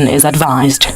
is advised.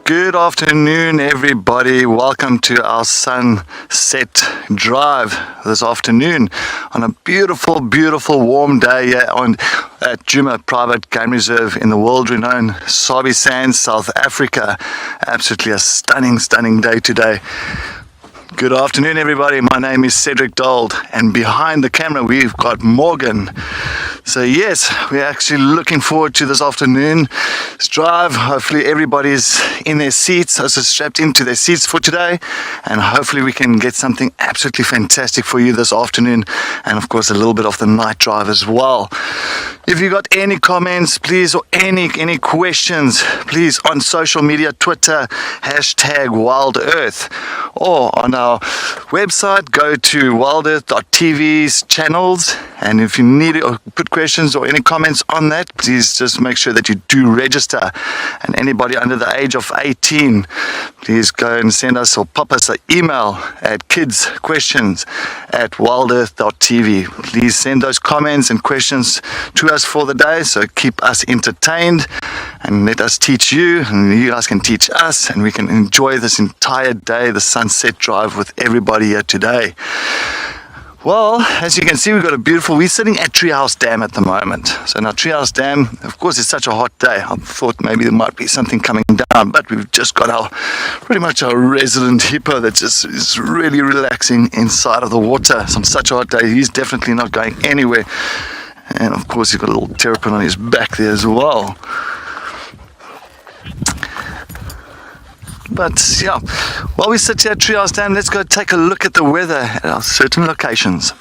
Good afternoon, everybody. Welcome to our sunset drive this afternoon on a beautiful, beautiful warm day here at Djuma Private Game Reserve in the world-renowned Sabi Sands, South Africa. Absolutely a stunning, stunning day today. Good afternoon, everybody. My name is Cedric Dold, and behind the camera we've got Morgan. So yes, we're actually looking forward to this afternoon's drive. Hopefully everybody's in their seats, also strapped into their seats for today, and hopefully we can get something absolutely fantastic for you this afternoon, and of course a little bit of the night drive as well. If you got any comments, please, or any questions, please on social media, Twitter, #WildEarth, or on our website, go to WildEarth.tv's channels. And if you need it or put questions or any comments on that, please just make sure that you do register. And anybody under the age of 18, please go and send us or pop us an email at kidsquestions@wildearth.tv. Please send those comments and questions to us for the day, so keep us entertained and let us teach you, and you guys can teach us, and we can enjoy this entire day, the sunset drive with everybody here today. Well, as you can see, we're sitting at Treehouse Dam at the moment. So now Treehouse Dam, of course, it's such a hot day. I thought maybe there might be something coming down, but we've just got pretty much our resident hippo that just is really relaxing inside of the water. So on such a hot day, he's definitely not going anywhere. And of course, he's got a little terrapin on his back there as well. But yeah, while we sit here at Treehouse Dam, let's go take a look at the weather at our certain locations.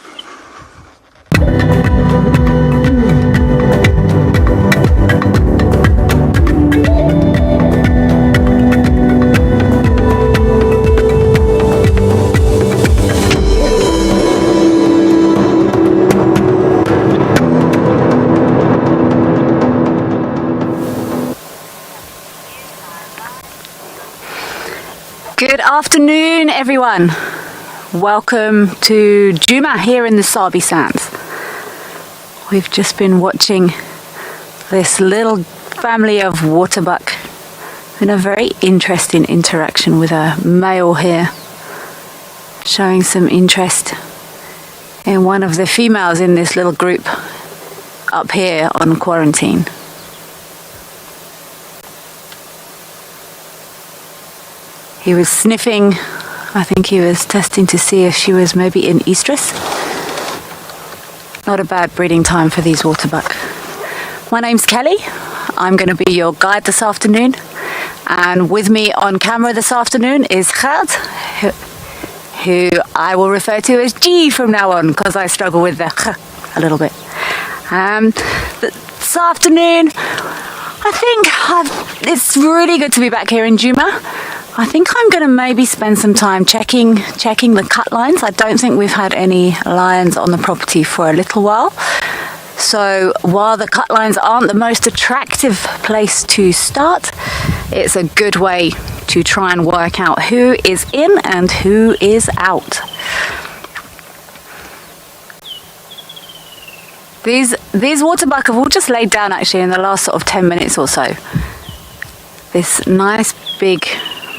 Good afternoon, everyone. Welcome to Djuma here in the Sabi Sands. We've just been watching this little family of waterbuck in a very interesting interaction with a male here, showing some interest in one of the females in this little group up here on quarantine. He was sniffing. I think he was testing to see if she was maybe in estrus. Not a bad breeding time for these waterbuck. My name's Kelly. I'm going to be your guide this afternoon. And with me on camera this afternoon is Gert, who I will refer to as G from now on, because I struggle with the G a little bit. This afternoon, I think it's really good to be back here in Djuma. I think I'm going to maybe spend some time checking the cut lines. I don't think we've had any lions on the property for a little while. So while the cut lines aren't the most attractive place to start, it's a good way to try and work out who is in and who is out. These waterbuck have all just laid down actually in the last sort of 10 minutes or so. This nice big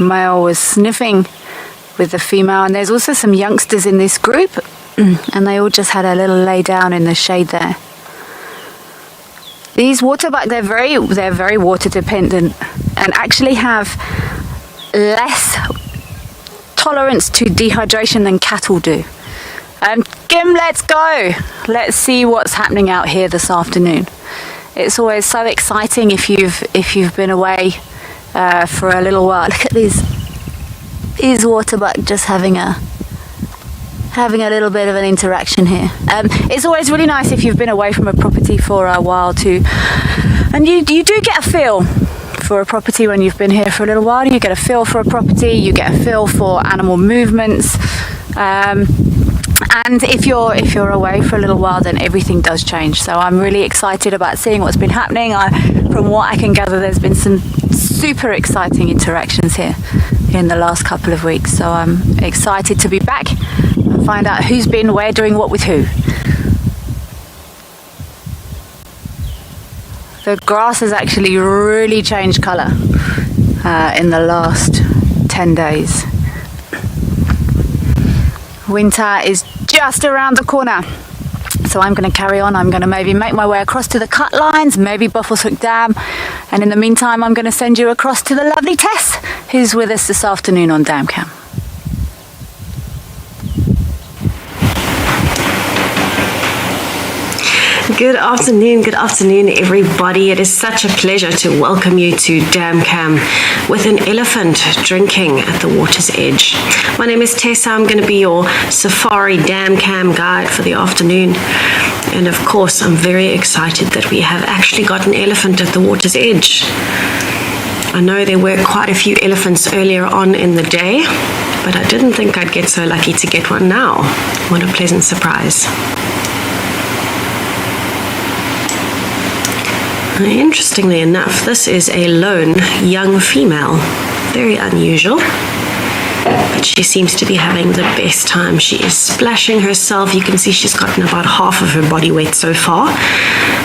male was sniffing with the female, and there's also some youngsters in this group, and they all just had a little lay down in the shade there. These waterbuck, they're very water dependent and actually have less tolerance to dehydration than cattle do. Kim, let's go. Let's see what's happening out here this afternoon. It's always so exciting if you've been away for a little while. Look at these waterbuck just having a little bit of an interaction here. It's always really nice if you've been away from a property for a while too, and you do get a feel for a property when you've been here for a little while. You get a feel for a property, you get a feel for animal movements. And if you're away for a little while, then everything does change. So I'm really excited about seeing what's been happening. From what I can gather, there's been some super exciting interactions here in the last couple of weeks. So I'm excited to be back and find out who's been where, doing what with who. The grass has actually really changed colour in the last 10 days. Winter is just around the corner. So I'm going to carry on. I'm going to maybe make my way across to the cut lines, maybe Buffles Hook Dam. And in the meantime, I'm going to send you across to the lovely Tess, who's with us this afternoon on Dam Cam. Good afternoon everybody. It is such a pleasure to welcome you to Dam Cam with an elephant drinking at the water's edge. My name is Tessa. I'm going to be your safari Dam Cam guide for the afternoon. And of course, I'm very excited that we have actually got an elephant at the water's edge. I know there were quite a few elephants earlier on in the day, but I didn't think I'd get so lucky to get one now. What a pleasant surprise. Interestingly enough, this is a lone young female. Very unusual, but she seems to be having the best time. She is splashing herself. You can see she's gotten about half of her body wet so far,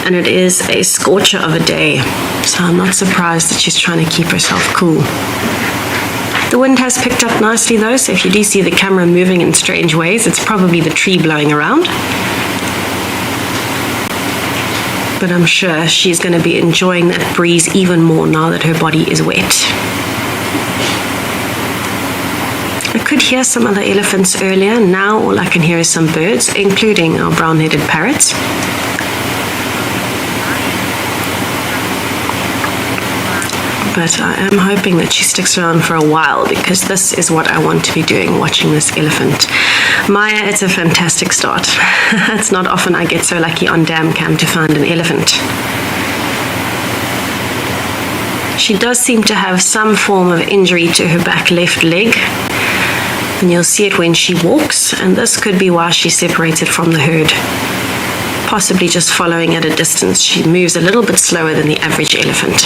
and it is a scorcher of a day. So I'm not surprised that she's trying to keep herself cool. The wind has picked up nicely though, so if you do see the camera moving in strange ways, it's probably the tree blowing around. But I'm sure she's going to be enjoying that breeze even more now that her body is wet. I could hear some other elephants earlier. Now all I can hear is some birds, including our brown-headed parrots. But I am hoping that she sticks around for a while, because this is what I want to be doing, watching this elephant. Maya, it's a fantastic start. It's not often I get so lucky on Dam Cam to find an elephant. She does seem to have some form of injury to her back left leg, and you'll see it when she walks, and this could be why she's separated from the herd. Possibly just following at a distance. She moves a little bit slower than the average elephant.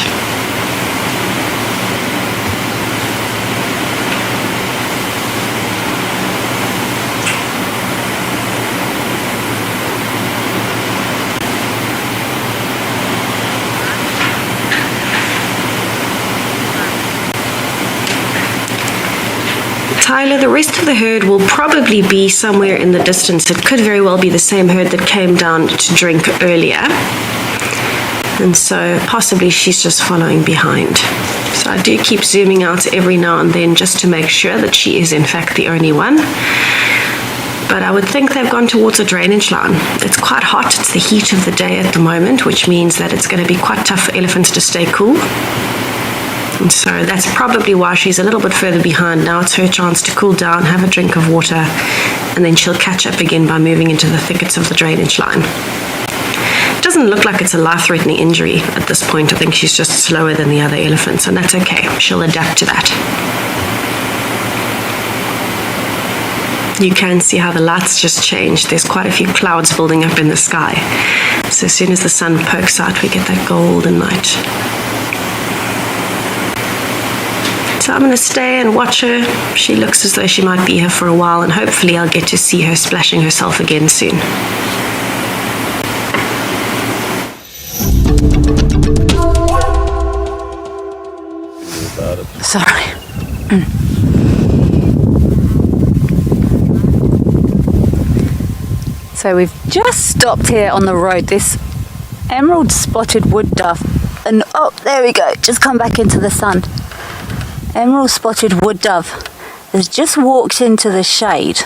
Tyler, the rest of the herd will probably be somewhere in the distance. It could very well be the same herd that came down to drink earlier. And so possibly she's just following behind. So I do keep zooming out every now and then just to make sure that she is in fact the only one. But I would think they've gone towards a drainage line. It's quite hot. It's the heat of the day at the moment, which means that it's going to be quite tough for elephants to stay cool. And so that's probably why she's a little bit further behind. Now it's her chance to cool down, have a drink of water, and then she'll catch up again by moving into the thickets of the drainage line. It doesn't look like it's a life-threatening injury at this point. I think she's just slower than the other elephants, and that's okay. She'll adapt to that. You can see how the lights just changed. There's quite a few clouds building up in the sky. So as soon as the sun pokes out, we get that golden light. So I'm going to stay and watch her. She looks as though she might be here for a while, and hopefully I'll get to see her splashing herself again soon. Sorry. So we've just stopped here on the road. This emerald spotted wood dove, and oh, there we go, just come back into the sun. Emerald spotted wood dove has just walked into the shade,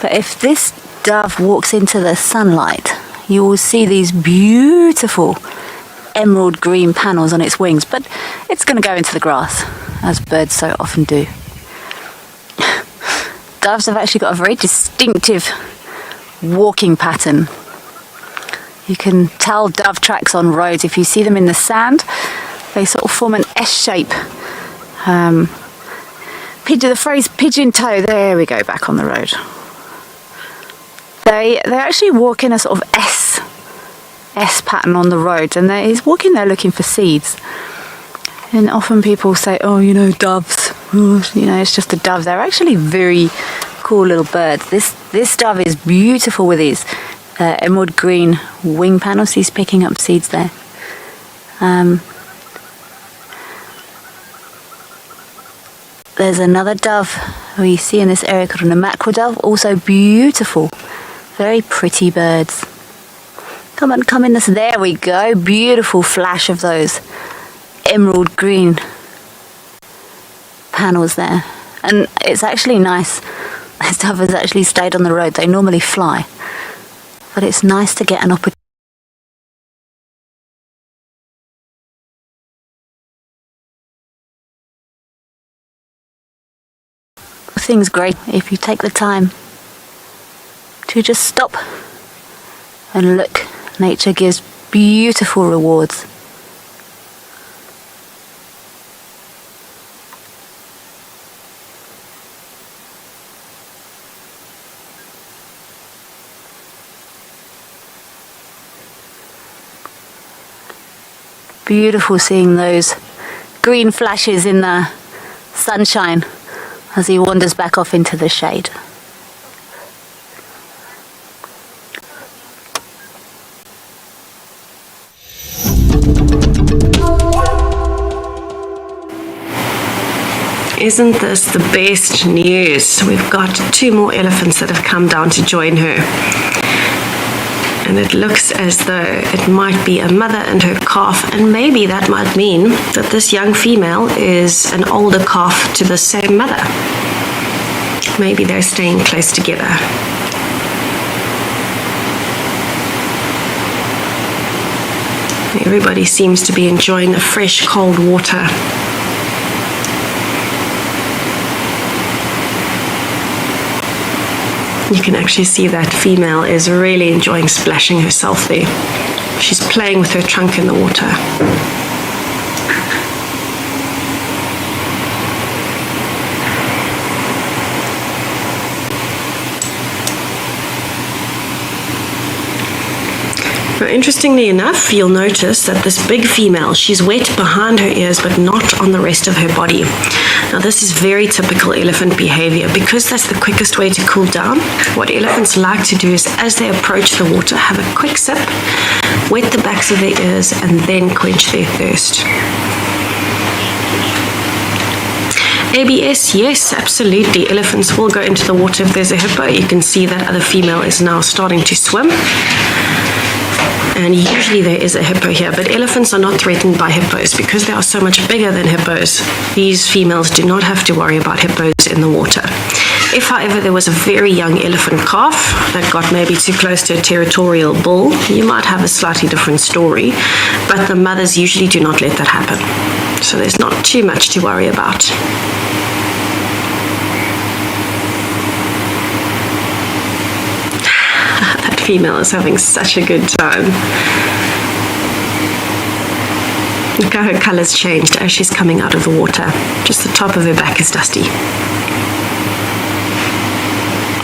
but if this dove walks into the sunlight, you will see these beautiful emerald green panels on its wings, but it's going to go into the grass, as birds so often do. Doves have actually got a very distinctive walking pattern. You can tell dove tracks on roads if you see them in the sand. They sort of form an S shape. The phrase pigeon toe, there we go, back on the road. They actually walk in a sort of S pattern on the road, and he's walking there looking for seeds. And often people say, oh, you know, doves, you know, it's just a dove. They're actually very cool little birds. This dove is beautiful with his emerald green wing panels. He's picking up seeds there. There's another dove we see in this area called an mackerel dove, also beautiful, very pretty birds. Come on, come in this, there we go, beautiful flash of those emerald green panels there. And it's actually nice, this dove has actually stayed on the road. They normally fly, but it's nice to get an opportunity. Things great if you take the time to just stop and look. Nature gives beautiful rewards. Beautiful seeing those green flashes in the sunshine as he wanders back off into the shade. Isn't this the best news? We've got 2 more elephants that have come down to join her. And it looks as though it might be a mother and her calf, and maybe that might mean that this young female is an older calf to the same mother. Maybe they're staying close together. Everybody seems to be enjoying the fresh, cold water. You can actually see that female is really enjoying splashing herself there. She's playing with her trunk in the water. Now, interestingly enough, you'll notice that this big female, she's wet behind her ears but not on the rest of her body. Now, this is very typical elephant behavior. Because that's the quickest way to cool down, what elephants like to do is, as they approach the water, have a quick sip, wet the backs of their ears, and then quench their thirst. ABS, yes, absolutely. Elephants will go into the water if there's a hippo. You can see that other female is now starting to swim. And usually there is a hippo here, but elephants are not threatened by hippos because they are so much bigger than hippos. These females do not have to worry about hippos in the water. If, however, there was a very young elephant calf that got maybe too close to a territorial bull, you might have a slightly different story, but the mothers usually do not let that happen. So there's not too much to worry about. Female is having such a good time. Look how her colors changed as she's coming out of the water. Just the top of her back is dusty.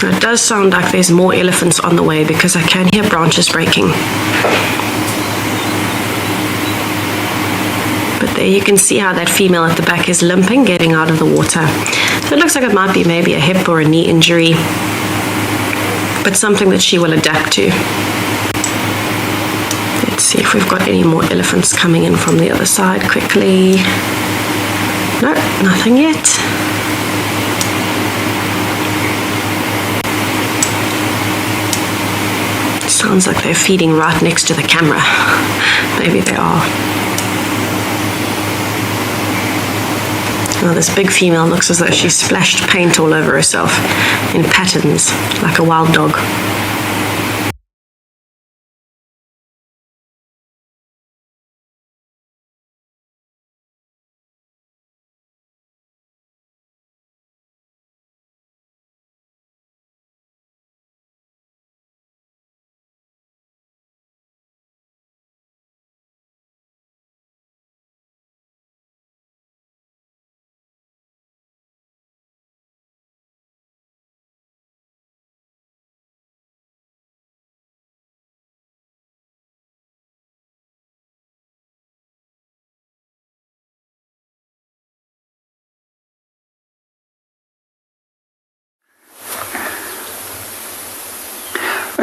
It does sound like there's more elephants on the way because I can hear branches breaking. But there you can see how that female at the back is limping, getting out of the water. So it looks like it might be maybe a hip or a knee injury, but something that she will adapt to. Let's see if we've got any more elephants coming in from the other side quickly. No, nothing yet. Sounds like they're feeding right next to the camera. Maybe they are. Now this big female looks as though she splashed paint all over herself in patterns, like a wild dog.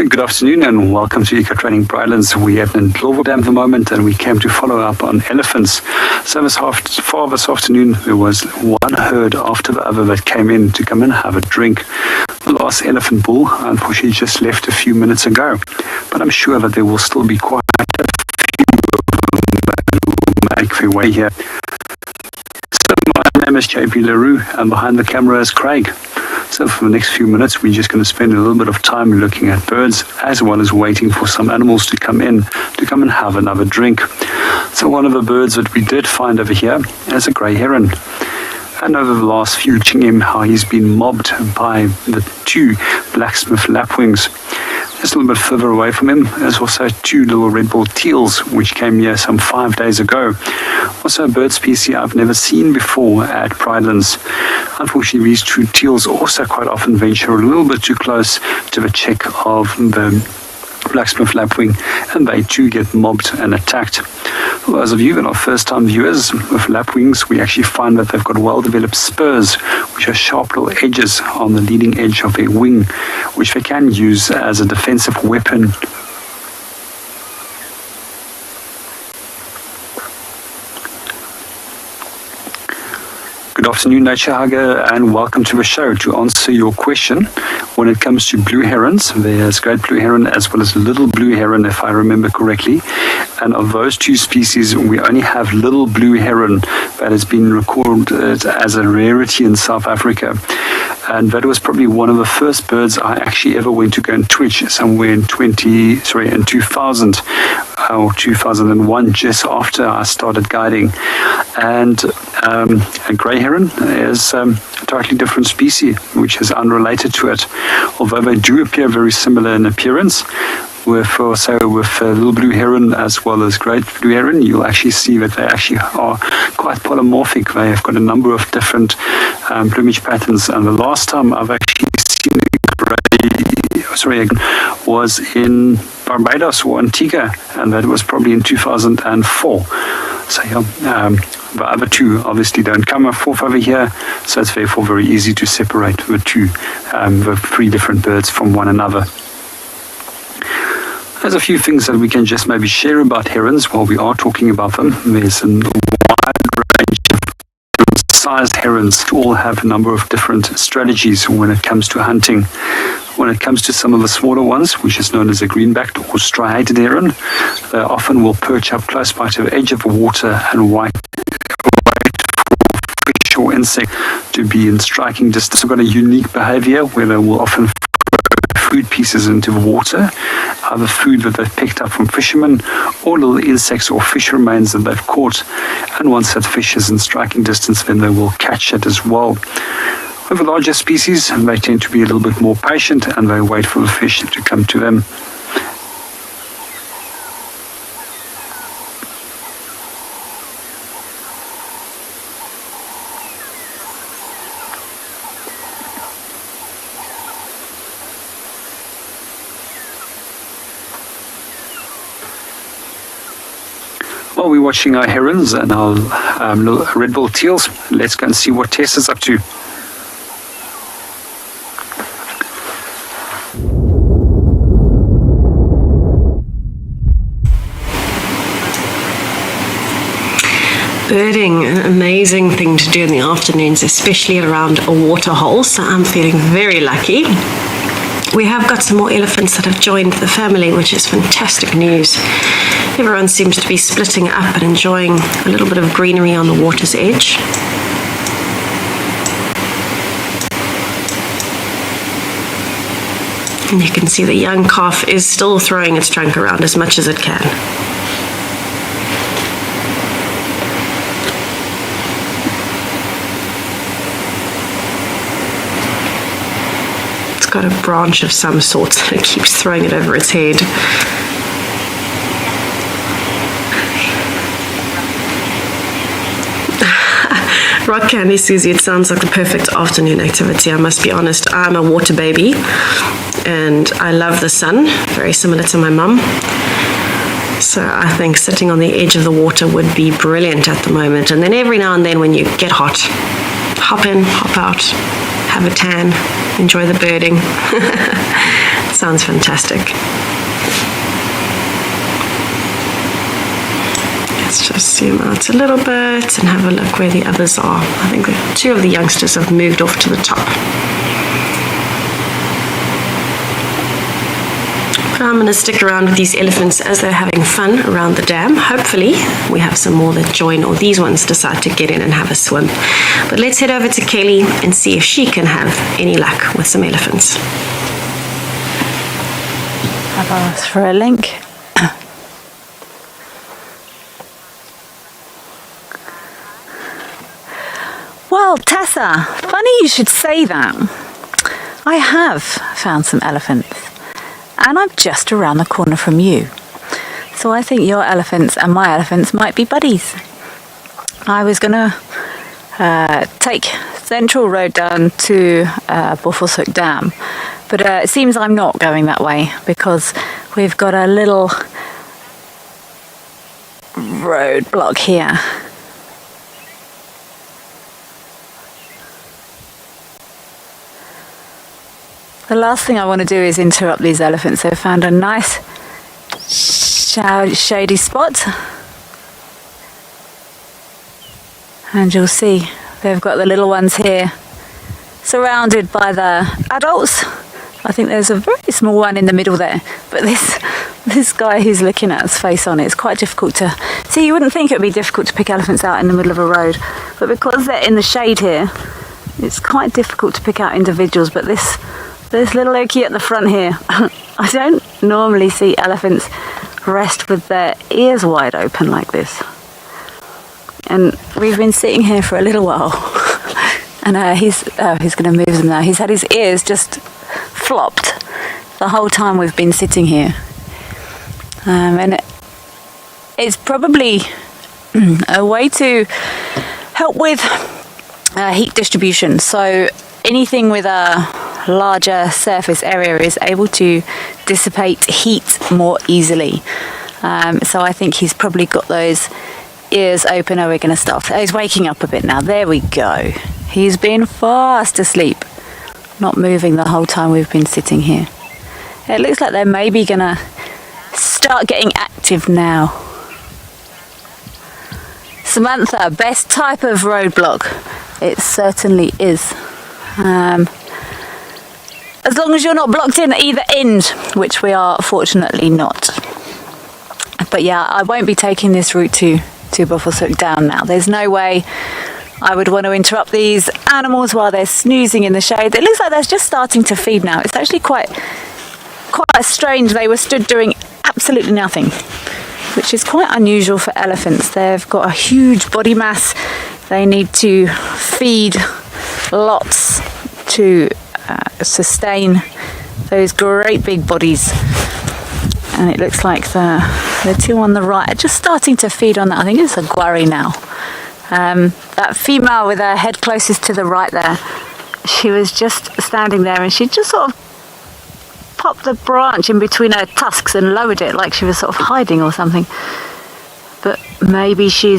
Good afternoon and welcome to Eco Training Brylands. We are in Global Dam at the moment and we came to follow up on elephants. So far this afternoon there was one herd after the other that came in to come and have a drink. The last elephant bull unfortunately just left a few minutes ago, but I'm sure that there will still be quite a few of them that will make their way here. So my name is JP LaRue and behind the camera is Craig. So for the next few minutes, we're just going to spend a little bit of time looking at birds as well as waiting for some animals to come in, to come and have another drink. So one of the birds that we did find over here is a grey heron. And over the last few, watching him how he's been mobbed by the two blacksmith lapwings. Just a little bit further away from him, there's also two little red-billed teals, which came here some 5 days ago. Also a bird species I've never seen before at Pridelands. Unfortunately, these two teals also quite often venture a little bit too close to the check of the blacksmith lapwing, and they too get mobbed and attacked. For those of you that are first-time viewers with lapwings, we actually find that they've got well-developed spurs, which are sharp little edges on the leading edge of their wing, which they can use as a defensive weapon. Good afternoon, Nature Hugger, and welcome to the show. To answer your question, when it comes to blue herons, there's great blue heron as well as little blue heron, if I remember correctly. And of those two species, we only have little blue heron that has been recorded as a rarity in South Africa. And that was probably one of the first birds I actually ever went to go and twitch somewhere in 2000 or 2001, just after I started guiding. And a grey heron is a totally different species, which is unrelated to it. Although they do appear very similar in appearance, with little blue heron as well as great blue heron, you'll actually see that they actually are quite polymorphic. They have got a number of different plumage patterns. And the last time I've actually seen was in Barbados or Antigua, and that was probably in 2004. So the other two obviously don't come forth over here, so it's therefore very easy to separate the two, the three different birds from one another. There's a few things that we can just maybe share about herons while we are talking about them. There's a wide range of different sized herons. All have a number of different strategies when it comes to hunting. When it comes to some of the smaller ones, which is known as a greenbacked or striated heron, they often will perch up close by to the edge of the water and wait for fish or insect to be in striking distance. They've got a unique behavior where they will often throw food pieces into the water, either food that they've picked up from fishermen or little insects or fish remains that they've caught. And once that fish is in striking distance, then they will catch it as well. With the larger species, they tend to be a little bit more patient and they wait for the fish to come to them. While we're watching our herons and our little red-billed teals, let's go and see what Tess is up to. Birding, an amazing thing to do in the afternoons, especially around a water hole, so I'm feeling very lucky. We have got some more elephants that have joined the family, which is fantastic news. Everyone seems to be splitting up and enjoying a little bit of greenery on the water's edge. And you can see the young calf is still throwing its trunk around as much as it can. Got a branch of some sort, so it keeps throwing it over its head. Rock candy, Susie, it sounds like the perfect afternoon activity. I must be honest, I'm a water baby and I love the sun, very similar to my mum. So I think sitting on the edge of the water would be brilliant at the moment. And then every now and then when you get hot, hop in, hop out, have a tan, enjoy the birding. sounds fantastic. Let's just zoom out a little bit and have a look where the others are. I think that 2 of the youngsters have moved off to the top. But I'm going to stick around with these elephants as they're having fun around the dam. Hopefully we have some more that join, or these ones decide to get in and have a swim. But let's head over to Kelly and see if she can have any luck with some elephants. I've asked for a link. Well, Tessa, funny you should say that. I have found some elephants, and I'm just around the corner from you. So I think your elephants and my elephants might be buddies. I was going to take Central Road down to Buffelshoek Dam, but it seems I'm not going that way because we've got a little roadblock here. The last thing I want to do is interrupt these elephants. They've found a nice shady spot. And you'll see they've got the little ones here surrounded by the adults. I think there's a very small one in the middle there. But this guy who's looking at us face on, it's quite difficult to see. You wouldn't think it would be difficult to pick elephants out in the middle of a road. But because they're in the shade here, it's quite difficult to pick out individuals. But this little oakie at the front here, I don't normally see elephants rest with their ears wide open like this. And we've been sitting here for a little while. And he's going to move them now. He's had his ears just flopped the whole time we've been sitting here. And it's probably a way to help with heat distribution. So anything with a larger surface area is able to dissipate heat more easily. So I think he's probably got those ears open. Oh, we're going to start. Oh, he's waking up a bit now. There we go. He's been fast asleep, not moving the whole time we've been sitting here. It looks like they're maybe going to start getting active now. Samantha, best type of roadblock. It certainly is. As long as you're not blocked in at either end, which we are fortunately not. But yeah, I won't be taking this route to Buffelshoek Down now. There's no way I would want to interrupt these animals while they're snoozing in the shade. It looks like they're just starting to feed now. It's actually quite strange. They were stood doing absolutely nothing, which is quite unusual for elephants. They've got a huge body mass. They need to feed lots to sustain those great big bodies. And it looks like the 2 on the right are just starting to feed on that. I think it's a guarri now. That female with her head closest to the right there, she was just standing there and she just sort of popped the branch in between her tusks and lowered it like she was sort of hiding or something. But maybe she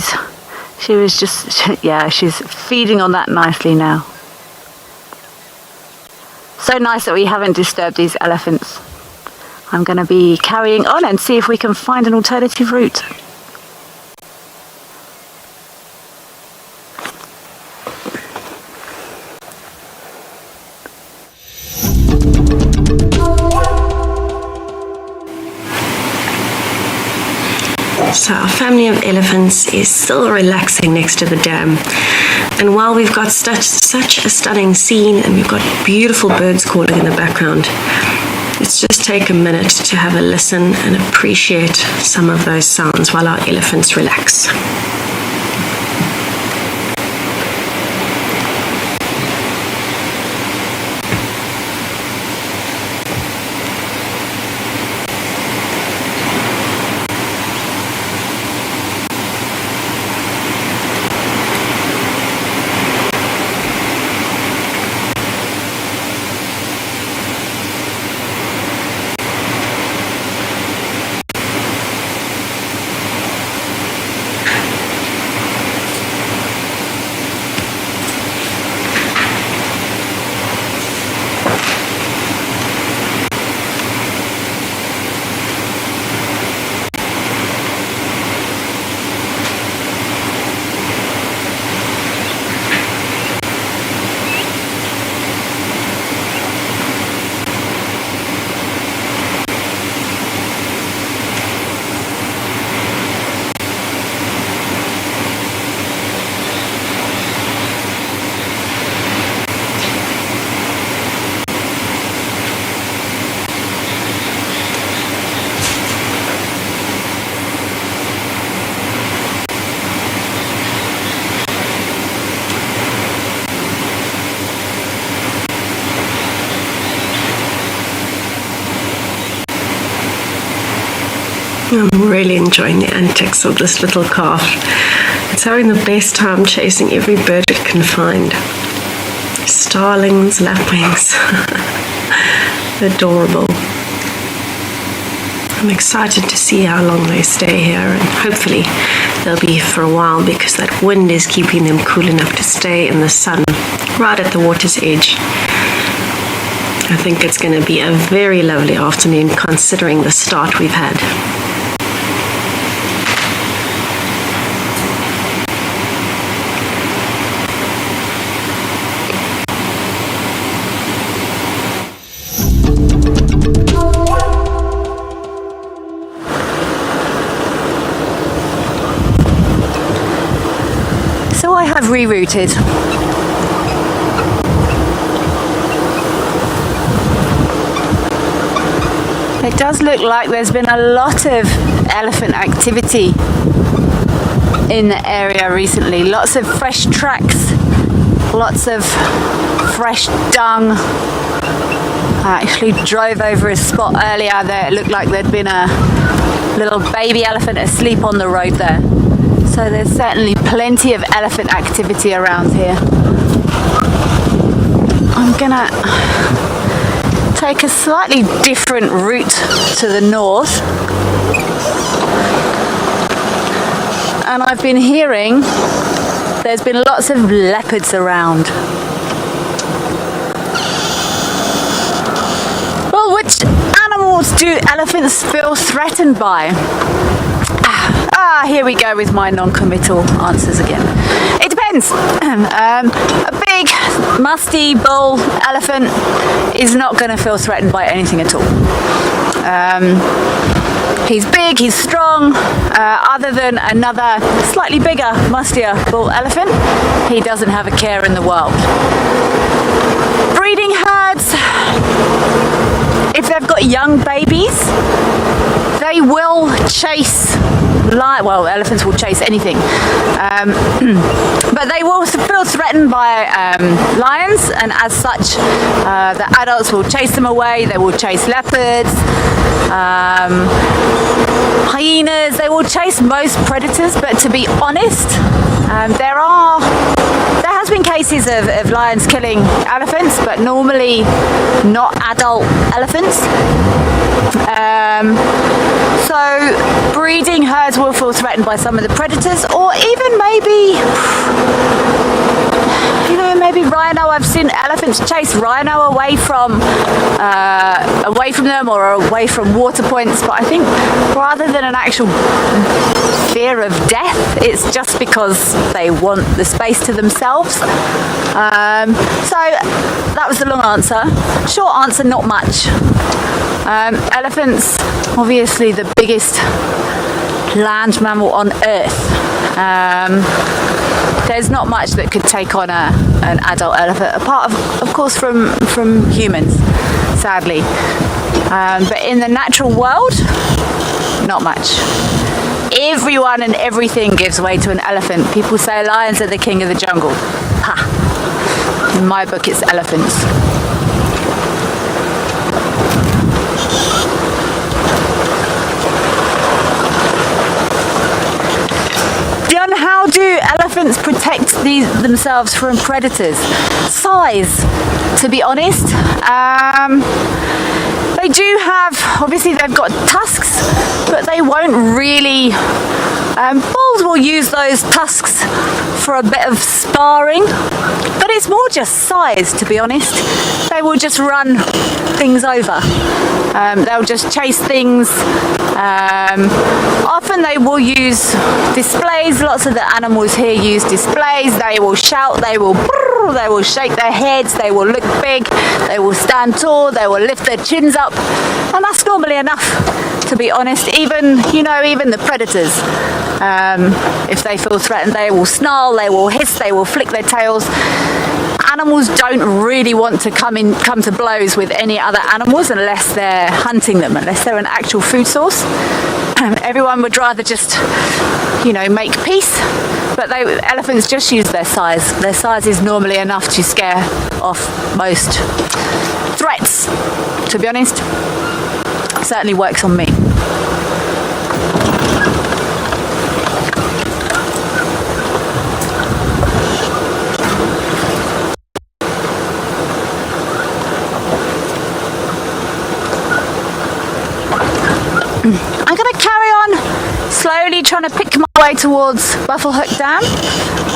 was just, yeah, she's feeding on that nicely now. So nice that we haven't disturbed these elephants. I'm going to be carrying on and see if we can find an alternative route. So our family of elephants is still relaxing next to the dam. And while we've got such a stunning scene and we've got beautiful birds calling in the background, let's just take a minute to have a listen and appreciate some of those sounds while our elephants relax. I'm really enjoying the antics of this little calf. It's having the best time chasing every bird it can find. Starlings, lapwings. Adorable. I'm excited to see how long they stay here, and hopefully they'll be here for a while because that wind is keeping them cool enough to stay in the sun right at the water's edge. I think it's going to be a very lovely afternoon considering the start we've had. So I have rerouted. It does look like there's been a lot of elephant activity in the area recently. Lots of fresh tracks, lots of fresh dung. I actually drove over a spot earlier there. It looked like there'd been a little baby elephant asleep on the road there. So there's certainly plenty of elephant activity around here. I'm gonna take a slightly different route to the north. And I've been hearing there's been lots of leopards around. Well, which animals do elephants feel threatened by? Here we go with my non-committal answers again. It depends. A big, musty bull elephant is not going to feel threatened by anything at all. He's big, he's strong. Other than another slightly bigger, mustier bull elephant, he doesn't have a care in the world. Breeding herds, if they've got young babies, they will chase, well, elephants will chase anything, but they will feel threatened by lions, and as such, the adults will chase them away. They will chase leopards, hyenas. They will chase most predators, but to be honest, there has been cases of lions killing elephants, but normally not adult elephants. So breeding herds will feel threatened by some of the predators, or even maybe rhino. I've seen elephants chase rhino away from them or away from water points, but I think rather than an actual fear of death, it's just because they want the space to themselves. So that was the long answer. Short answer, not much. Elephants, obviously the biggest land mammal on Earth. There's not much that could take on an adult elephant, apart of course from humans, sadly. But in the natural world, not much. Everyone and everything gives way to an elephant. People say lions are the king of the jungle. Ha! In my book, it's elephants. How do elephants protect themselves from predators? Size, to be honest. They do have, obviously they've got tusks, but they won't really, bulls will use those tusks for a bit of sparring, but it's more just size, to be honest. They will just run things over. They'll just chase things. Often they will use displays. Lots of the animals here use displays. They will shout, they will shake their heads, they will look big, they will stand tall, they will lift their chins up, and that's normally enough, to be honest. Even the predators, if they feel threatened, they will snarl, they will hiss, they will flick their tails. Animals don't really want to come to blows with any other animals unless they're hunting them, unless they're an actual food source. Everyone would rather just, make peace, but elephants just use their size. Their size is normally enough to scare off most threats, to be honest. Certainly works on me. busy trying to pick my way towards Buffalo Hook Dam,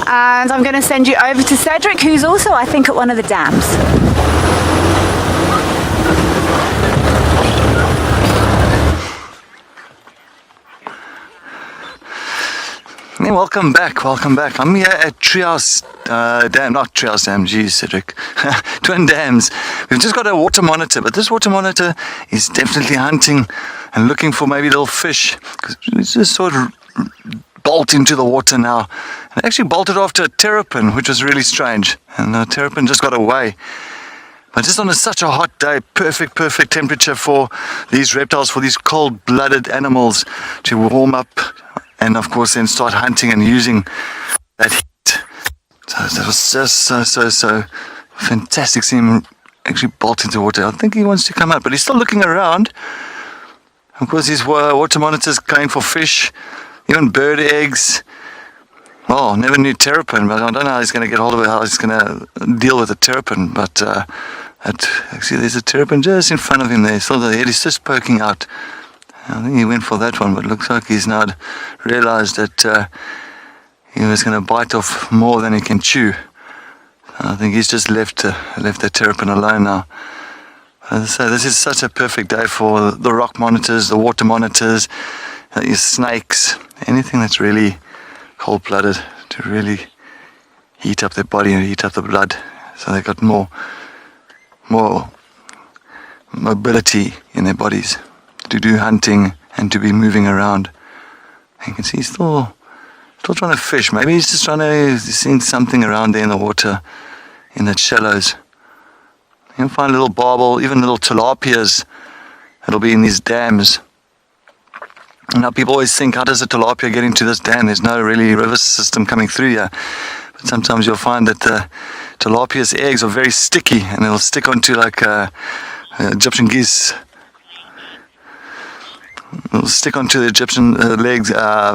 and I'm going to send you over to Cedric, who's also, I think, at one of the dams. Yeah, welcome back. I'm here at Treehouse Dam, not Treehouse Dam, geez, Cedric. Twin Dams. We've just got a water monitor, but this water monitor is definitely hunting and looking for maybe little fish. It's just sort of bolt into the water now. And actually bolted after a terrapin, which was really strange. And the terrapin just got away. But just on such a hot day, perfect temperature for these reptiles, for these cold-blooded animals to warm up. And of course then start hunting and using that heat. So that was just so fantastic seeing him actually bolt into water. I think he wants to come out, but he's still looking around. Of course his water monitor's going for fish, even bird eggs. Oh, never knew terrapin, but I don't know how he's going to get hold of it, how he's going to deal with the terrapin. But actually there's a terrapin just in front of him there. So the head is just poking out. I think he went for that one, but it looks like he's now realized that he was going to bite off more than he can chew. I think he's just left the terrapin alone now. So this is such a perfect day for the rock monitors, the water monitors, your snakes, anything that's really cold-blooded to really heat up their body and heat up the blood. So they've got more mobility in their bodies to do hunting and to be moving around. And you can see he's still trying to fish. Maybe he's just seeing something around there in the water, in the shallows. You can find a little barbel, even little tilapias that'll be in these dams. Now people always think, how does a tilapia get into this dam? There's no really river system coming through here. But sometimes you'll find that the tilapia's eggs are very sticky and they'll stick onto like Egyptian geese. Will stick onto the Egyptian legs,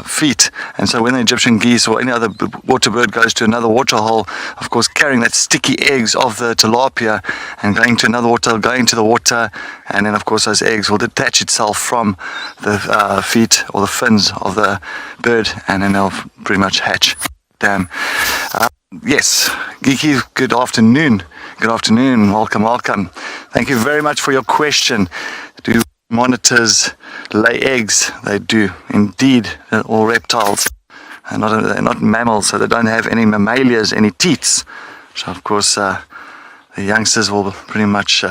feet, and so when the Egyptian geese or any other water bird goes to another water hole, of course carrying that sticky eggs of the tilapia and going to another water, going to the water, and then of course those eggs will detach itself from the feet or the fins of the bird, and then they'll pretty much hatch. Damn. Yes, Geeky, good afternoon. Welcome. Thank you very much for your question. Do monitors lay eggs? They do indeed. They're all reptiles, and they're not mammals, so they don't have any mammalias, any teats. So of course the youngsters will pretty much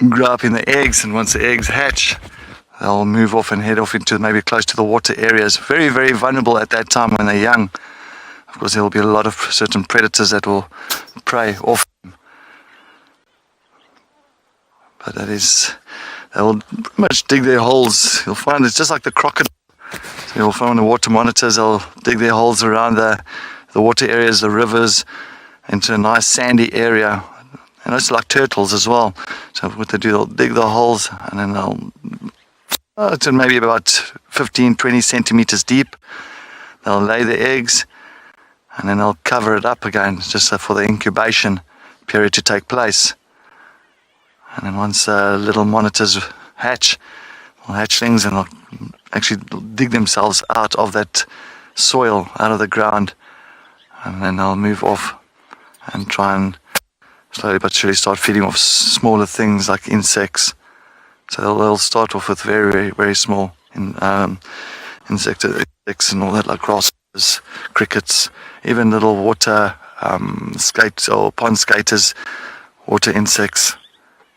grow up in the eggs, and once the eggs hatch they'll move off and head off into maybe close to the water areas. Very vulnerable at that time when they're young. Of course there will be a lot of certain predators that will prey off them. But they will pretty much dig their holes. You'll find it's just like the crocodile. So you'll find the water monitors, they'll dig their holes around the water areas, the rivers, into a nice sandy area. And it's like turtles as well. So what they do, they'll dig the holes and then it's maybe about 15-20 centimeters deep. They'll lay the eggs and then they'll cover it up again just for the incubation period to take place. And then once little monitors hatch, they'll hatchlings, and they'll actually dig themselves out of that soil, out of the ground, and then they'll move off and try and slowly but surely start feeding off smaller things like insects. So they'll start off with very small insects and all that, like grasshoppers, crickets, even little water skates or pond skaters, water insects.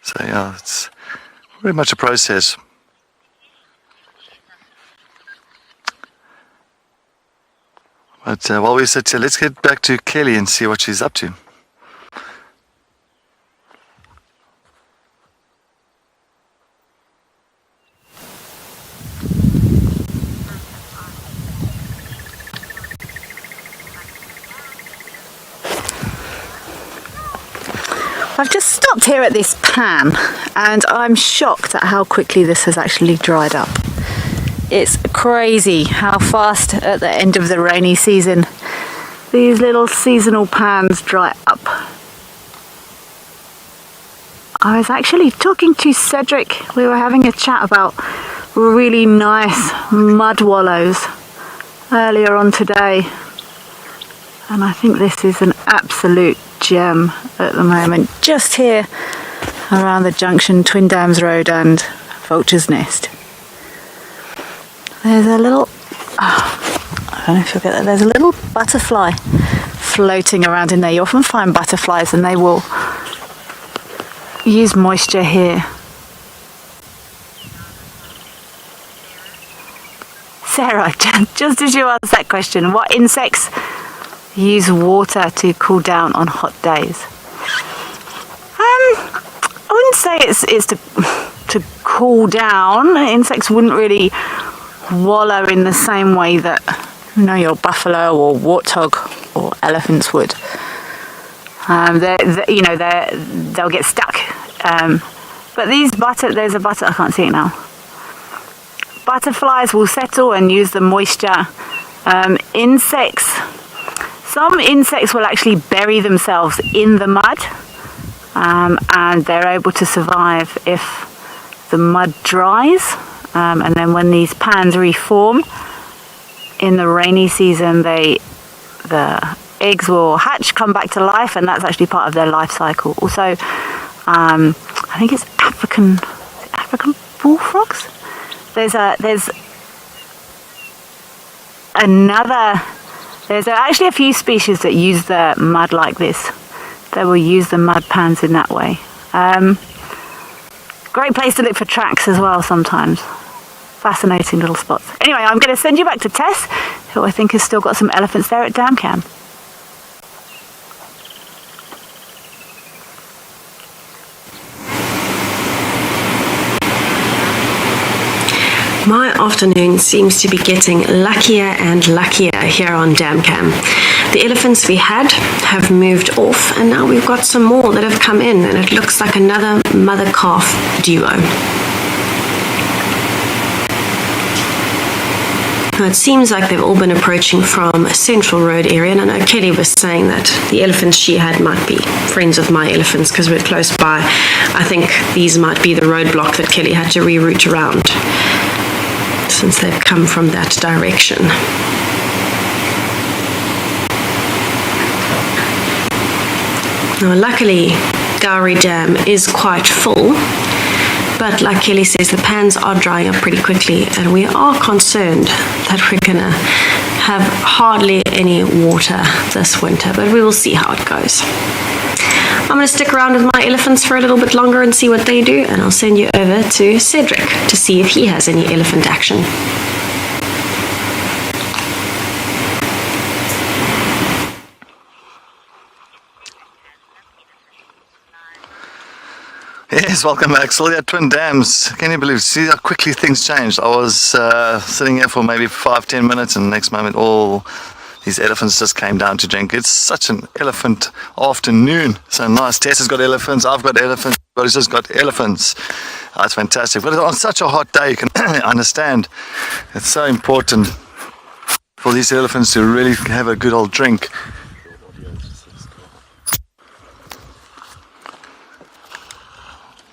So yeah, it's very much a process. But while we sit here, let's get back to Kelly and see what she's up to. I've just stopped here at this pan and I'm shocked at how quickly this has actually dried up. It's crazy how fast at the end of the rainy season these little seasonal pans dry up. I was actually talking to Cedric. We were having a chat about really nice mud wallows earlier on today, and I think this is an absolute gem at the moment, just here around the junction Twin Dams Road and Vulture's Nest. There's a little, I don't know if you'll get that, there's a little butterfly floating around in there. You often find butterflies and they will use moisture here. Sarah, just as you asked that question, what insects use water to cool down on hot days? I wouldn't say it's to cool down. Insects wouldn't really wallow in the same way that, you know, your buffalo or warthog or elephants would. They'll get stuck. But there's a butter, I can't see it now. Butterflies will settle and use the moisture. Some insects will actually bury themselves in the mud, and they're able to survive if the mud dries. And then when these pans reform in the rainy season, the eggs will hatch, come back to life, and that's actually part of their life cycle. Also, I think it's African bullfrogs. There's actually a few species that use the mud like this. They will use the mud pans in that way. Great place to look for tracks as well sometimes. Fascinating little spots. Anyway, I'm going to send you back to Tess, who I think has still got some elephants there at Dam Cam. My afternoon seems to be getting luckier and luckier here on Dam Cam. The elephants we had have moved off, and now we've got some more that have come in, and it looks like another mother-calf duo. Now it seems like they've all been approaching from a Central Road area, and I know Kelly was saying that the elephants she had might be friends of my elephants because we're close by. I think these might be the roadblock that Kelly had to reroute around, since they've come from that direction. Now, luckily, Gowrie Dam is quite full, but like Kelly says, the pans are drying up pretty quickly, and we are concerned that we're gonna have hardly any water this winter, but we will see how it goes. I'm going to stick around with my elephants for a little bit longer and see what they do, and I'll send you over to Cedric to see if he has any elephant action. Yes, welcome back. Still at Twin Dams. Can you believe, see how quickly things changed? I was sitting here for maybe 5-10 minutes, and the next moment all these elephants just came down to drink. It's such an elephant afternoon. So nice. Tess has got elephants. I've got elephants. Everybody's just got elephants. It's fantastic. But on such a hot day, you can understand it's so important for these elephants to really have a good old drink.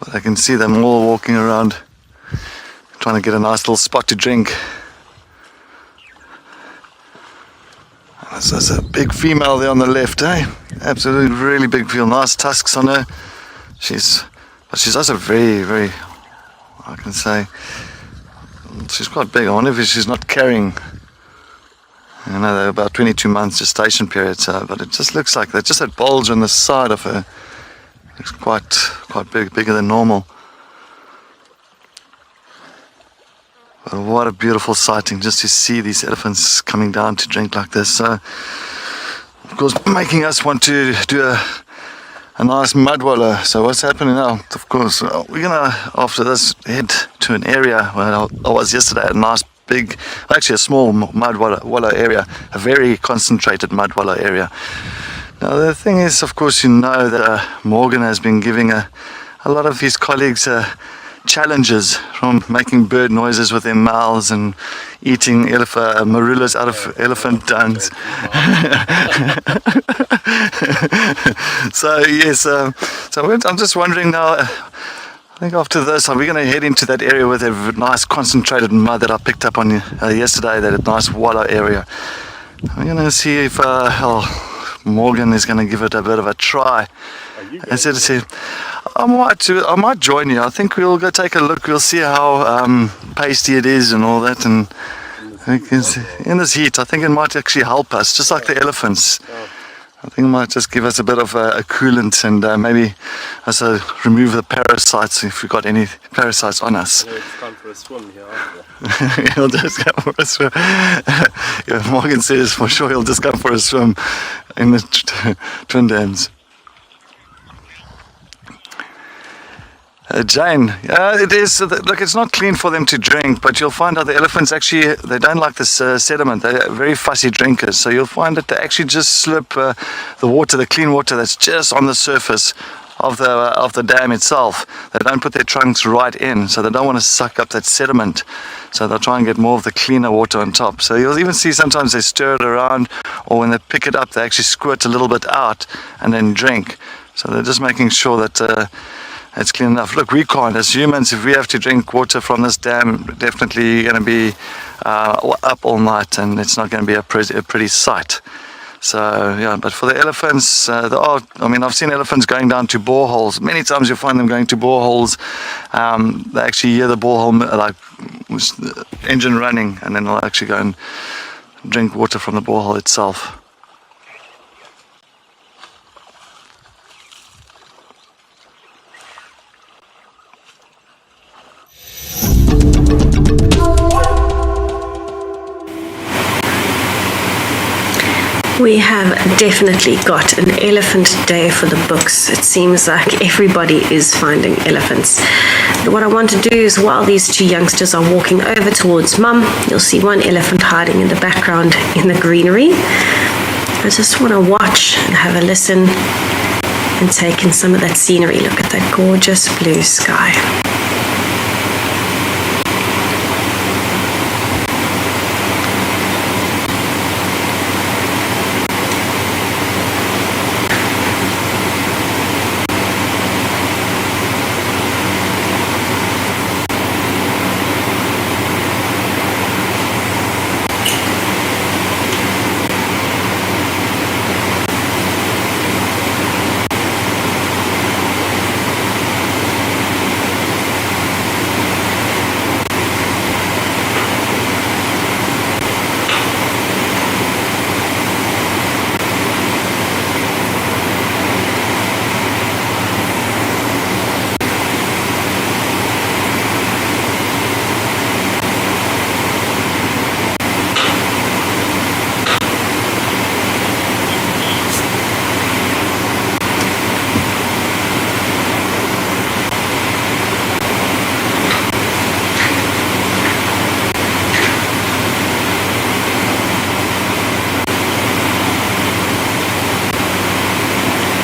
But I can see them all walking around, trying to get a nice little spot to drink. There's a big female there on the left, eh? Absolutely, really big female. Nice tusks on her. She's also very, very, I can say, she's quite big. I wonder if she's not carrying. I know they're about 22 months gestation period, so, but it just looks like that. Just that bulge on the side of her looks quite big, bigger than normal. But what a beautiful sighting just to see these elephants coming down to drink like this. So, of course, making us want to do a nice mud wallow. So what's happening now? Of course, we're gonna, after this, head to an area where I was yesterday, a nice big, actually a small mud wallow area, a very concentrated mud wallow area. Now the thing is, of course, you know that Morgan has been giving a lot of his colleagues challenges, from making bird noises with their mouths and eating marulas out of elephant dungs. So yes, so I'm just wondering now, think after this, we're going to head into that area with a nice concentrated mud that I picked up on yesterday, that nice wallow area. We're going to see if Morgan is going to give it a bit of a try. I might join you. I think we'll go take a look. We'll see how pasty it is and all that. And in this heat, I think it might actually help us, just like the elephants. I think it might just give us a bit of a coolant and maybe also remove the parasites if we've got any parasites on us. It's time for a swim here after. He'll just go for a swim. Yeah, Morgan says for sure he'll just go for a swim in the Twin Dams. Jane, it is. Look, it's not clean for them to drink, but you'll find out the elephants actually, they don't like this sediment. They're very fussy drinkers. So you'll find that they actually just slip the water, the clean water that's just on the surface of the dam itself. They don't put their trunks right in, so they don't want to suck up that sediment. So they'll try and get more of the cleaner water on top. So you'll even see sometimes they stir it around, or when they pick it up, they actually squirt a little bit out and then drink. So they're just making sure that it's clean enough. Look, we can't, as humans, if we have to drink water from this dam, definitely going to be up all night, and it's not going to be a pretty sight. So, yeah, but for the elephants, I've seen elephants going down to boreholes. Many times you'll find them going to boreholes. They actually hear the borehole, like engine running, and then they'll actually go and drink water from the borehole itself. We have definitely got an elephant day for the books. It seems like everybody is finding elephants. But what I want to do is, while these two youngsters are walking over towards Mum, you'll see one elephant hiding in the background in the greenery. I just want to watch and have a listen and take in some of that scenery. Look at that gorgeous blue sky.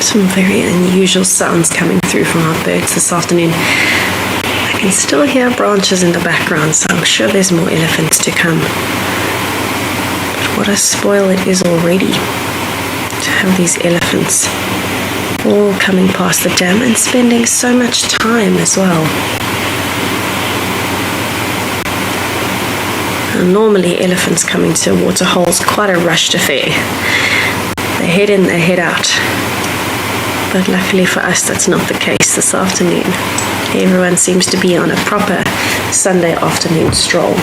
Some very unusual sounds coming through from our birds this afternoon. I can still hear branches in the background, so I'm sure there's more elephants to come. But what a spoil it is already to have these elephants all coming past the dam and spending so much time as well. And normally elephants coming to a waterhole is quite a rushed affair. They head in, they head out. But luckily for us, that's not the case this afternoon. Everyone seems to be on a proper Sunday afternoon stroll.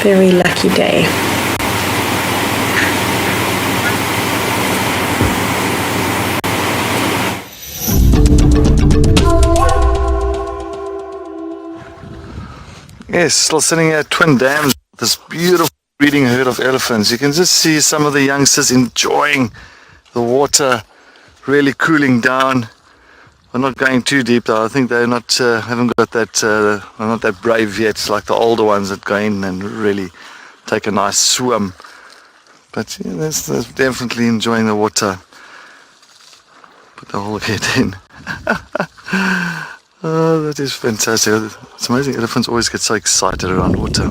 Very lucky day. Yes, still sitting here at Twin Dams, this beautiful breeding herd of elephants. You can just see some of the youngsters enjoying the water, really cooling down. We're not going too deep though. I think they're not haven't got that they're not that brave yet, like the older ones that go in and really take a nice swim. But yeah, they're definitely enjoying the water. Put the whole head in. Oh, that is fantastic. It's amazing, elephants always get so excited around water.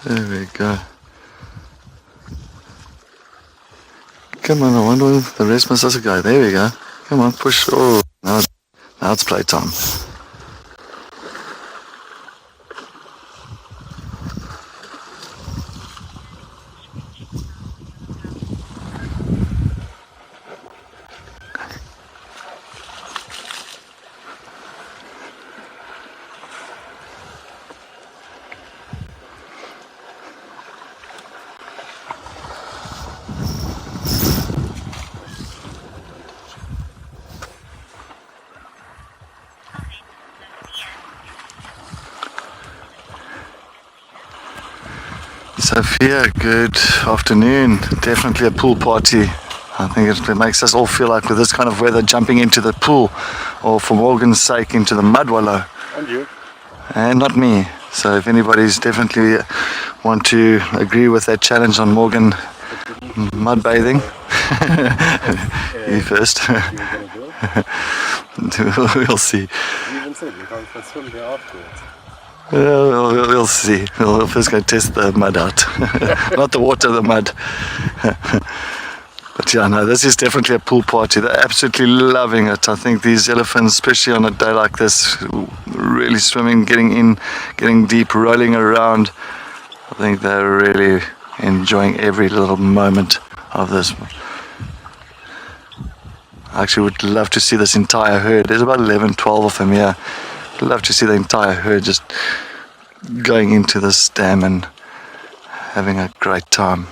There we go. Come on, I wonder if the rest must also go. There we go. Come on, push. Oh, now it's playtime. Sophia, good afternoon. Definitely a pool party. I think it makes us all feel like with this kind of weather jumping into the pool, or for Morgan's sake into the mud wallow. And you? And not me. So if anybody's definitely want to agree with that challenge on Morgan mud bathing, you first. We'll see. You even said you can't swim there afterwards. We'll see. We'll first go test the mud out. Not the water, the mud. But yeah, no, this is definitely a pool party. They're absolutely loving it. I think these elephants, especially on a day like this, really swimming, getting in, getting deep, rolling around. I think they're really enjoying every little moment of this. I actually would love to see this entire herd. There's about 11, 12 of them here. I'd love to see the entire herd just going into this dam and having a great time.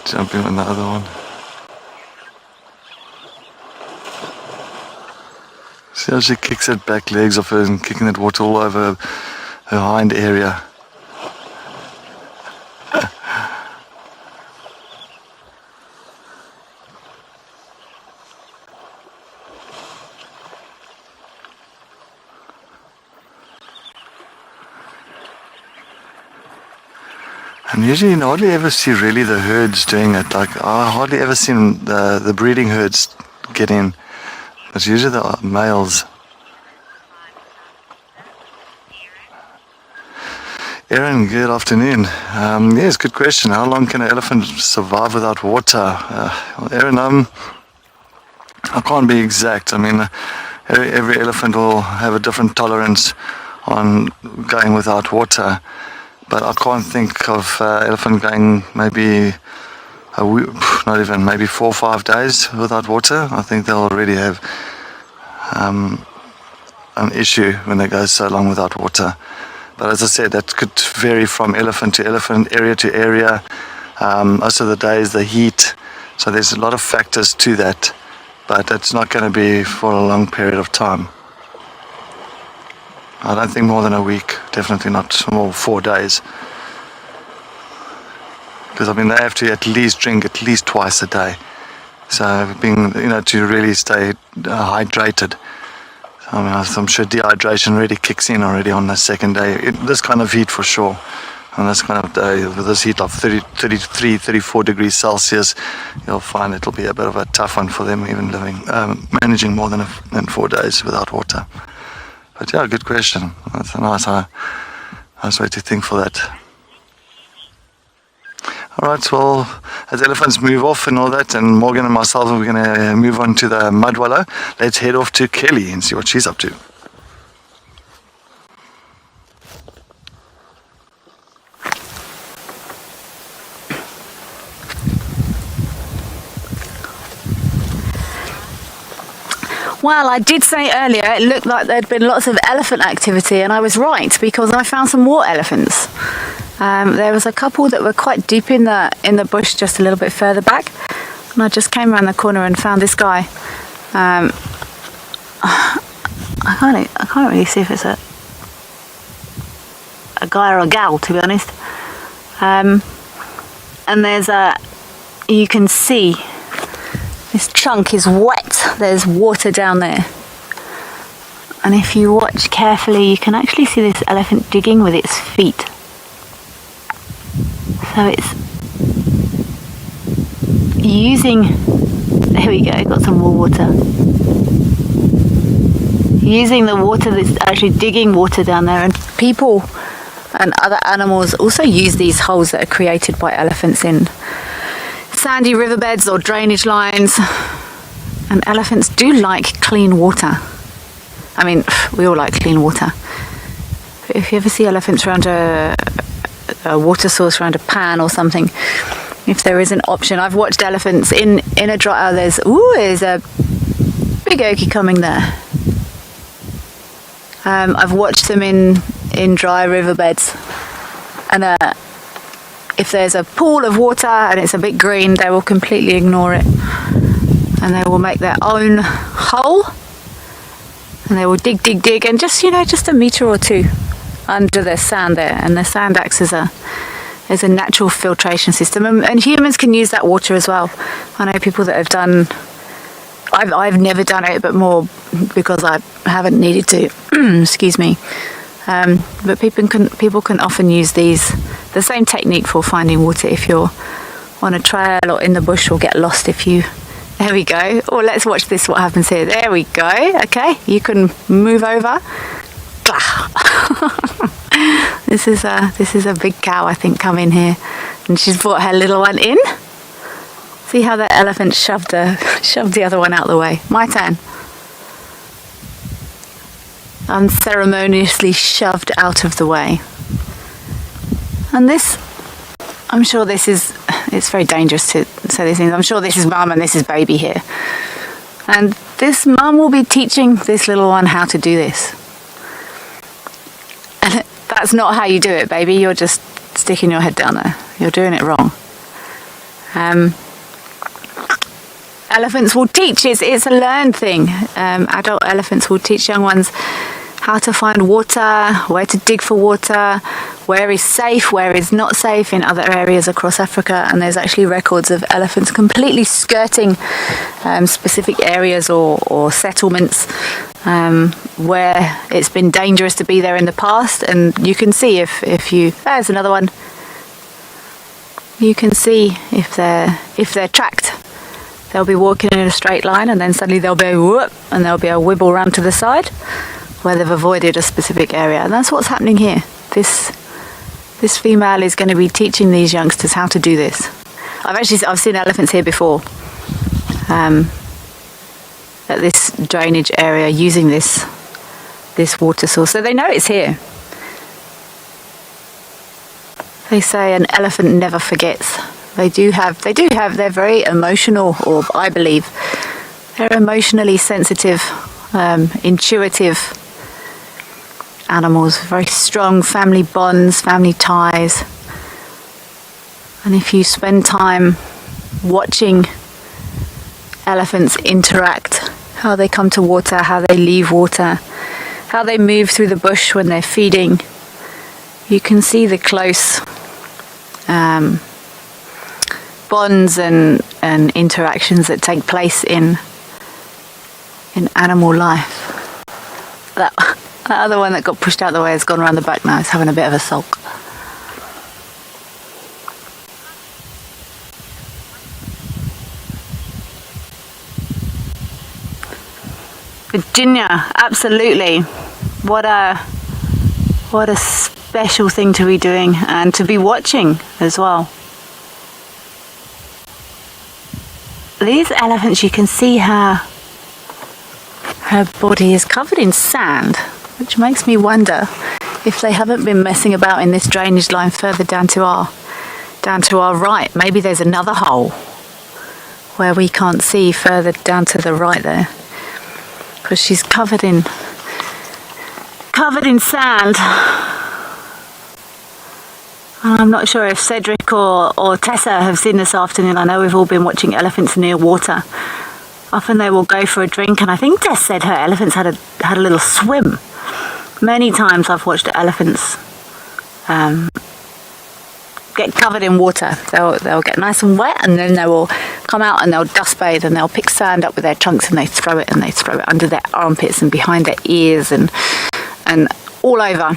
Jumping on the other one. See how she kicks that back legs of hers and kicking that water all over her hind area. And usually you hardly ever see really the herds doing it. Like I hardly ever seen the breeding herds get in. It's usually the males. Aaron, good afternoon. Yes, good question. How long can an elephant survive without water? Well, Aaron, I can't be exact. I mean, every elephant will have a different tolerance on going without water. But I can't think of an elephant going maybe a week, not even, maybe 4 or 5 days without water. I think they'll already have an issue when they go so long without water. But as I said, that could vary from elephant to elephant, area to area. Also the days, the heat. So there's a lot of factors to that. But it's not going to be for a long period of time. I don't think more than a week. Definitely not more 4 days. Because I mean they have to at least drink at least twice a day. So being, to really stay hydrated. I mean, I'm sure dehydration really kicks in already on the second day. This kind of heat for sure. On this kind of day, with this heat of 33, 34 degrees Celsius, you'll find it'll be a bit of a tough one for them, even managing more than 4 days without water. But yeah, good question. That's a nice way to think for that. Alright, well, as elephants move off and all that, and Morgan and myself are going to move on to the mud wallow, let's head off to Kelly and see what she's up to. Well, I did say earlier it looked like there'd been lots of elephant activity, and I was right because I found some more elephants. There was a couple that were quite deep in the bush, just a little bit further back, and I just came around the corner and found this guy. I can't really see if it's a guy or a gal, to be honest. And you can see this chunk is wet. There's water down there. And if you watch carefully, you can actually see this elephant digging with its feet. So it's using, there we go, got some more water. Using the water that's actually digging water down there, and people and other animals also use these holes that are created by elephants in sandy riverbeds or drainage lines. And elephants do like clean water. I mean, we all like clean water. If you ever see elephants around a water source, around a pan or something, if there is an option, I've watched elephants in a dry, there's a big oakie coming there. I've watched them in dry riverbeds, and if there's a pool of water and it's a bit green, they will completely ignore it, and they will make their own hole, and they will dig, and just a metre or two under the sand there, and the sand acts as a natural filtration system, and humans can use that water as well. I know people that have done. I've never done it, but more because I haven't needed to. Excuse me. But people can often use the same technique for finding water if you're on a trail or in the bush, or get lost if you. There we go. Oh, let's watch this. What happens here? There we go. Okay, you can move over. This is a big cow, I think, come in here, and she's brought her little one in. See how the elephant shoved the other one out of the way. My turn. Unceremoniously shoved out of the way. And this, I'm sure it's very dangerous to say these things. I'm sure this is mum and this is baby here. And this mum will be teaching this little one how to do this. And that's not how you do it, baby. You're just sticking your head down there. You're doing it wrong. Elephants will teach. It's a learned thing. Adult elephants will teach young ones how to find water, where to dig for water, where is safe, where is not safe in other areas across Africa. And there's actually records of elephants completely skirting specific areas or settlements where it's been dangerous to be there in the past. And you can see if you, there's another one. You can see if they're tracked. They'll be walking in a straight line, and then suddenly there'll be a whoop, and there'll be a wibble around to the side where they've avoided a specific area. And that's what's happening here. This female is going to be teaching these youngsters how to do this. I've seen elephants here before at this drainage area using this water source, so they know it's here. They say an elephant never forgets. They're very emotional, or I believe they're emotionally sensitive, intuitive animals, very strong family bonds, family ties. And if you spend time watching elephants interact, how they come to water, how they leave water, how they move through the bush when they're feeding, you can see the close bonds and interactions that take place in animal life. That other one that got pushed out of the way has gone around the back now. It's having a bit of a sulk. Virginia, absolutely. What a special thing to be doing and to be watching as well. These elephants, you can see her body is covered in sand, which makes me wonder if they haven't been messing about in this drainage line further down to our right. Maybe there's another hole where we can't see further down to the right there, because she's covered in sand. I'm not sure if Cedric or Tessa have seen this afternoon. I know we've all been watching elephants near water. Often they will go for a drink, and I think Tess said her elephants had a little swim. Many times I've watched elephants get covered in water. They'll get nice and wet, and then they will come out and they'll dust bathe, and they'll pick sand up with their trunks, and they throw it under their armpits and behind their ears and all over,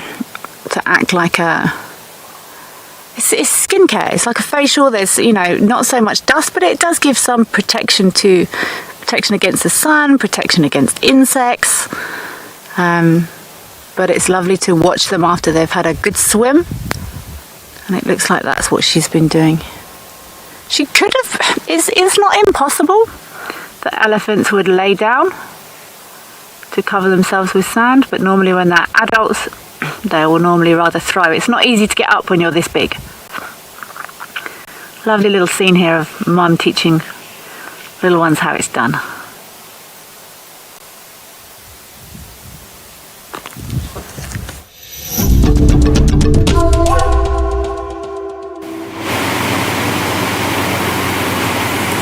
to act like It's skincare. It's like a facial. There's, not so much dust, but it does give some protection against the sun, protection against insects. But it's lovely to watch them after they've had a good swim. And it looks like that's what she's been doing. She could have, it's not impossible that elephants would lay down to cover themselves with sand, but normally when they're adults, they will normally rather thrive. It's not easy to get up when you're this big. Lovely little scene here of Mum teaching little ones how it's done.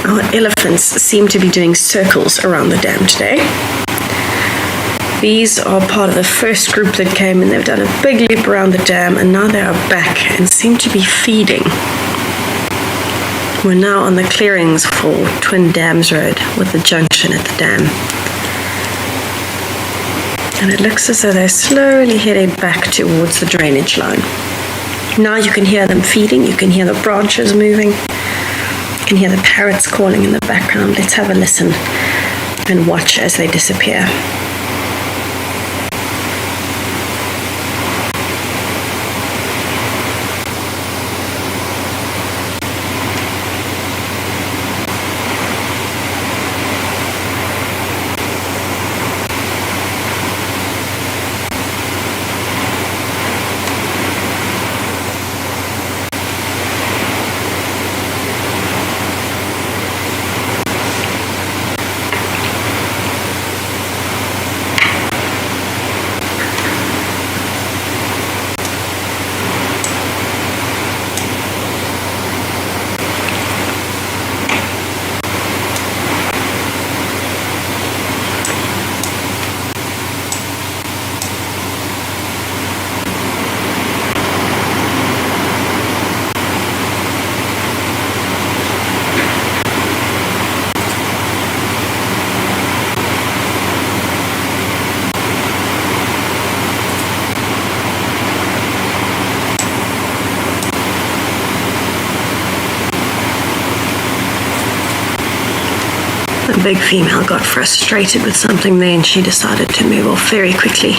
Our elephants seem to be doing circles around the dam today. These are part of the first group that came and they've done a big loop around the dam and now they are back and seem to be feeding. We're now on the clearings for Twin Dams Road with the junction at the dam. And it looks as though they're slowly heading back towards the drainage line. Now you can hear them feeding, you can hear the branches moving, you can hear the parrots calling in the background. Let's have a listen and watch as they disappear. The big female got frustrated with something there and she decided to move off very quickly.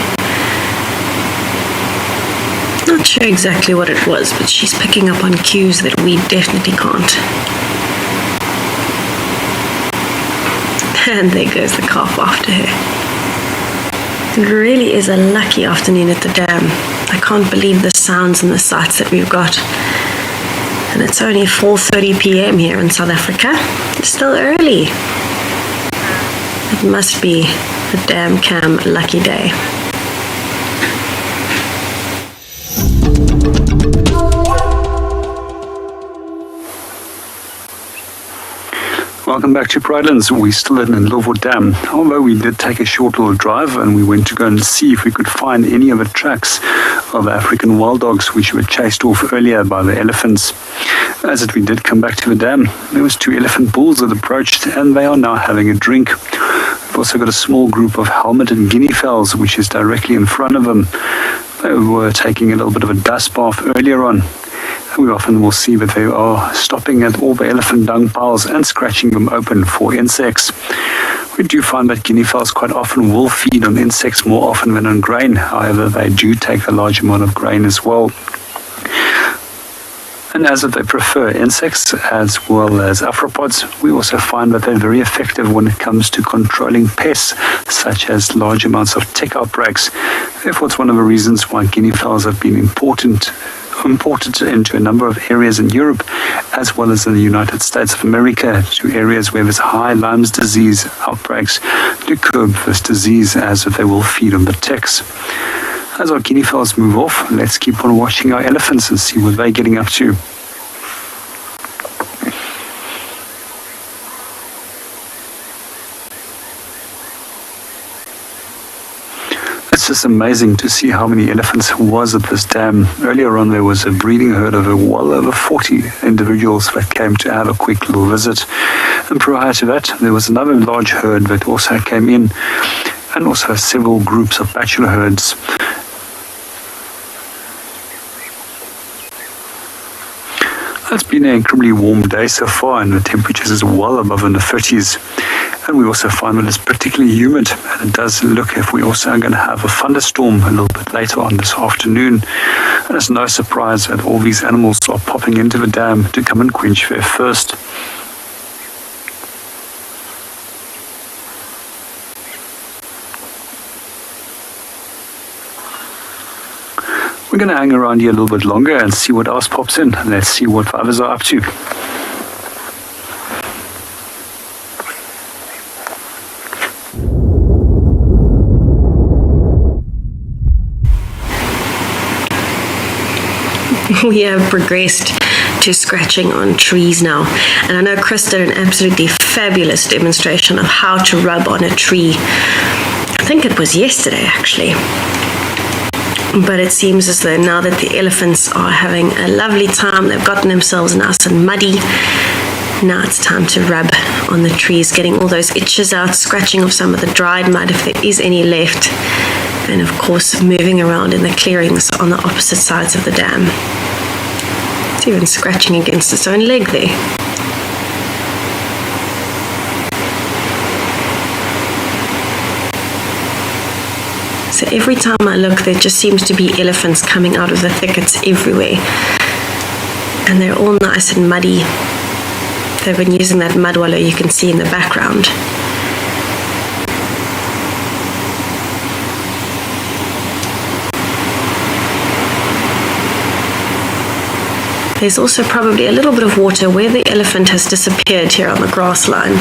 Not sure exactly what it was, but she's picking up on cues that we definitely can't. And there goes the calf after her. It really is a lucky afternoon at the dam. I can't believe the sounds and the sights that we've got. And it's only 4:30 p.m. here in South Africa. It's still early. It must be a Dam Cam lucky day. Welcome back to Pridelands. We're still at Ndlovu Dam, although we did take a short little drive and we went to go and see if we could find any of the tracks of African wild dogs which were chased off earlier by the elephants. As we did come back to the dam, there was 2 elephant bulls that approached and they are now having a drink. We've also got a small group of helmeted guinea fowls which is directly in front of them. They were taking a little bit of a dust bath earlier on. We often will see that they are stopping at all the elephant dung piles and scratching them open for insects. We do find that guinea fowls quite often will feed on insects more often than on grain. However, they do take a large amount of grain as well. And as they prefer insects as well as arthropods, we also find that they're very effective when it comes to controlling pests, such as large amounts of tick outbreaks. Therefore, it's one of the reasons why guinea fowls have been imported into a number of areas in Europe, as well as in the United States of America, to areas where there's high Lyme's disease outbreaks to curb this disease, as they will feed on the ticks. As our guinea fowls move off, let's keep on watching our elephants and see what they're getting up to. It's just amazing to see how many elephants was at this dam. Earlier on, there was a breeding herd of well over 40 individuals that came to have a quick little visit. And prior to that, there was another large herd that also came in, and also several groups of bachelor herds. It's been an incredibly warm day so far, and the temperatures is well above in the 30s. And we also find that it's particularly humid, and it does look if we also are going to have a thunderstorm a little bit later on this afternoon. And it's no surprise that all these animals are popping into the dam to come and quench their thirst. We're going to hang around here a little bit longer and see what else pops in. Let's see what the others are up to. We have progressed to scratching on trees now. And I know Chris did an absolutely fabulous demonstration of how to rub on a tree. I think it was yesterday, actually. But it seems as though now that the elephants are having a lovely time, they've gotten themselves nice and muddy, now it's time to rub on the trees, getting all those itches out, scratching off some of the dried mud if there is any left, and of course moving around in the clearings on the opposite sides of the dam. It's even scratching against its own leg there. So every time I look, there just seems to be elephants coming out of the thickets everywhere. And they're all nice and muddy. They've been using that mud wallow you can see in the background. There's also probably a little bit of water where the elephant has disappeared here on the grass line.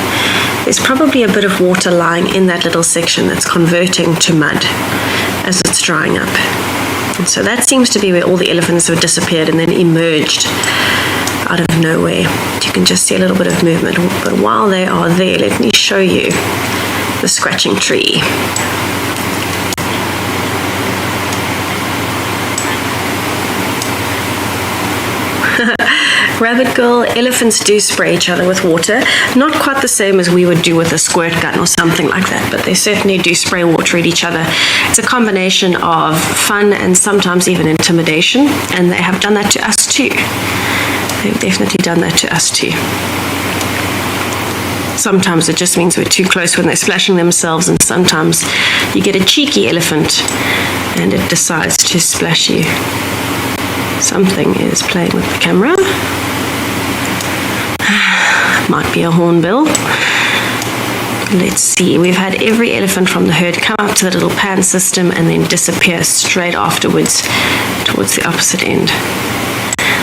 There's probably a bit of water lying in that little section that's converting to mud as it's drying up. And so that seems to be where all the elephants have disappeared and then emerged out of nowhere. You can just see a little bit of movement. But while they are there, let me show you the scratching tree. Rabbit girl, elephants do spray each other with water. Not quite the same as we would do with a squirt gun or something like that, but they certainly do spray water at each other. It's a combination of fun and sometimes even intimidation, and they have done that to us too. They've definitely done that to us too. Sometimes it just means we're too close when they're splashing themselves, and sometimes you get a cheeky elephant and it decides to splash you. Something is playing with the camera. Might be a hornbill. Let's see. We've had every elephant from the herd come up to the little pan system and then disappear straight afterwards towards the opposite end.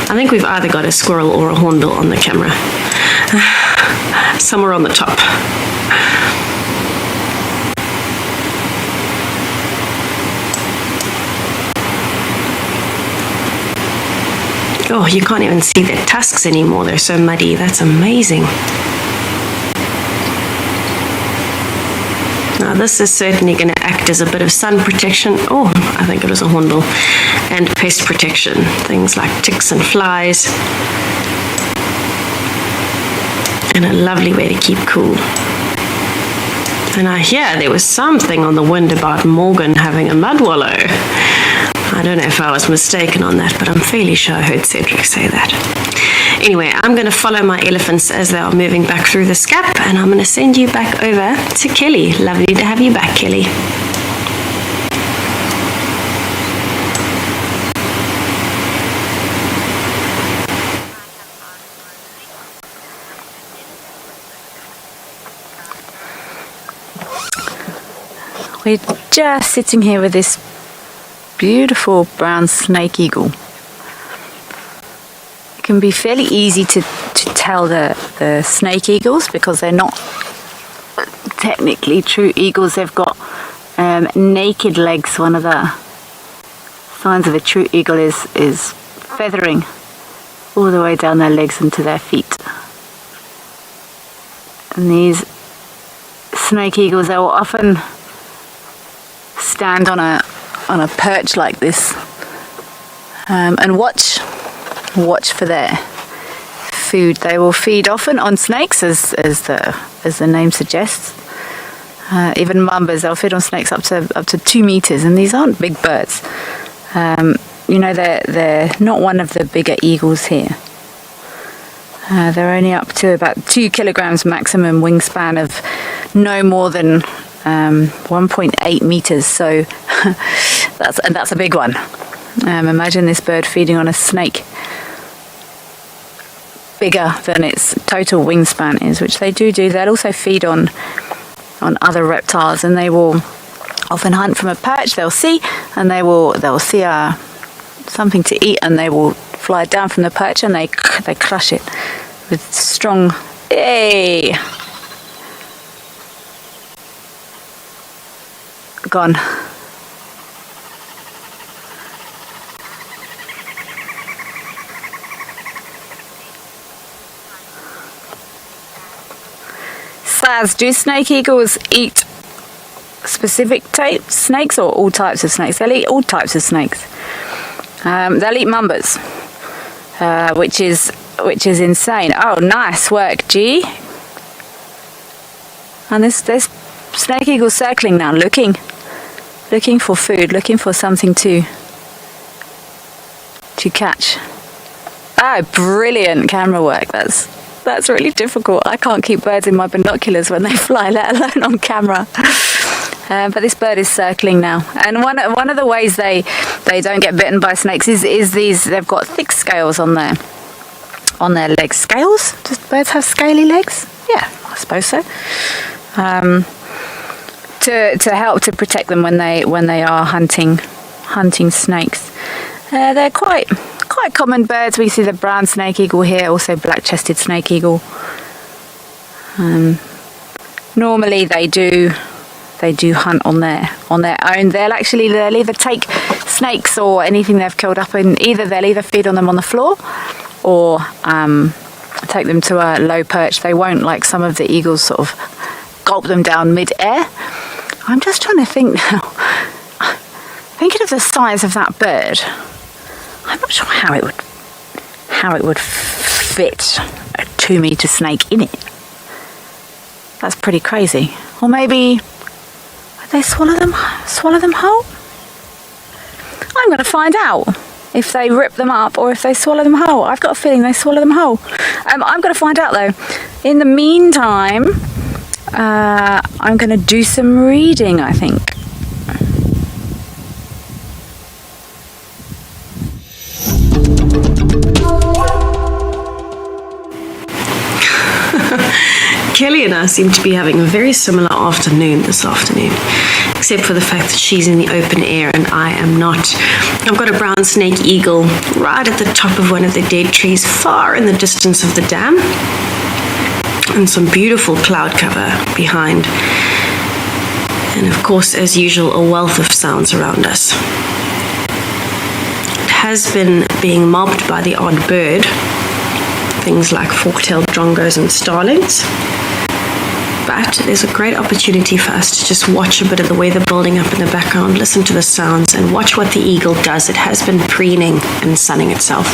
I think we've either got a squirrel or a hornbill on the camera. Somewhere on the top. Oh, you can't even see their tusks anymore. They're so muddy. That's amazing. Now, this is certainly going to act as a bit of sun protection. Oh, I think it was a hornbill. And pest protection. Things like ticks and flies. And a lovely way to keep cool. And I hear there was something on the wind about Morgan having a mud wallow. I don't know if I was mistaken on that, but I'm fairly sure I heard Cedric say that. Anyway, I'm going to follow my elephants as they are moving back through the scap, and I'm going to send you back over to Kelly. Lovely to have you back, Kelly. We're just sitting here with this beautiful brown snake eagle. It can be fairly easy to tell the snake eagles because they're not technically true eagles. They've got naked legs. One of the signs of a true eagle is feathering all the way down their legs and to their feet. And these snake eagles, they will often stand on a perch like this and watch for their food. They will feed often on snakes, as the name suggests. Even mambas, they'll feed on snakes up to 2 meters, and these aren't big birds. They're not one of the bigger eagles here. They're only up to about 2 kilograms maximum wingspan of no more than 1.8 meters. So that's a big one. Imagine this bird feeding on a snake bigger than its total wingspan is, which they do. They'll also feed on other reptiles, and they will often hunt from a perch. They'll see something to eat, and they will fly down from the perch, and they crush it with strong. Yay! Gone. Saz, do snake eagles eat specific snakes or all types of snakes? They'll eat all types of snakes. They'll eat mambas, which is insane. Oh, nice work, G. And there's snake eagles circling now, looking for food, looking for something to catch. Oh, brilliant camera work. That's really difficult. I can't keep birds in my binoculars when they fly, let alone on camera. But this bird is circling now. And one of the ways they don't get bitten by snakes is they've got thick scales on their legs. Scales? Does birds have scaly legs? Yeah, I suppose so. To help to protect them when they are hunting snakes. They're quite common birds. We see the brown snake eagle here, also black-chested snake eagle. Normally they do hunt on their own. They'll either take snakes or anything they've killed up, and they'll either feed on them on the floor or take them to a low perch. They won't, like some of the eagles, sort of gulp them down mid-air. I'm just trying to think now. Thinking of the size of that bird, I'm not sure how it would fit a 2-meter snake in it. That's pretty crazy. Or maybe they swallow them whole? I'm going to find out if they rip them up or if they swallow them whole. I've got a feeling they swallow them whole. I'm going to find out though. In the meantime, I'm going to do some reading, I think. Kelly and I seem to be having a very similar afternoon this afternoon, except for the fact that she's in the open air and I am not. I've got a brown snake eagle right at the top of one of the dead trees, far in the distance of the dam, and some beautiful cloud cover behind. And of course, as usual, a wealth of sounds around us. It has been being mobbed by the odd bird, things like fork-tailed drongos and starlings. But there's a great opportunity for us to just watch a bit of the weather building up in the background, listen to the sounds, and watch what the eagle does. It has been preening and sunning itself.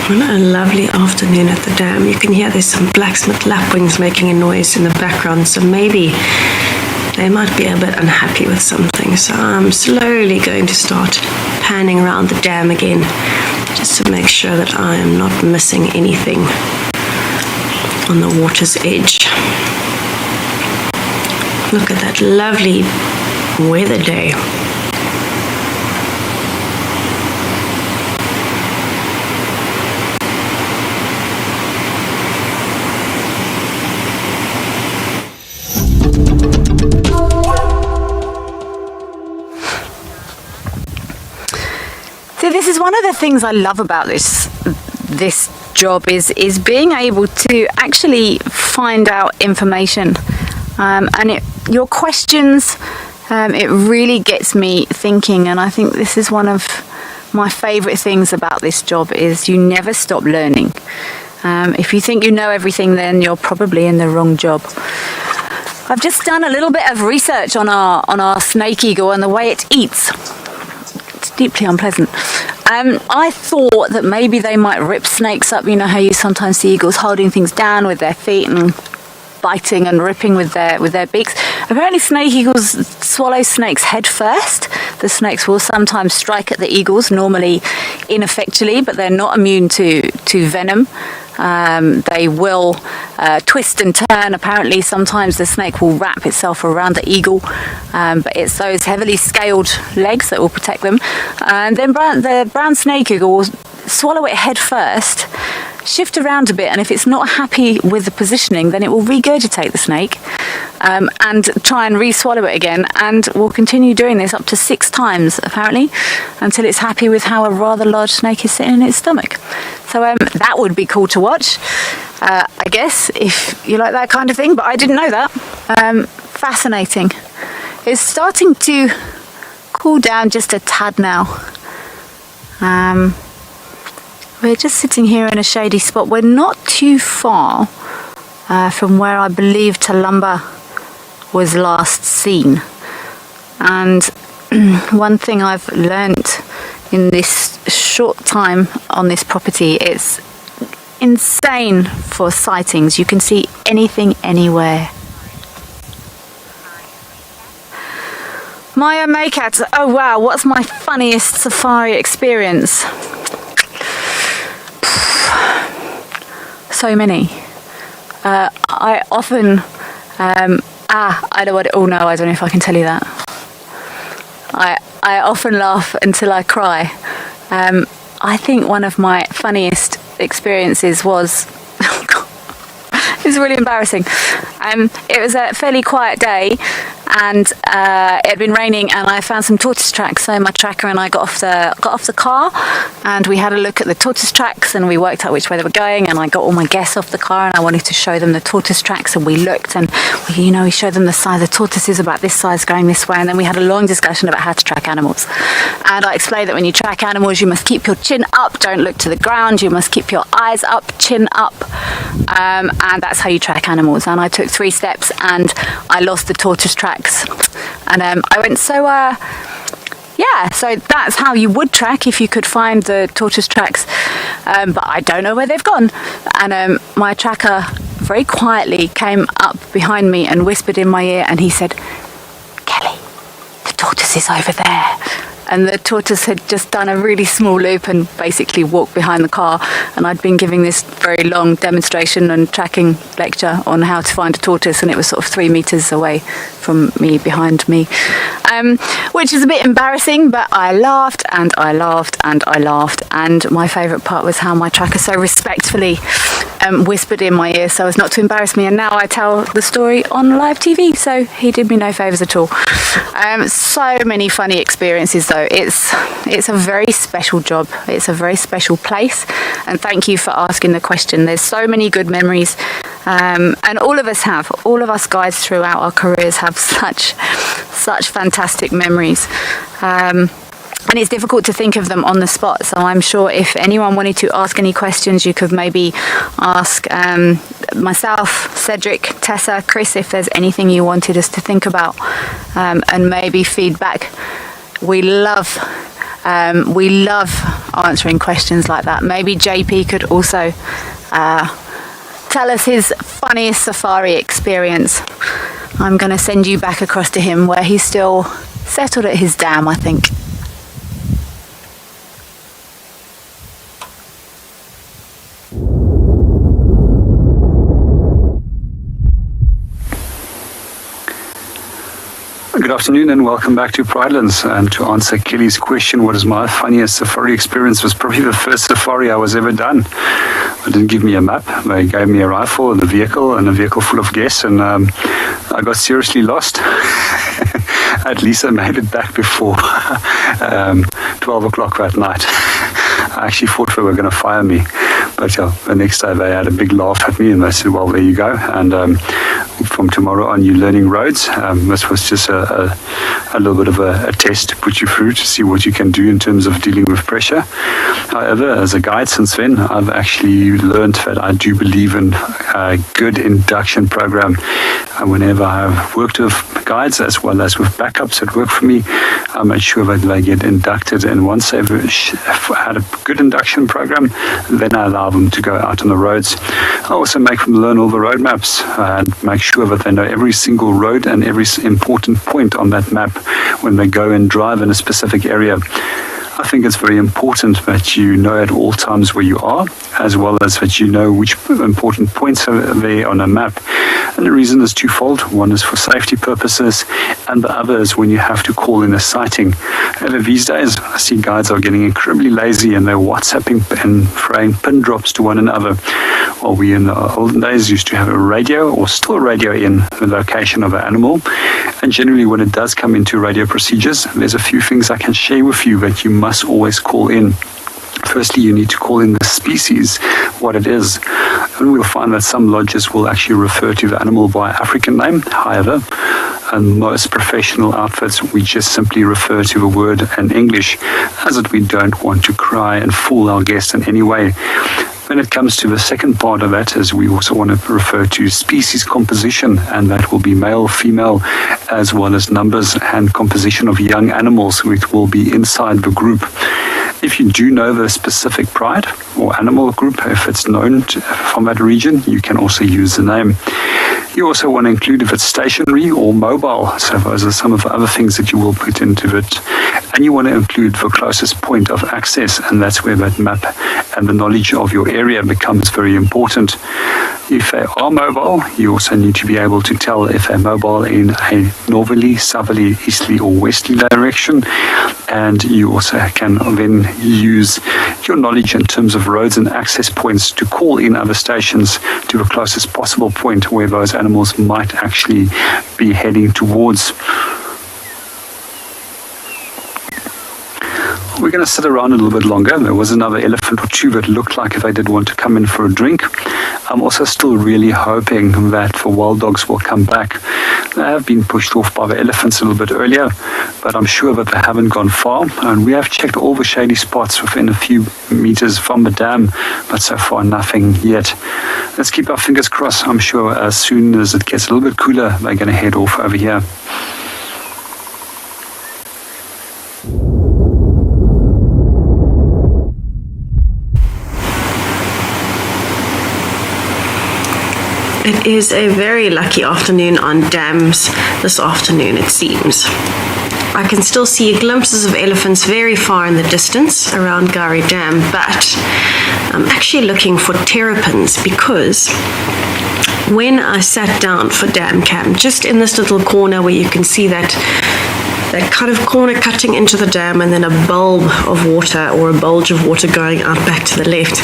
What a lovely afternoon at the dam. You can hear there's some blacksmith lapwings making a noise in the background, so maybe they might be a bit unhappy with something. So I'm slowly going to start panning around the dam again, just to make sure that I am not missing anything on the water's edge. Look at that lovely weather day. So this is one of the things I love about this job is being able to actually find out information, and your questions, it really gets me thinking. And I think this is one of my favourite things about this job is you never stop learning. If you think you know everything, then you're probably in the wrong job. I've just done a little bit of research on our snake eagle and the way it eats. Deeply unpleasant. I thought that maybe they might rip snakes up. You know how you sometimes see eagles holding things down with their feet and biting and ripping with their beaks. Apparently snake eagles swallow snakes head first. The snakes will sometimes strike at the eagles, normally ineffectually, but they're not immune to venom. They will twist and turn. Apparently sometimes the snake will wrap itself around the eagle, but it's those heavily scaled legs that will protect them. And then the brown snake eagle will swallow it head first, shift around a bit, and if it's not happy with the positioning, then it will regurgitate the snake and try and re-swallow it again, and will continue doing this up to 6 times apparently until it's happy with how a rather large snake is sitting in its stomach. So that would be cool to watch, I guess, if you like that kind of thing, but I didn't know that. Fascinating. It's starting to cool down just a tad now. We're just sitting here in a shady spot. We're not too far from where I believe Talumba was last seen. And one thing I've learnt in this short time on this property, it's insane for sightings. You can see anything, anywhere. Maya Maycat, oh wow, what's my funniest safari experience? So many. I often, I know what, oh no, I don't know if I can tell you that. I often laugh until I cry. I think one of my funniest experiences was, it's really embarrassing. It was a fairly quiet day, and it had been raining, and I found some tortoise tracks. So my tracker and I got off the car, and we had a look at the tortoise tracks, and we worked out which way they were going. And I got all my guests off the car, and I wanted to show them the tortoise tracks. And we looked, and we showed them the size of tortoises, about this size going this way. And then we had a long discussion about how to track animals. And I explained that when you track animals, you must keep your chin up, don't look to the ground. You must keep your eyes up, chin up, and that's how you track animals. And I took 3 steps, and I lost the tortoise tracks. And I went, so that's how you would track if you could find the tortoise tracks, but I don't know where they've gone. And my tracker very quietly came up behind me and whispered in my ear, and he said, "Kelly, the tortoise is over there." And the tortoise had just done a really small loop and basically walked behind the car. And I'd been giving this very long demonstration and tracking lecture on how to find a tortoise, and it was sort of 3 meters away from me, behind me, which is a bit embarrassing, but I laughed and I laughed and I laughed. And my favourite part was how my tracker so respectfully whispered in my ear so as not to embarrass me. And now I tell the story on live TV, so he did me no favours at all. So many funny experiences though. It's a very special job. It's a very special place, and thank you for asking the question. There's so many good memories, and all of us guides throughout our careers have such fantastic memories. And it's difficult to think of them on the spot, so I'm sure if anyone wanted to ask any questions, you could maybe ask myself, Cedric, Tessa, Chris, if there's anything you wanted us to think about, and maybe feedback. We love answering questions like that. Maybe JP could also tell us his funniest safari experience. I'm going to send you back across to him where he's still settled at his dam, I think. Good afternoon and welcome back to Pridelands. And to answer Kelly's question, what is my funniest safari experience, was probably the first safari I was ever done. They didn't give me a map. They gave me a rifle and a vehicle full of guests, and I got seriously lost. At least I made it back before 12 o'clock that night. I actually thought they were going to fire me. But yeah, the next day they had a big laugh at me and they said, well, there you go. And from tomorrow on, you're learning roads. This was just a little bit of a test to put you through to see what you can do in terms of dealing with pressure. However, as a guide since then, I've actually learned that I do believe in a good induction program. And whenever I've worked with guides as well as with backups that work for me, I make sure that they get inducted. And once they've had a good induction program, then I allow them to go out on the roads. I also make them learn all the road maps and make sure that they know every single road and every important point on that map when they go and drive in a specific area. I think it's very important that you know at all times where you are, as well as that you know which important points are there on a map. And the reason is twofold. One is for safety purposes, and the other is when you have to call in a sighting. And these days, I see guides are getting incredibly lazy and they're WhatsApping and throwing pin drops to one another. While we in the olden days used to have a radio, or still radio in the location of an animal. And generally when it does come into radio procedures, there's a few things I can share with you that you must always call in. Firstly, you need to call in the species, what it is. And we'll find that some lodges will actually refer to the animal by African name. However, in most professional outfits, we just simply refer to the word in English, as that we don't want to cry and fool our guests in any way. When it comes to the second part of that, is we also want to refer to species composition, and that will be male, female, as well as numbers and composition of young animals which will be inside the group. If you do know the specific pride or animal group, if it's known from that region, you can also use the name. You also want to include if it's stationary or mobile. So those are some of the other things that you will put into it. And you want to include the closest point of access, and that's where that map and the knowledge of your area becomes very important. If they are mobile, you also need to be able to tell if they're mobile in a northerly, southerly, easterly or westerly direction. And you also can then use your knowledge in terms of roads and access points to call in other stations to the closest possible point where those animals might actually be heading towards. We're going to sit around a little bit longer. There was another elephant or two that looked like if they did want to come in for a drink. I'm also still really hoping that the wild dogs will come back. They have been pushed off by the elephants a little bit earlier, but I'm sure that they haven't gone far. And we have checked all the shady spots within a few meters from the dam, but so far nothing yet. Let's keep our fingers crossed. I'm sure as soon as it gets a little bit cooler, they're going to head off over here. It is a very lucky afternoon on dams this afternoon, it seems. I can still see glimpses of elephants very far in the distance around Gari Dam, but I'm actually looking for terrapins because when I sat down for dam cam, just in this little corner where you can see that kind of corner cutting into the dam and then a bulb of water or a bulge of water going out back to the left,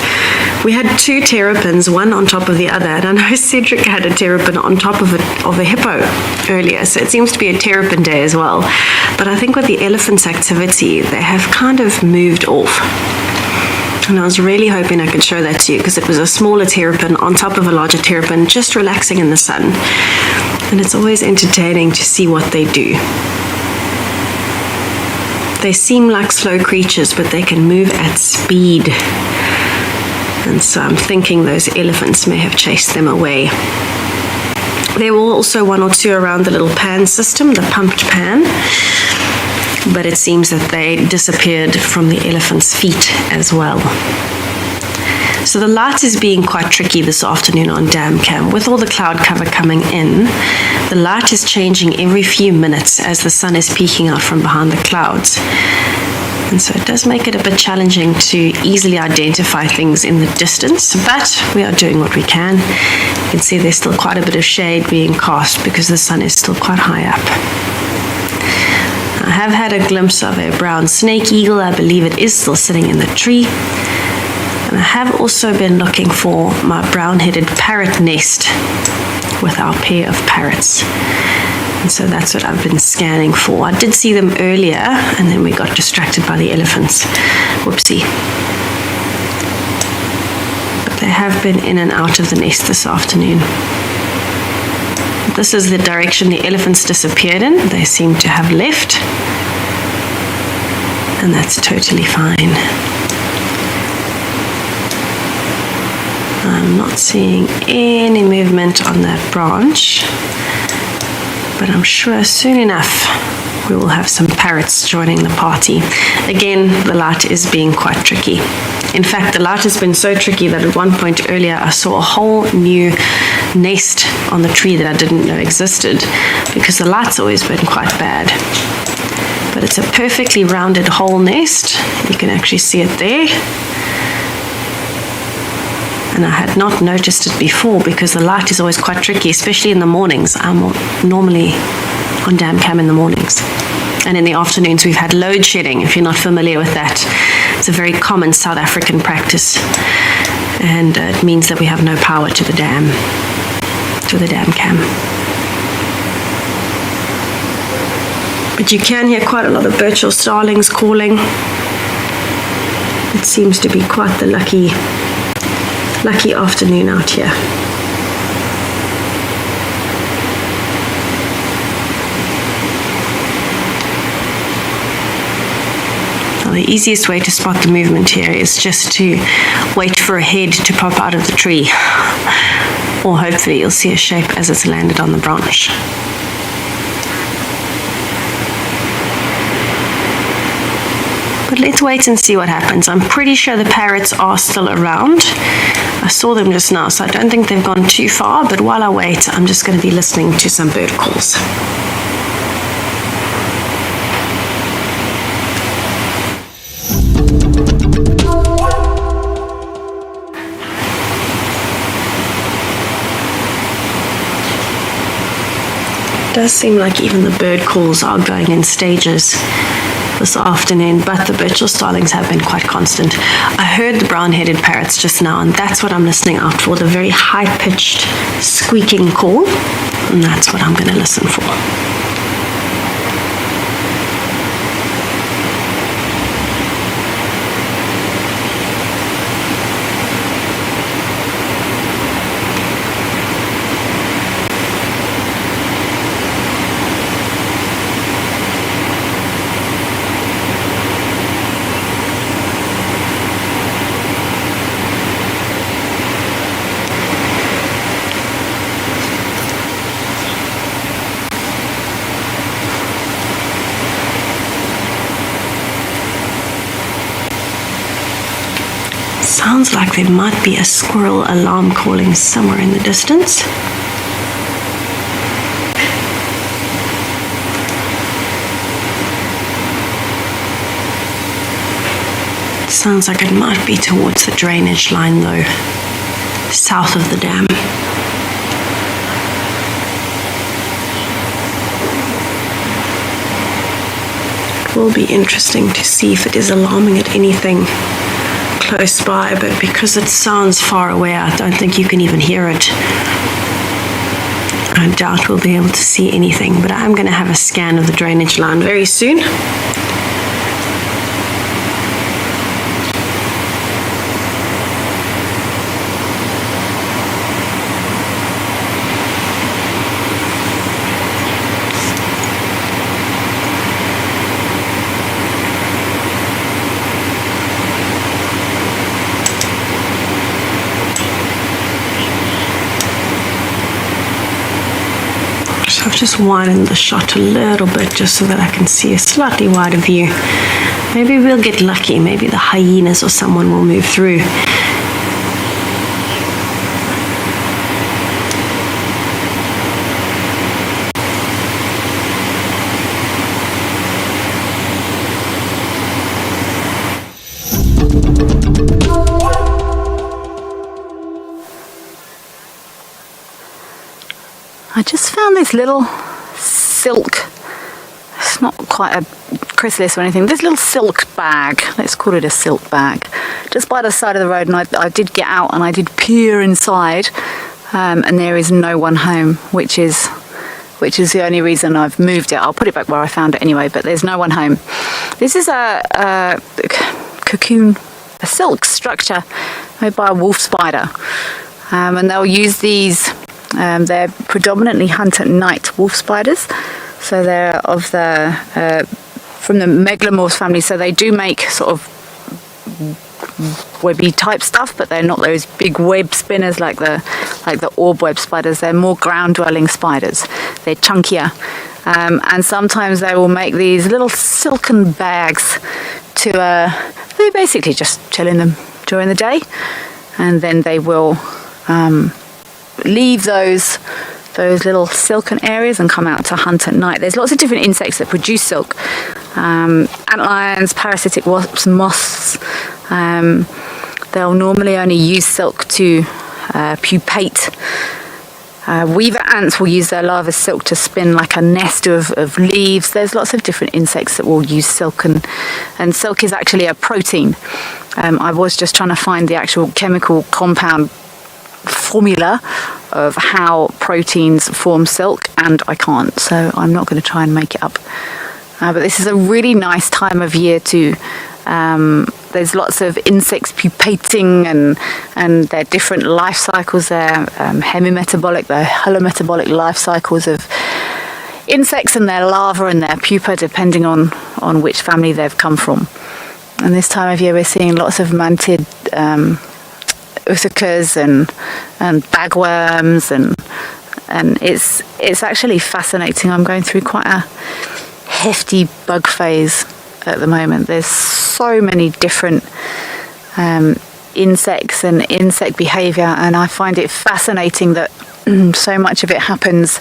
we had two terrapins, one on top of the other, and I know Cedric had a terrapin on top of a hippo earlier, so it seems to be a terrapin day as well. But I think with the elephants activity, they have kind of moved off. And I was really hoping I could show that to you because it was a smaller terrapin on top of a larger terrapin, just relaxing in the sun. And it's always entertaining to see what they do. They seem like slow creatures, but they can move at speed. And so I'm thinking those elephants may have chased them away. There were also one or two around the little pan system, the pumped pan, but it seems that they disappeared from the elephant's feet as well. So the light is being quite tricky this afternoon on dam cam. With all the cloud cover coming in, the light is changing every few minutes as the sun is peeking out from behind the clouds. And so it does make it a bit challenging to easily identify things in the distance, but we are doing what we can. You can see there's still quite a bit of shade being cast because the sun is still quite high up. I have had a glimpse of a brown snake eagle. I believe it is still sitting in the tree. And I have also been looking for my brown-headed parrot nest with our pair of parrots. And so that's what I've been scanning for. I did see them earlier, and then we got distracted by the elephants. Whoopsie. But they have been in and out of the nest this afternoon. This is the direction the elephants disappeared in. They seem to have left. And that's totally fine. I'm not seeing any movement on that branch, but I'm sure soon enough we will have some parrots joining the party. Again, the light is being quite tricky. In fact, the light has been so tricky that at one point earlier I saw a whole new nest on the tree that I didn't know existed, because the light's always been quite bad. But it's a perfectly rounded whole nest. You can actually see it there. And I had not noticed it before because the light is always quite tricky, especially in the mornings. I'm normally on dam cam in the mornings. And in the afternoons we've had load shedding, if you're not familiar with that. It's a very common South African practice. And it means that we have no power to the dam cam. But you can hear quite a lot of Birchall starlings calling. It seems to be quite the lucky afternoon out here. Well, the easiest way to spot the movement here is just to wait for a head to pop out of the tree, or hopefully you'll see a shape as it's landed on the branch. But let's wait and see what happens. I'm pretty sure the parrots are still around. I saw them just now, so I don't think they've gone too far, but while I wait, I'm just going to be listening to some bird calls. It does seem like even the bird calls are going in stages this afternoon, but the Birchall starlings have been quite constant. I heard the brown-headed parrots just now, and that's what I'm listening out for, the very high-pitched squeaking call, and that's what I'm going to listen for. Sounds like there might be a squirrel alarm calling somewhere in the distance. Sounds like it might be towards the drainage line though, south of the dam. It will be interesting to see if it is alarming at anything close by, but because it sounds far away, I don't think you can even hear it. I doubt we'll be able to see anything, but I'm going to have a scan of the drainage line very soon. So I've just widened the shot a little bit just so that I can see a slightly wider view. Maybe we'll get lucky. Maybe the hyenas or someone will move through. I just found this little silk it's not quite a chrysalis or anything. This little silk bag, let's call it a silk bag, just by the side of the road, and I did get out and I did peer inside, and there is no one home, which is the only reason I've moved it. I'll put it back where I found it anyway, but there's no one home. This is a cocoon, a silk structure made by a wolf spider, and they'll use these. They're predominantly hunt at night wolf spiders, so they're of the from the megalomorphs family. So they do make sort of webby type stuff, but they're not those big web spinners like the orb web spiders. They're more ground dwelling spiders. They're chunkier, and sometimes they will make these little silken bags to they basically just chill in them during the day, and then they will leave those little silken areas and come out to hunt at night. There's lots of different insects that produce silk. Antlions, parasitic wasps, moths. They'll normally only use silk to pupate. Weaver ants will use their larva silk to spin like a nest of leaves. There's lots of different insects that will use silk, and silk is actually a protein. I was just trying to find the actual chemical compound formula of how proteins form silk, and I can't, so I'm not going to try and make it up. But this is a really nice time of year to there's lots of insects pupating, and their different life cycles. They're hemimetabolic, they're holometabolic life cycles of insects and their larvae and their pupa, depending on which family they've come from. And this time of year we're seeing lots of mantid uthicas and bagworms, and it's actually fascinating. I'm going through quite a hefty bug phase at the moment. There's so many different insects and insect behavior, and I find it fascinating that so much of it happens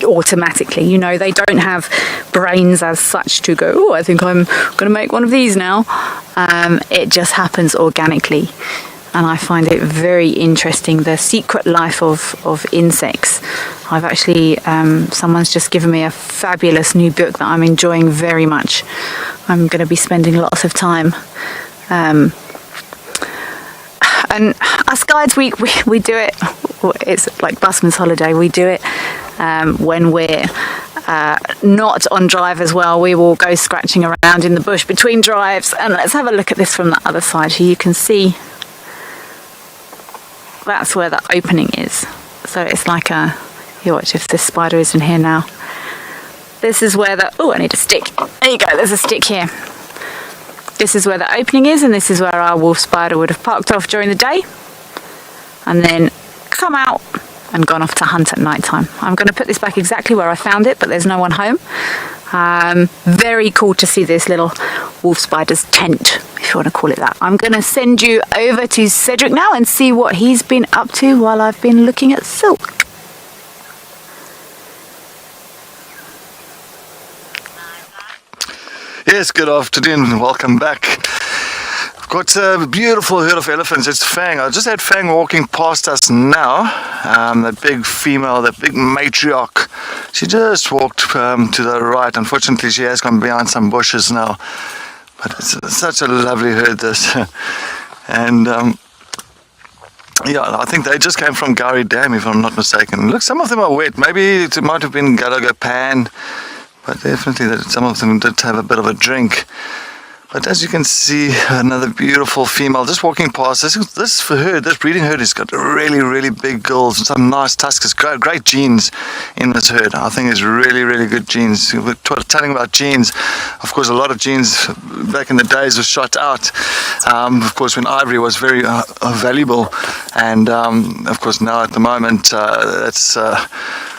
automatically. You know, they don't have brains as such to go, oh, I think I'm going to make one of these now. It just happens organically, and I find it very interesting, the secret life of insects. I've actually someone's just given me a fabulous new book that I'm enjoying very much. I'm going to be spending lots of time and us guides, we do it, it's like busman's holiday. We do it when we're not on drive as well. We will go scratching around in the bush between drives. And let's have a look at this from the other side. Here you can see that's where the opening is. So it's like a, you watch if this spider is in here now. This is where the, oh, I need a stick. There you go, there's a stick here. This is where the opening is, and this is where our wolf spider would have parked off during the day and then come out and gone off to hunt at night time. I'm going to put this back exactly where I found it, but there's no one home. Very cool to see this little wolf spider's tent, if you want to call it that. I'm going to send you over to Cedric now and see what he's been up to while I've been looking at silk. Yes, good afternoon. Welcome back. I've got a beautiful herd of elephants. It's Fang. I just had Fang walking past us now. That big female, that big matriarch. She just walked to the right. Unfortunately, she has gone behind some bushes now. But it's such a lovely herd, this. And yeah, I think they just came from Gowrie Dam, if I'm not mistaken. Look, some of them are wet. Maybe it might have been Gallagher Pan. But definitely that some of them did have a bit of a drink. But as you can see, another beautiful female just walking past. This herd, this breeding herd, has got really, really big gills and some nice tusks. Great genes in this herd. I think it's really, really good genes. We're telling about genes. Of course, a lot of genes back in the days were shot out. Of course, when ivory was very valuable, and of course now at the moment,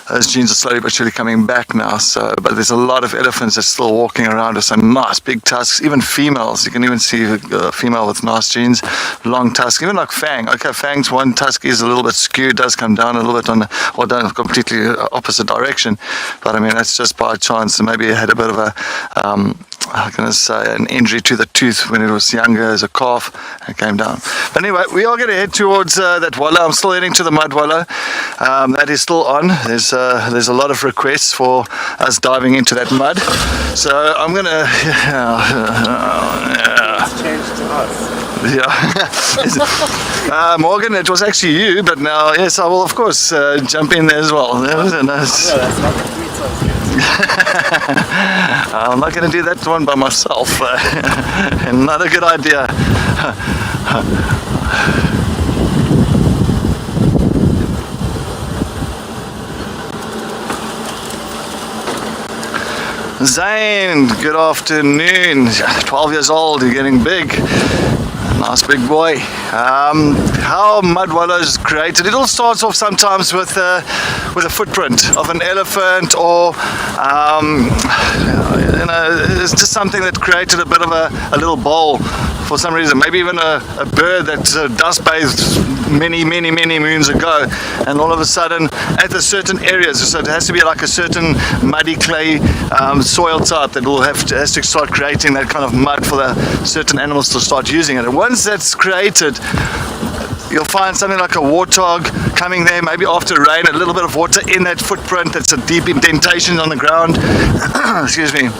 those genes are slowly but surely coming back now. So, but there's a lot of elephants that's still walking around with some nice big tusks. Even females, you can even see a female with nice genes, long tusks. Even like Fang. Okay, Fang's one tusk is a little bit skewed, does come down a little bit on the, or down completely opposite direction. But I mean, that's just by chance. So maybe it had a bit of I'm going to say, an injury to the tooth when it was younger as a calf and came down. But anyway, we are going to head towards that wallow. I'm still heading to the mud wallow. That is still on. There's a lot of requests for us diving into that mud. So I'm going to... It's changed to us. Yeah. Morgan, it was actually you, but now, yes, I will, of course, jump in there as well. That's not the 3 times good. I'm not going to do that one by myself. Not a good idea. Zane, good afternoon. 12 years old, you're getting big. Nice big boy. How mud wallows created? It all starts off sometimes with a footprint of an elephant, or it's just something that created a bit of a little bowl for some reason. Maybe even a bird that dust bathed many moons ago, and all of a sudden at a certain areas, so it has to be like a certain muddy clay soil type that has to start creating that kind of mud for the certain animals to start using it. And once that's created, you'll find something like a warthog coming there, maybe after rain, a little bit of water in that footprint. That's a deep indentation on the ground. Excuse me.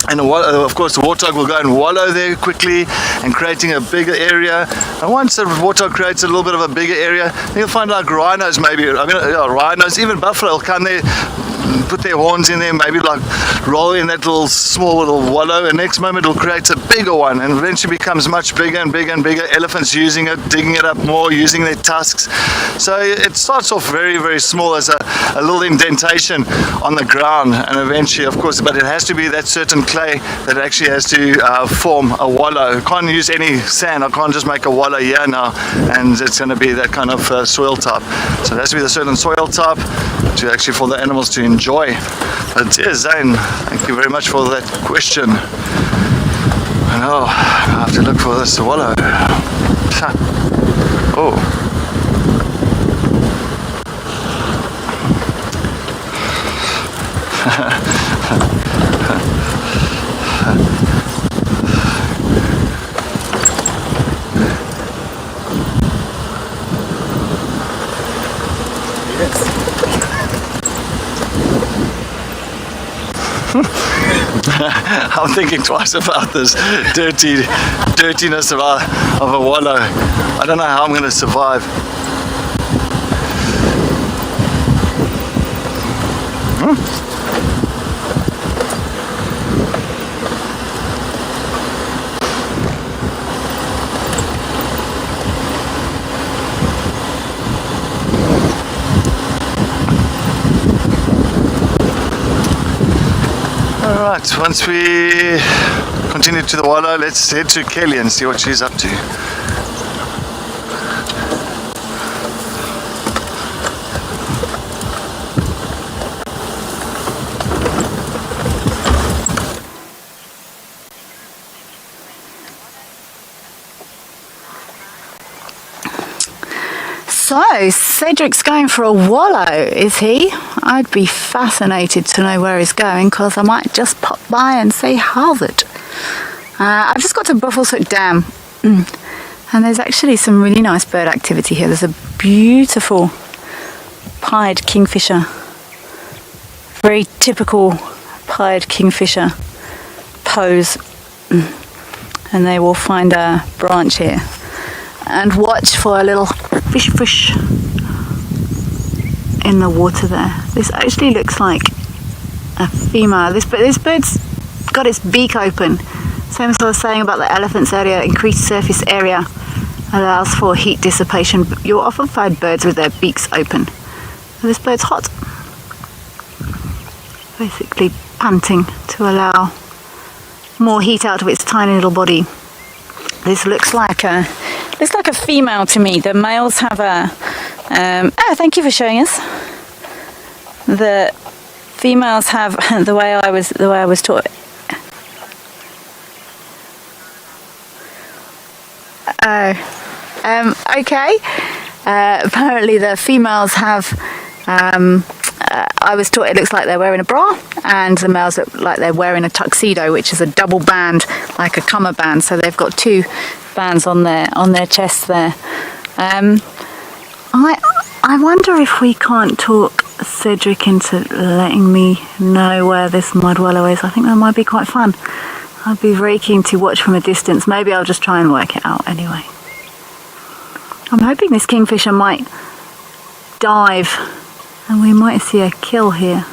And of course the warthog will go and wallow there quickly and creating a bigger area. And once the warthog creates a little bit of a bigger area, you'll find like rhinos, maybe, rhinos, even buffalo will come there, put their horns in there, maybe like roll in that small little wallow, and next moment it'll create a bigger one, and eventually becomes much bigger and bigger and bigger. Elephants using it, digging it up more, using their tusks. So it starts off very small as a little indentation on the ground, and eventually, of course, but it has to be that certain clay that actually has to form a wallow. I can't use any sand. I can't just make a wallow here now and it's going to be that kind of soil type. So it has to be the certain soil type to actually for the animals to enjoy. But yes, Zane, thank you very much for that question. I know, I have to look for this wallow. Oh. I'm thinking twice about this dirtiness of a wallow. I don't know how I'm going to survive. Alright, once we continue to the wallow, let's head to Kelly and see what she's up to. So, Cedric's going for a wallow, is he? I'd be fascinated to know where he's going, because I might just pop by and say, how's it? I've just got to Buffelshoek Dam, and there's actually some really nice bird activity here. There's a beautiful pied kingfisher, very typical pied kingfisher pose, and they will find a branch here and watch for a little fish in the water there. This actually looks like a female. This bird's got its beak open. Same as I was saying about the elephants earlier, increased surface area allows for heat dissipation. You'll often find birds with their beaks open. So this bird's hot. Basically panting to allow more heat out of its tiny little body. This looks like a female to me. The males have a thank you for showing us. The females have the way I was taught. Okay. Apparently the females have I was taught it looks like they're wearing a bra, and the males look like they're wearing a tuxedo, which is a double band, like a cummer band. So they've got two bands on their chests there. I wonder if we can't talk Cedric into letting me know where this mud wallow is. I think that might be quite fun. I'd be very keen to watch from a distance. Maybe I'll just try and work it out anyway. I'm hoping this kingfisher might dive and we might see a kill here.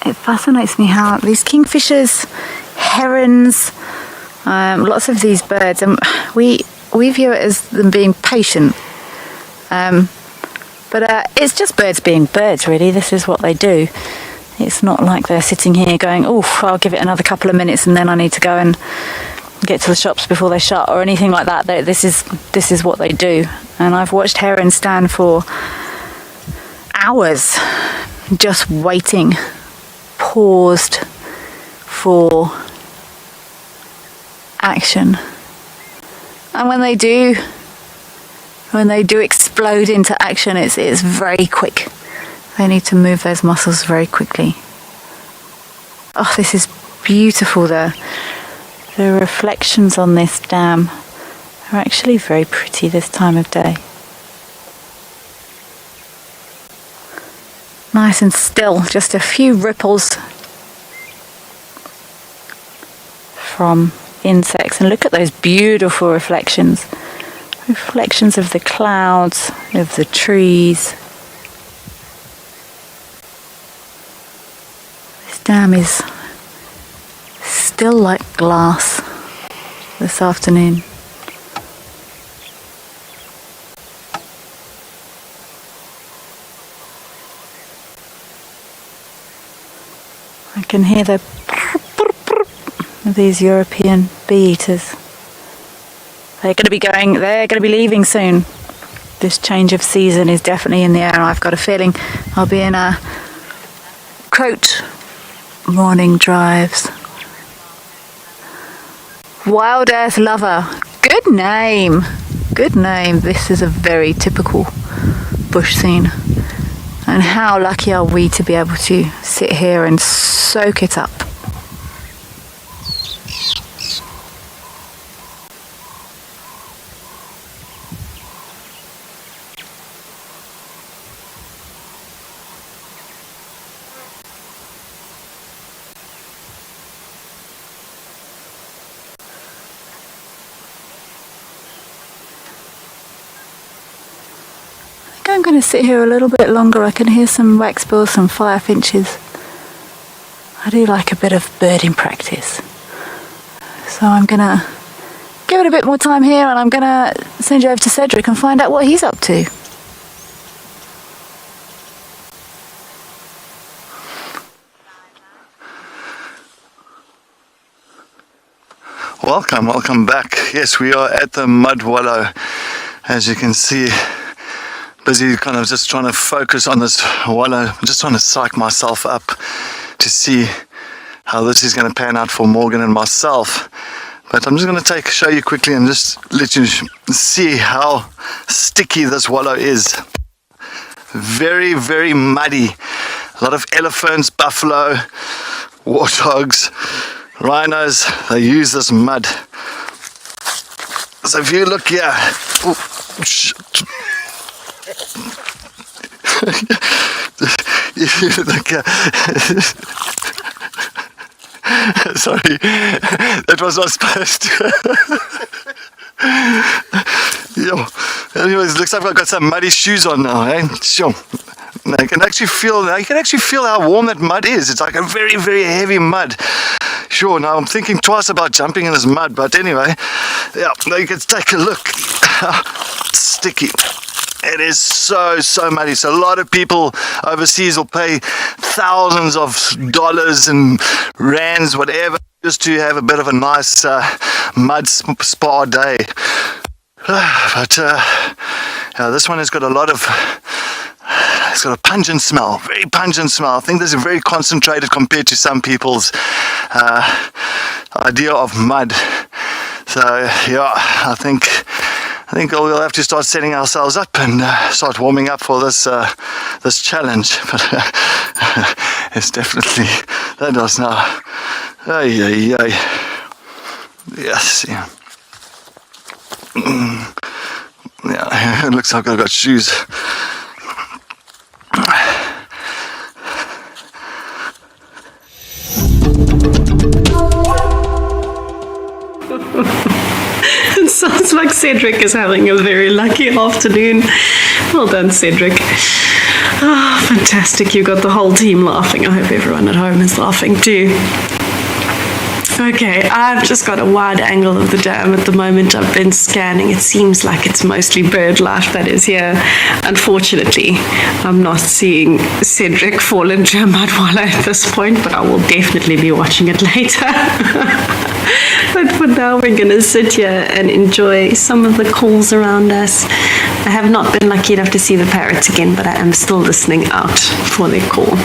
It fascinates me how these kingfishers, herons, lots of these birds, and we view it as them being patient. But it's just birds being birds, really. This is what they do. It's not like they're sitting here going, "Oh, I'll give it another couple of minutes and then I need to go and get to the shops before they shut," or anything like that. This is what they do. And I've watched herons stand for hours just waiting, paused for action. And when they do explode into action, it's very quick. They need to move those muscles very quickly. Oh, this is beautiful. The reflections on this dam are actually very pretty this time of day. Nice and still, just a few ripples from insects. And look at those beautiful reflections. Reflections of the clouds, of the trees. This dam is still like glass this afternoon. I can hear the of these European bee eaters. They're going to be leaving soon. This change of season is definitely in the air. I've got a feeling I'll be in a quote morning drives. WildEarth lover. Good name. Good name. This is a very typical bush scene. And how lucky are we to be able to sit here and soak it up. I'm going to sit here a little bit longer. I can hear some waxbills, some firefinches. I do like a bit of birding practice. So I'm going to give it a bit more time here, and I'm going to send you over to Cedric and find out what he's up to. Welcome back. Yes, we are at the mud wallow. As you can see, busy kind of just trying to focus on this wallow. I'm just trying to psych myself up to see how this is going to pan out for Morgan and myself. But I'm just going to show you quickly and just let you see how sticky this wallow is. Very, very muddy. A lot of elephants, buffalo, warthogs, rhinos, they use this mud. So if you look here, sorry, that was not supposed to. Yo. Anyways, looks like I've got some muddy shoes on now, eh? Sure. Now you can actually feel how warm that mud is. It's like a very, very heavy mud. Sure, now I'm thinking twice about jumping in this mud, but anyway, yeah, now you can take a look. It's sticky. It is so muddy. So a lot of people overseas will pay thousands of dollars and rands, whatever, just to have a bit of a nice mud spa day. But yeah, this one has got it's got a pungent smell, very pungent smell. I think this is very concentrated compared to some people's idea of mud. So yeah, I think I think we'll have to start setting ourselves up and start warming up for this this challenge. But it's definitely, that does now. Ay, ay, ay. Yes, yeah. Yeah, it looks like I've got shoes. It sounds like Cedric is having a very lucky afternoon. Well done, Cedric. Ah, fantastic. You got the whole team laughing. I hope everyone at home is laughing too. Okay, I've just got a wide angle of the dam at the moment. I've been scanning. It seems like it's mostly bird life that is here. Unfortunately, I'm not seeing Cedric fall into a mudwalla at this point, but I will definitely be watching it later. But for now, we're going to sit here and enjoy some of the calls around us. I have not been lucky enough to see the parrots again, but I am still listening out for their call.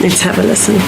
Let's have a listen.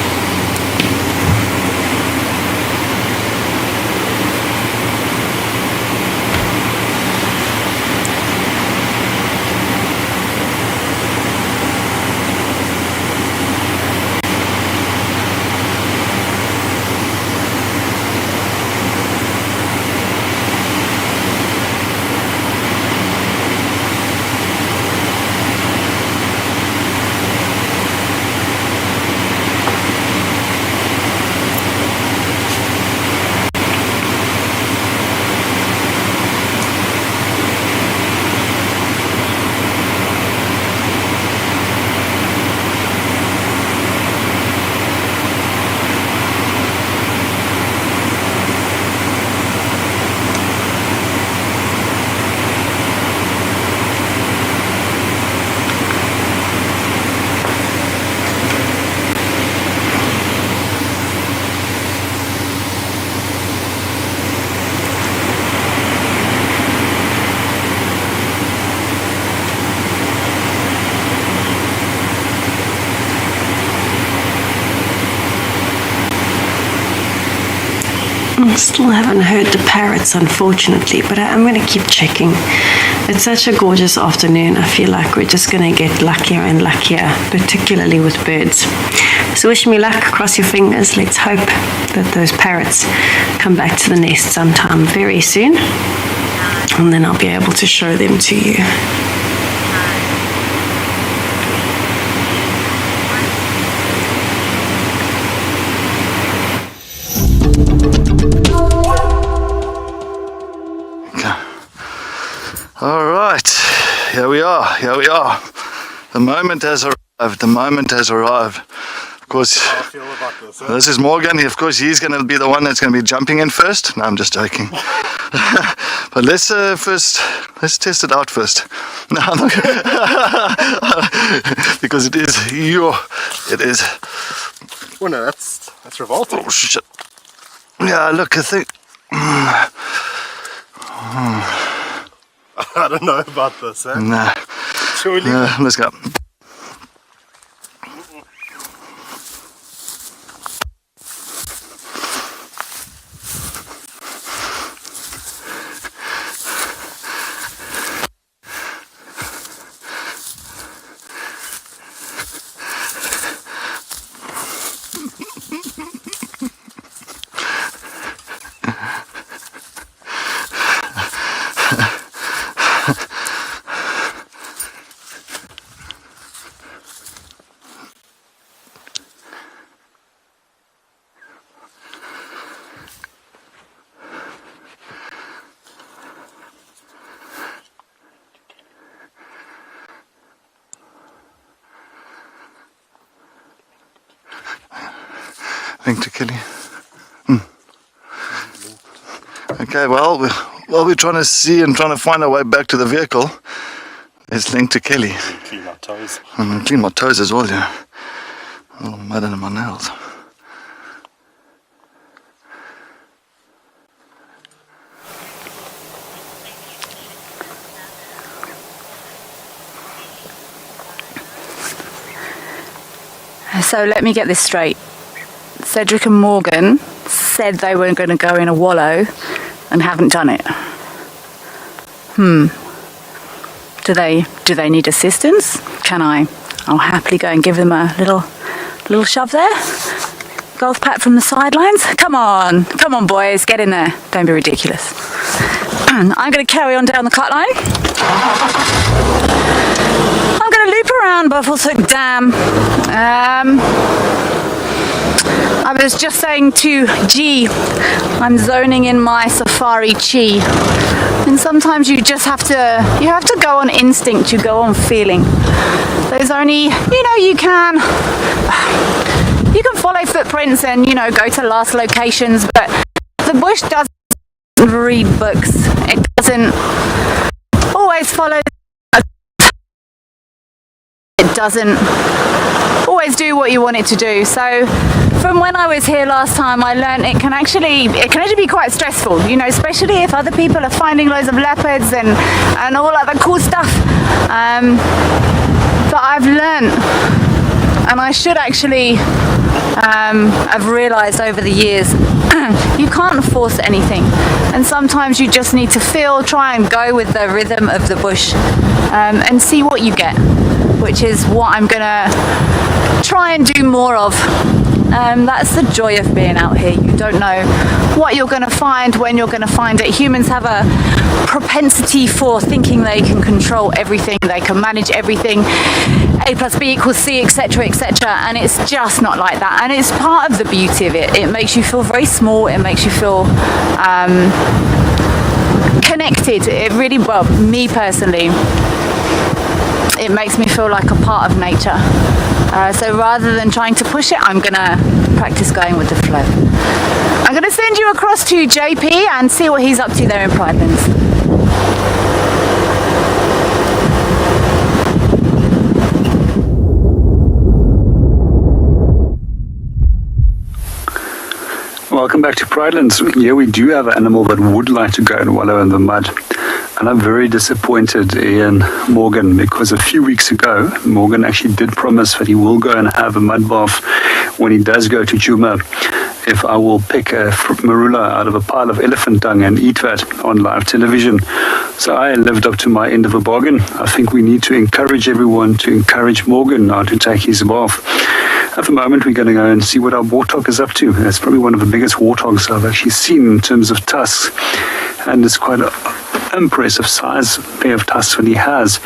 Still haven't heard the parrots, unfortunately, but I'm going to keep checking. It's such a gorgeous afternoon. I feel like we're just going to get luckier and luckier, particularly with birds. So wish me luck, cross your fingers. Let's hope that those parrots come back to the nest sometime very soon, and then I'll be able to show them to you. All right, here we are, here we are. The moment has arrived, the moment has arrived. Of course, How I feel about this, huh? this is Morgan. Of course, he's going to be the one that's going to be jumping in first. No, I'm just joking. But let's test it out first. No, I'm not because it is it is. Oh no, that's revolting. Oh shit. Yeah, look, I think. I don't know about this, eh? Nah. Surely. Let's go. Link to Kelly. Okay, well, while we're trying to see and trying to find our way back to the vehicle, let's link to Kelly. Clean my toes. I'm going to clean my toes as well, yeah. A little mud under my nails. So let me get this straight. Cedric and Morgan said they were going to go in a wallow and haven't done it. Do they need assistance? I'll happily go and give them a little shove there. Golf pat from the sidelines. Come on boys, get in there. Don't be ridiculous. I'm going to carry on down the cut line. I'm going to loop around Buffelshoek Dam. I was just saying to G, I'm zoning in my safari chi. And sometimes you have to go on instinct, you go on feeling. There's only, you can follow footprints and, go to last locations, but the bush doesn't read books. It doesn't always follow. It doesn't always do what you want it to do. So from when I was here last time, I learned it can actually be quite stressful, especially if other people are finding loads of leopards and all other cool stuff. But I've learned, and I should actually have realized over the years, you can't force anything, and sometimes you just need to try and go with the rhythm of the bush, and see what you get, which is what I'm gonna try and do more of. That's the joy of being out here. You don't know what you're going to find, when you're going to find it. Humans have a propensity for thinking they can control everything, they can manage everything, A plus B equals C, etc., etc., and it's just not like that. And it's part of the beauty of it. It makes you feel very small. It makes you feel connected. It really, well, me personally, it makes me feel like a part of nature. So rather than trying to push it, I'm going to practice going with the flow. I'm going to send you across to JP and see what he's up to there in Pridelands. Welcome back to Pridelands. Here we do have an animal that would like to go and wallow in the mud. And I'm very disappointed in Morgan, because a few weeks ago, Morgan actually did promise that he will go and have a mud bath when he does go to Djuma, if I will pick a marula out of a pile of elephant dung and eat that on live television. So I lived up to my end of the bargain. I think we need to encourage everyone to encourage Morgan now to take his bath. At the moment, we're going to go and see what our warthog is up to. It's probably one of the biggest warthogs I've actually seen in terms of tusks. And it's quite an impressive size pair of tusks that he has.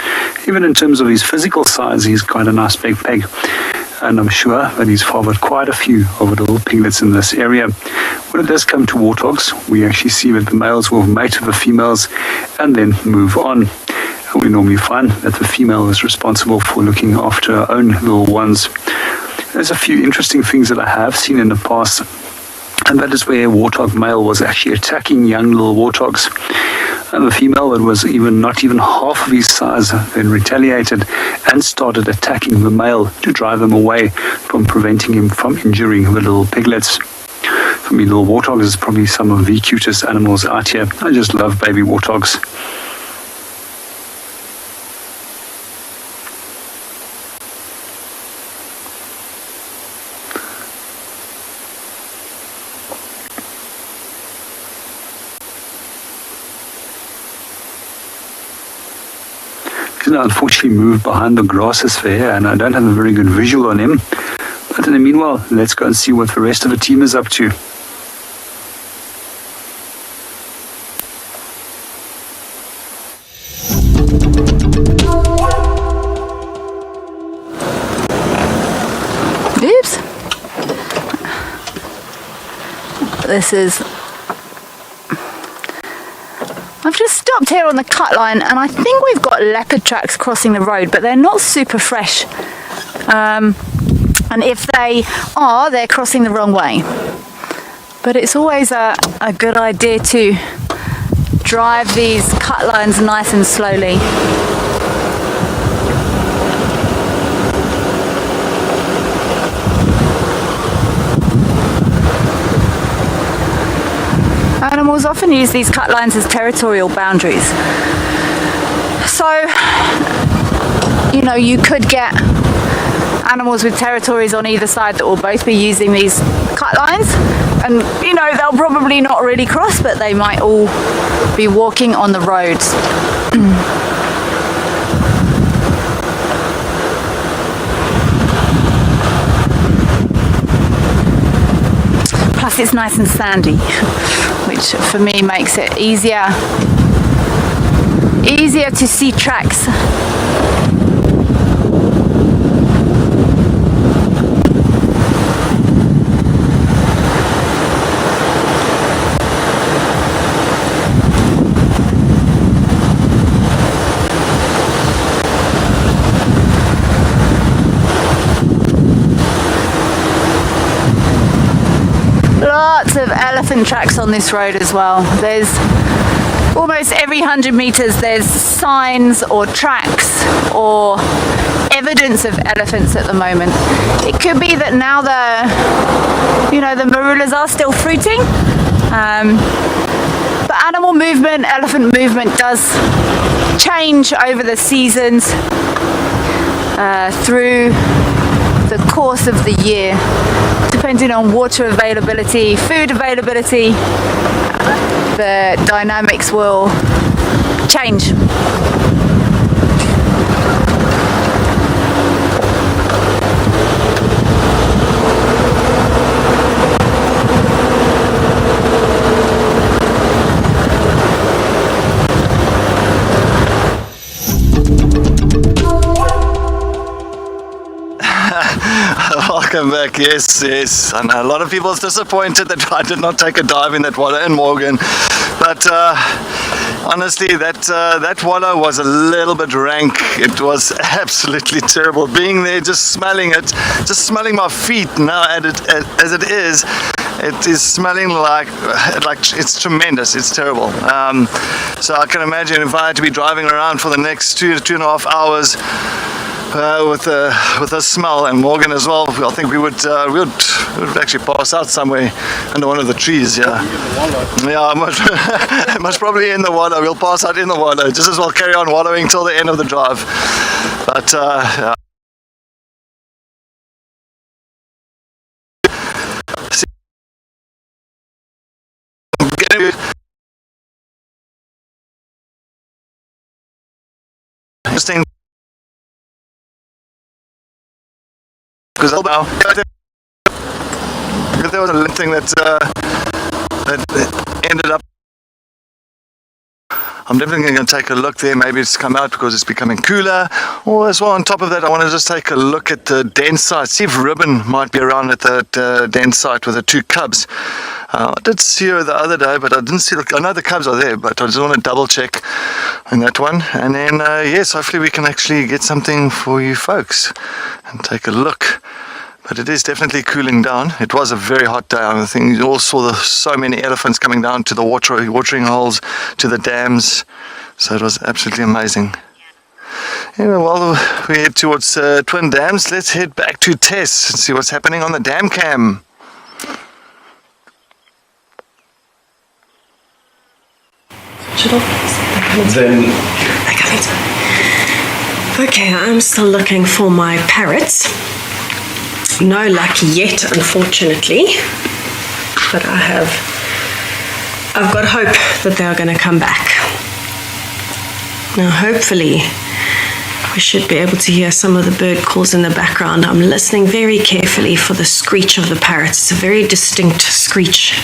Even in terms of his physical size, he's quite a nice big pig. And I'm sure that he's fathered quite a few of the little piglets in this area. When it does come to warthogs, we actually see that the males will mate with the females and then move on. And we normally find that the female is responsible for looking after her own little ones. There's a few interesting things that I have seen in the past, and that is where a warthog male was actually attacking young little warthogs. And the female that was not even half of his size then retaliated and started attacking the male to drive him away from preventing him from injuring the little piglets. For me, little warthogs is probably some of the cutest animals out here. I just love baby warthogs. Now unfortunately moved behind the grasses there, and I don't have a very good visual on him. But in the meanwhile, let's go and see what the rest of the team is up to. Oops. This is... I've just stopped here on the cut line, and I think we've got leopard tracks crossing the road, but they're not super fresh. And if they are, they're crossing the wrong way. But it's always a good idea to drive these cut lines nice and slowly. Animals often use these cut lines as territorial boundaries. So, you could get animals with territories on either side that will both be using these cut lines, and they'll probably not really cross, but they might all be walking on the roads. Plus it's nice and sandy, which for me makes it easier to see tracks. Lots of elephant tracks on this road as well. There's almost every 100 meters there's signs or tracks or evidence of elephants at the moment. It could be that now the marulas are still fruiting, but animal movement, elephant movement does change over the seasons through the course of the year, depending on water availability, food availability. The dynamics will change. Welcome back. Yes. I know a lot of people are disappointed that I did not take a dive in that water in Morgan, but honestly, that water was a little bit rank. It was absolutely terrible. Being there, just smelling it, just smelling my feet now as it is smelling like it's tremendous. It's terrible. So I can imagine if I had to be driving around for the next 2 to 2.5 hours. With the smell, and Morgan as well, I think we would actually pass out somewhere under one of the trees. Yeah, most probably in the water. We'll pass out in the water. Just as well carry on wallowing till the end of the drive. But yeah. Interesting. Because there was a thing that ended up. I'm definitely going to take a look there. Maybe it's come out because it's becoming cooler. Or as well, on top of that, I want to just take a look at the den site. See if Ribbon might be around at the den site with the 2 cubs. I did see her the other day, but I didn't see. I know the cubs are there, but I just want to double check on that one. And then, yes, hopefully we can actually get something for you folks and take a look. But it is definitely cooling down. It was a very hot day. I think you all saw so many elephants coming down to the watering holes, to the dams. So it was absolutely amazing. Anyway, while we head towards Twin Dams, let's head back to Tess and see what's happening on the dam cam. Okay, I'm still looking for my parrots. No luck yet, unfortunately, but I've got hope that they are going to come back. Now, hopefully, we should be able to hear some of the bird calls in the background. I'm listening very carefully for the screech of the parrots. It's a very distinct screech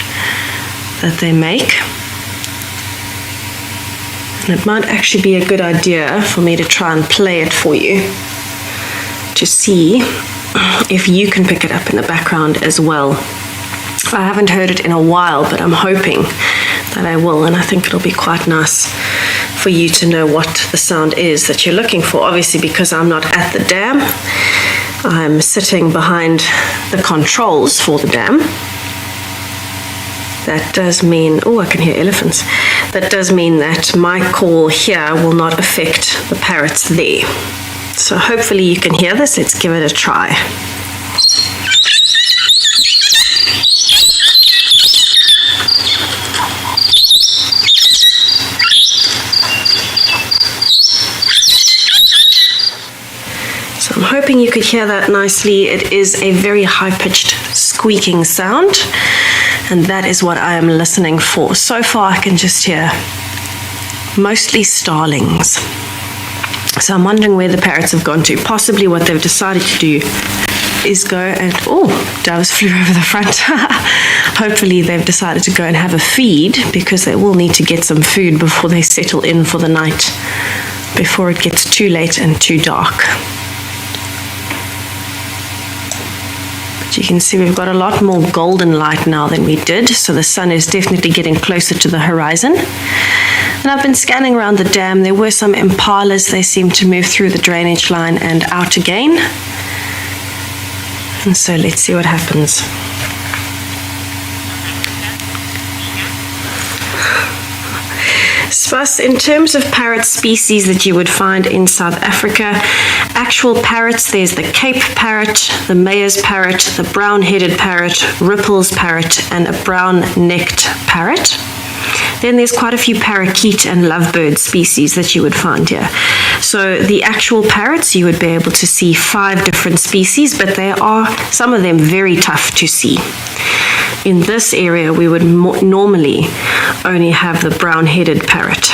that they make. And it might actually be a good idea for me to try and play it for you to see if you can pick it up in the background as well. I haven't heard it in a while, but I'm hoping that I will, and I think it'll be quite nice for you to know what the sound is that you're looking for. Obviously, because I'm not at the dam, I'm sitting behind the controls for the dam. That does mean, oh, I can hear elephants. That does mean that my call here will not affect the parrots there. So hopefully you can hear this. Let's give it a try. So I'm hoping you could hear that nicely. It is a very high-pitched squeaking sound, and that is what I am listening for. So far I can just hear mostly starlings. So I'm wondering where the parrots have gone to. Possibly what they've decided to do is go and, oh, doves flew over the front. Hopefully they've decided to go and have a feed, because they will need to get some food before they settle in for the night, before it gets too late and too dark. But you can see we've got a lot more golden light now than we did, so the sun is definitely getting closer to the horizon. And I've been scanning around the dam. There were some impalas. They seem to move through the drainage line and out again. And so let's see what happens. Spas, in terms of parrot species that you would find in South Africa, actual parrots, there's the Cape parrot, the Mayor's parrot, the brown-headed parrot, Ripple's parrot, and a brown-necked parrot. Then there's quite a few parakeet and lovebird species that you would find here. So the actual parrots, you would be able to see 5 different species, but they are, some of them, very tough to see. In this area, we would normally only have the brown-headed parrot.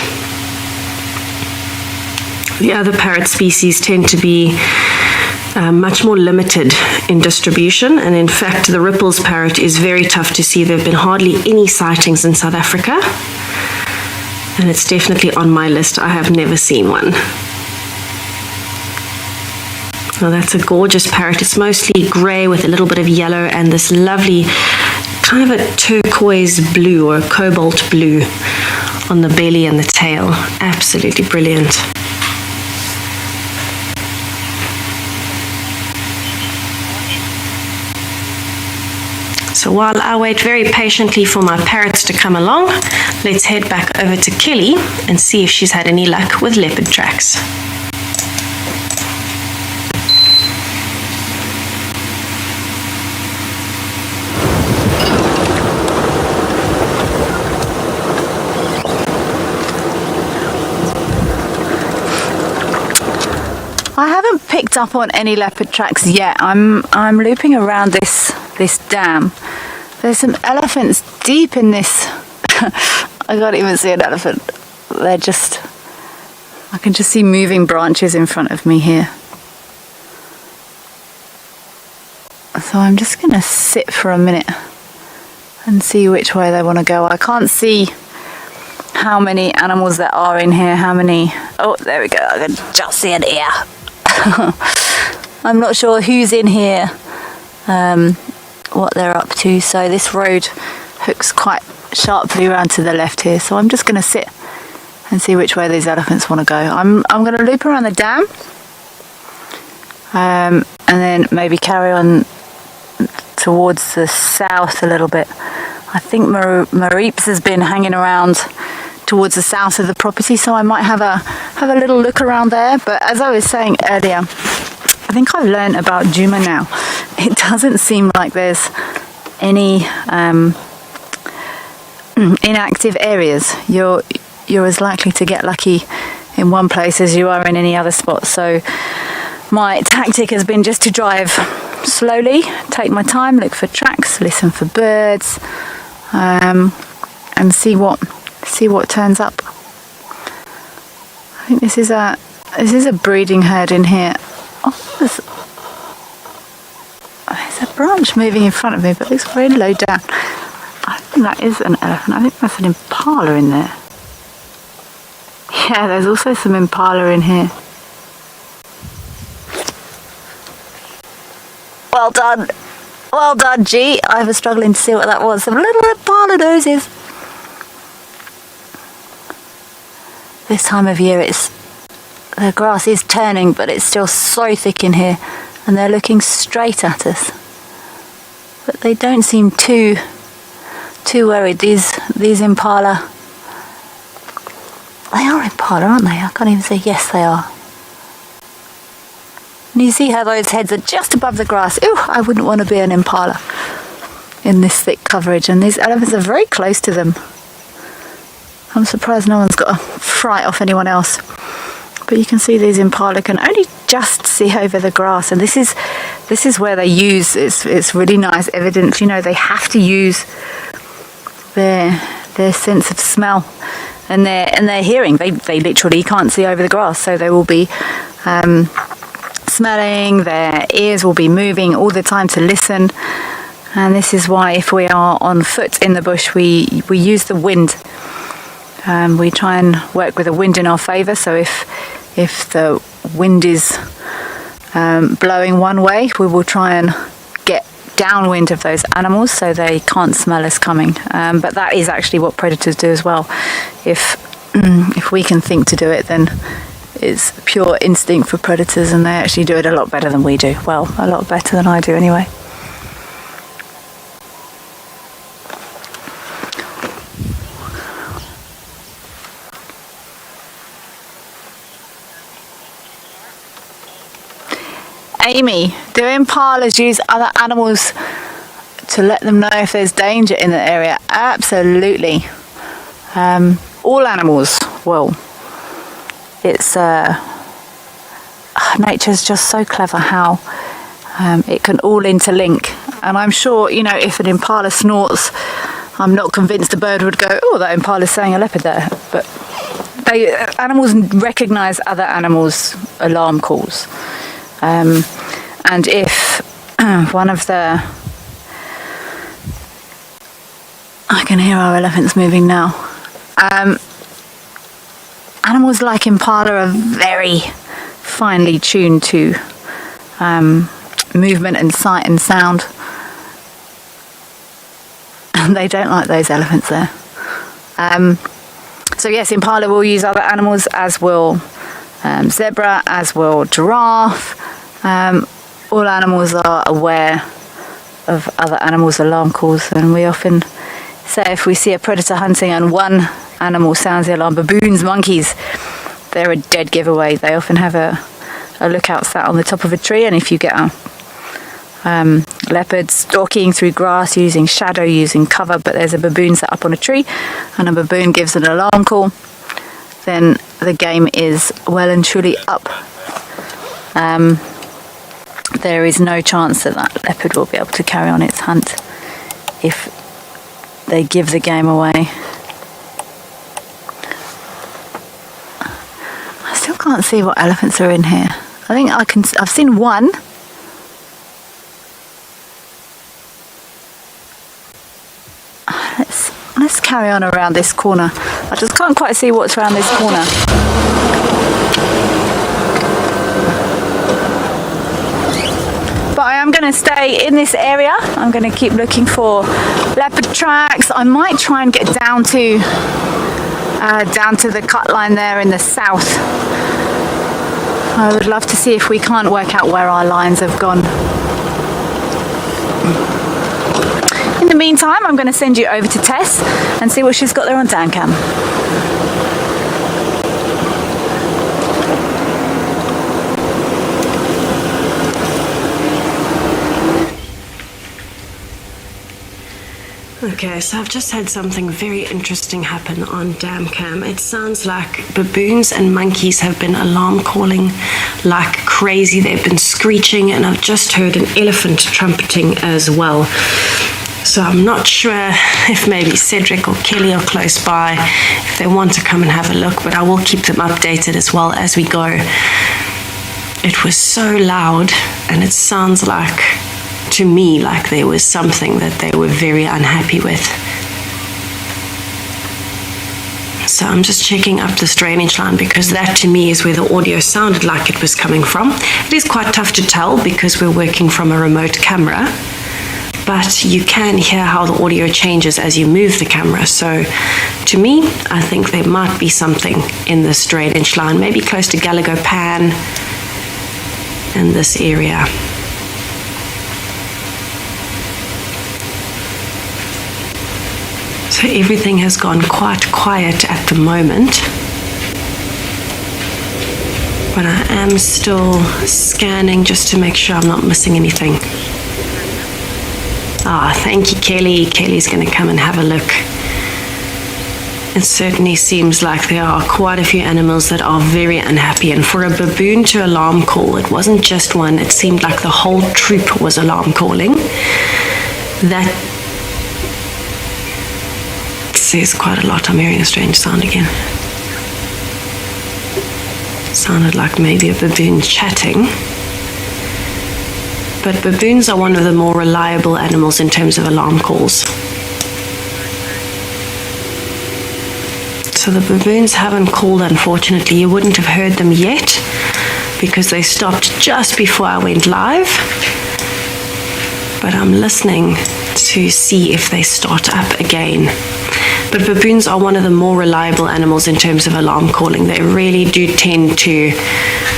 The other parrot species tend to be much more limited in distribution, and in fact the Ripple's parrot is very tough to see. There have been hardly any sightings in South Africa, and it's definitely on my list. I have never seen one. Now that's a gorgeous parrot. It's mostly grey with a little bit of yellow and this lovely kind of a turquoise blue or a cobalt blue on the belly and the tail. Absolutely brilliant. So while I wait very patiently for my parrots to come along, let's head back over to Kelly and see if she's had any luck with leopard tracks. I haven't picked up on any leopard tracks yet. I'm looping around this dam. There's some elephants deep in this. I can't even see an elephant. They're just, I can just see moving branches in front of me here. So I'm just gonna sit for a minute and see which way they want to go. I can't see how many animals there are in here, how many, oh there we go, I can just see an ear. I'm not sure who's in here, what they're up to. So this road hooks quite sharply around to the left here, so I'm just going to sit and see which way these elephants want to go. I'm going to loop around the dam and then maybe carry on towards the south a little bit. I think Marips has been hanging around towards the south of the property, so I might have a little look around there. But as I was saying earlier, I think I've learned about Djuma now. It doesn't seem like there's any inactive areas. You're as likely to get lucky in one place as you are in any other spot. So my tactic has been just to drive slowly, take my time, look for tracks, listen for birds, and see what turns up. I think this is a breeding herd in here. Oh, there's a branch moving in front of me, but it looks very low down. I think that is an elephant. I think that's an impala in there. Yeah, there's also some impala in here. Well done. Well done, G. I was struggling to see what that was. Some little impala noses. This time of year the grass is turning, but it's still so thick in here, and they're looking straight at us. But they don't seem too worried. These impala, they are impala, aren't they? I can't even say yes they are. And you see how those heads are just above the grass. Ooh, I wouldn't want to be an impala in this thick coverage, and these elephants are very close to them. I'm surprised no one's got a fright off anyone else. But you can see these impala can only just see over the grass, and this is where they use, it's really nice evidence, you know, they have to use their sense of smell and their hearing. They literally can't see over the grass, so they will be smelling, their ears will be moving all the time to listen. And this is why if we are on foot in the bush, we use the wind. We try and work with the wind in our favour. So if the wind is blowing one way, we will try and get downwind of those animals so they can't smell us coming. But that is actually what predators do as well. If we can think to do it, then it's pure instinct for predators, and they actually do it a lot better than we do. Well, a lot better than I do anyway. Amy, do impalas use other animals to let them know if there's danger in the area? Absolutely. All animals will. It's nature's just so clever how it can all interlink. And I'm sure, you know, if an impala snorts, I'm not convinced a bird would go, oh, that impala's saying a leopard there. But animals recognise other animals' alarm calls. And if one of the... I can hear our elephants moving now. Animals like impala are very finely tuned to movement and sight and sound. And they don't like those elephants there. So yes, impala will use other animals, as will zebra, as will giraffe. All animals are aware of other animals' alarm calls, and we often say if we see a predator hunting and one animal sounds the alarm, baboons, monkeys, they're a dead giveaway. They often have a lookout sat on the top of a tree, and if you get a leopard stalking through grass, using shadow, using cover, but there's a baboon sat up on a tree and a baboon gives an alarm call, then the game is well and truly up. There is no chance that that leopard will be able to carry on its hunt if they give the game away. I still can't see what elephants are in here. I think I've seen one. Let's carry on around this corner. I just can't quite see what's around this corner. But I am going to stay in this area. I'm going to keep looking for leopard tracks. I might try and get down to the cut line there in the south. I would love to see if we can't work out where our lines have gone. In the meantime, I'm going to send you over to Tess and see what she's got there on Dancam. Okay, so I've just had something very interesting happen on Dancam. It sounds like baboons and monkeys have been alarm calling like crazy. They've been screeching, and I've just heard an elephant trumpeting as well. So I'm not sure if maybe Cedric or Kelly are close by, if they want to come and have a look, but I will keep them updated as well as we go. It was so loud, and it sounds like, to me, like there was something that they were very unhappy with. So I'm just checking up this drainage line, because that to me is where the audio sounded like it was coming from. It is quite tough to tell because we're working from a remote camera, but you can hear how the audio changes as you move the camera. So to me, I think there might be something in this drainage line, maybe close to Gallagher Pan in this area. So everything has gone quite quiet at the moment, but I am still scanning just to make sure I'm not missing anything. Thank you, Kelly. Kelly's going to come and have a look. It certainly seems like there are quite a few animals that are very unhappy, and for a baboon to alarm call, it wasn't just one, it seemed like the whole troop was alarm calling. That says quite a lot. I'm hearing a strange sound again. Sounded like maybe a baboon chatting. but baboons are one of the more reliable animals in terms of alarm calls. So the baboons haven't called, unfortunately. You wouldn't have heard them yet because they stopped just before I went live. But I'm listening to see if they start up again. But baboons are one of the more reliable animals in terms of alarm calling. They really do tend to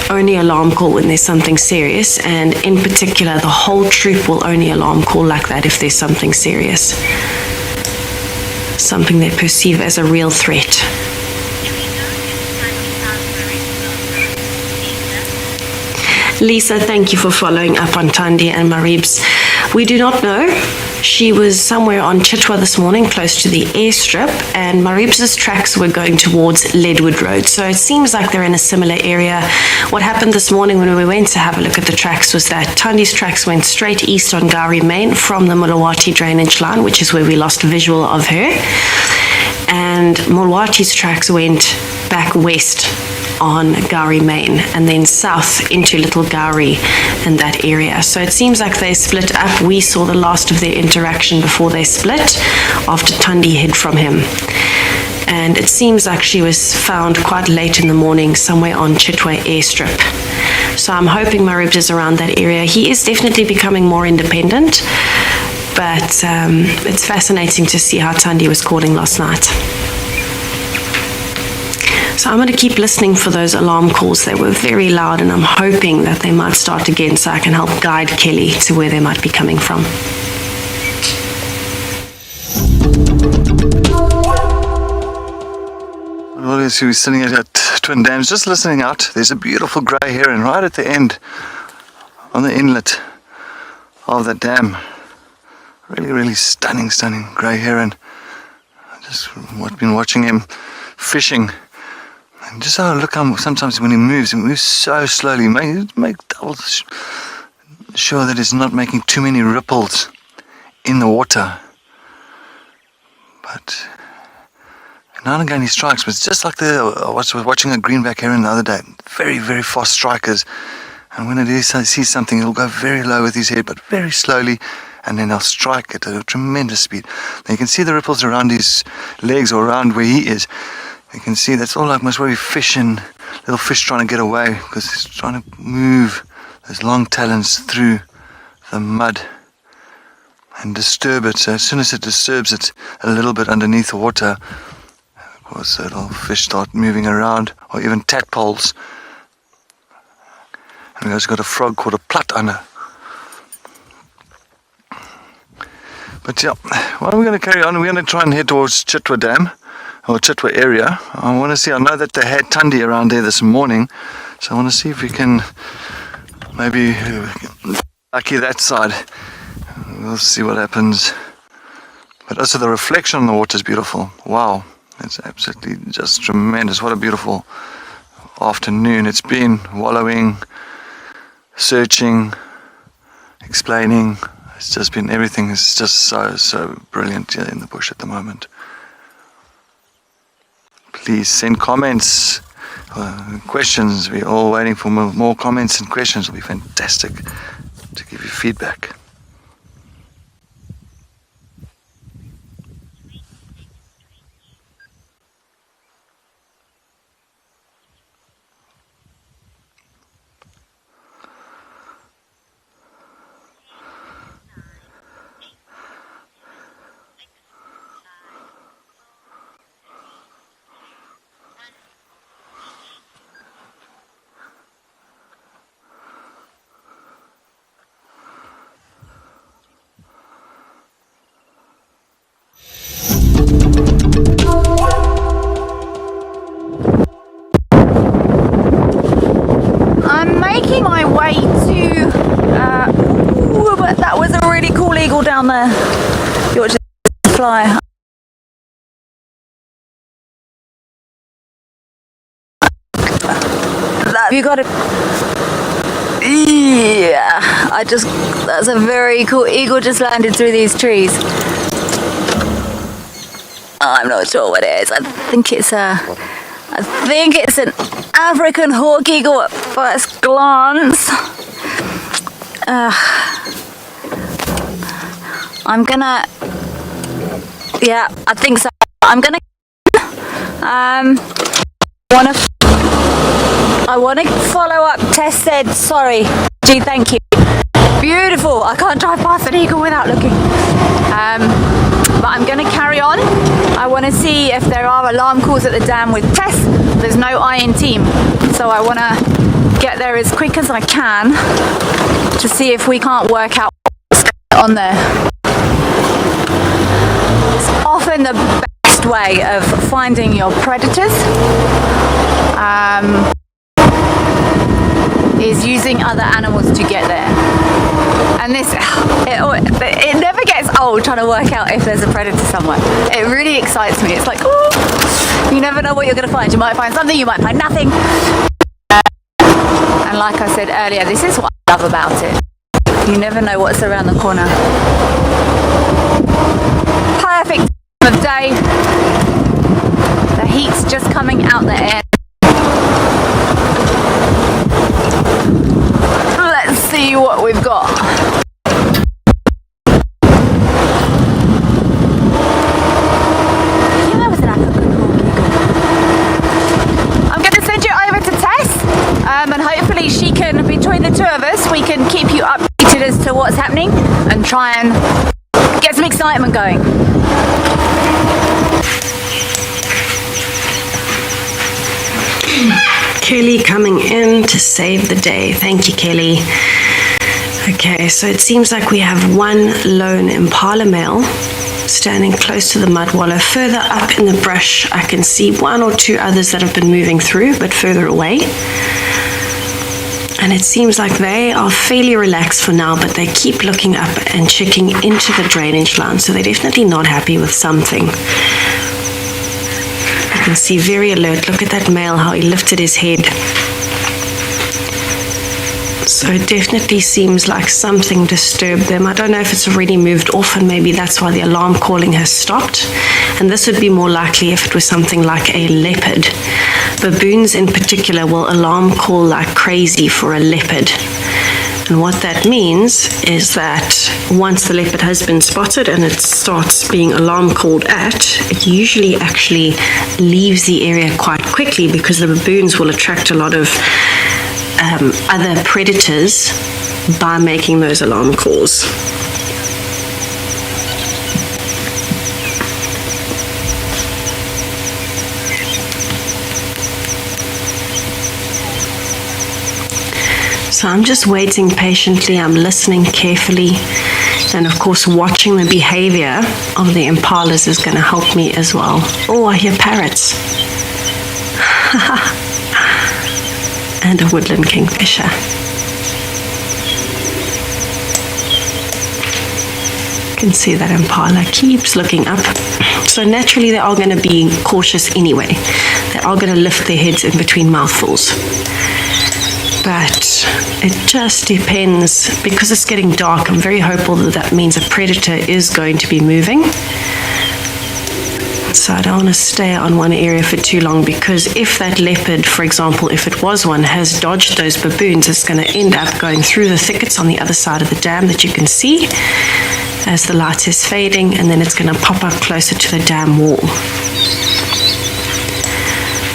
only alarm call when there's something serious, and in particular, the whole troop will only alarm call like that if there's something serious. Something they perceive as a real threat. Lisa, thank you for following up on Tandi and Marib's. We do not know. She was somewhere on Chitwa this morning, close to the airstrip, and Marib's tracks were going towards Ledwood Road. So it seems like they're in a similar area. What happened this morning when we went to have a look at the tracks was that Tandi's tracks went straight east on Gowrie Main from the Mulawati drainage line, which is where we lost visual of her. And Mulawati's tracks went back west on Gowrie Main and then south into Little Gowrie and that area. So it seems like they split up. We saw the last of their interaction before they split after Tandi hid from him. And it seems like she was found quite late in the morning somewhere on Chitwa airstrip. So I'm hoping Marib is around that area. He is definitely becoming more independent, but it's fascinating to see how Tandi was calling last night. So I'm going to keep listening for those alarm calls. They were very loud, and I'm hoping that they might start again so I can help guide Kelly to where they might be coming from. Well, as we were sitting at Twin Dams, just listening out, there's a beautiful grey heron right at the end, on the inlet of the dam. Really, really stunning grey heron. I've just been watching him fishing. And just have a look how sometimes when he moves so slowly. Make double sure that it's not making too many ripples in the water. But now and again he strikes, but it's just like I was watching a greenback heron the other day. Very, very fast strikers. And when he sees something, he'll go very low with his head, but very slowly, and then he'll strike at a tremendous speed. Now you can see the ripples around his legs or around where he is. You can see that's all like most where fishing, little fish trying to get away because he's trying to move those long talons through the mud and disturb it. So as soon as it disturbs it a little bit underneath the water, of course, little fish start moving around, or even tadpoles. And we've also got a frog called a platanne. But yeah, well, we're going to carry on. We're going to try and head towards Chitwa Dam, or Chitwa area. I want to see, I know that they had Tandi around there this morning, so I want to see if we can maybe lucky that side. We'll see what happens. But also the reflection on the water is beautiful. Wow, it's absolutely just tremendous. What a beautiful afternoon. It's been wallowing, searching, explaining. It's just been, everything is just so brilliant here in the bush at the moment. Please send comments, questions. We're all waiting for more comments and questions. It'll be fantastic to give you feedback. But that was a really cool eagle down there. You watch it fly. You got it. Yeah, that's a very cool eagle just landed through these trees. I'm not sure what it is. I think it's an African hawk eagle at first glance. I'm gonna, yeah, I think so. I'm gonna, I wanna follow up. Tess said, sorry. Gee, thank you. Beautiful. I can't drive past an eagle without looking. But I'm gonna carry on. I wanna see if there are alarm calls at the dam with Tess. There's no I in team. So I wanna get there as quick as I can to see if we can't work out what's on there. It's often the best way of finding your predators is using other animals to get there. And this, it never gets old trying to work out if there's a predator somewhere. It really excites me. It's like, oh, you never know what you're going to find. You might find something, you might find nothing. And like I said earlier, this is what I love about it. You never know what's around the corner. Perfect time of day. The heat's just coming out the air. Let's see what we've got. Yeah, that was an African hawk eagle. I'm going to send you over to Tess, and hopefully she can, between the two of us, we can keep you updated as to what's happening and try and get some excitement going. Kelly coming in to save the day. Thank you, Kelly. Okay, so it seems like we have one lone impala male standing close to the mud wallow. Further up in the brush, I can see one or two others that have been moving through, but further away. And it seems like they are fairly relaxed for now, but they keep looking up and checking into the drainage line, so they're definitely not happy with something. You can see very alert. Look at that male, how he lifted his head. So it definitely seems like something disturbed them. I don't know if it's already moved off and maybe that's why the alarm calling has stopped. And this would be more likely if it was something like a leopard. Baboons in particular will alarm call like crazy for a leopard. And what that means is that once the leopard has been spotted and it starts being alarm called at, it usually actually leaves the area quite quickly because the baboons will attract a lot of other predators by making those alarm calls. So I'm just waiting patiently, I'm listening carefully, and of course watching the behavior of the impalas is going to help me as well. Oh, I hear parrots. And a woodland kingfisher. You can see that impala keeps looking up. So naturally they are going to be cautious anyway. They are going to lift their heads in between mouthfuls. But it just depends, because it's getting dark, I'm very hopeful that that means a predator is going to be moving. So I don't want to stay on one area for too long, because if that leopard, for example, if it was one, has dodged those baboons, it's going to end up going through the thickets on the other side of the dam that you can see as the light is fading, and then it's going to pop up closer to the dam wall.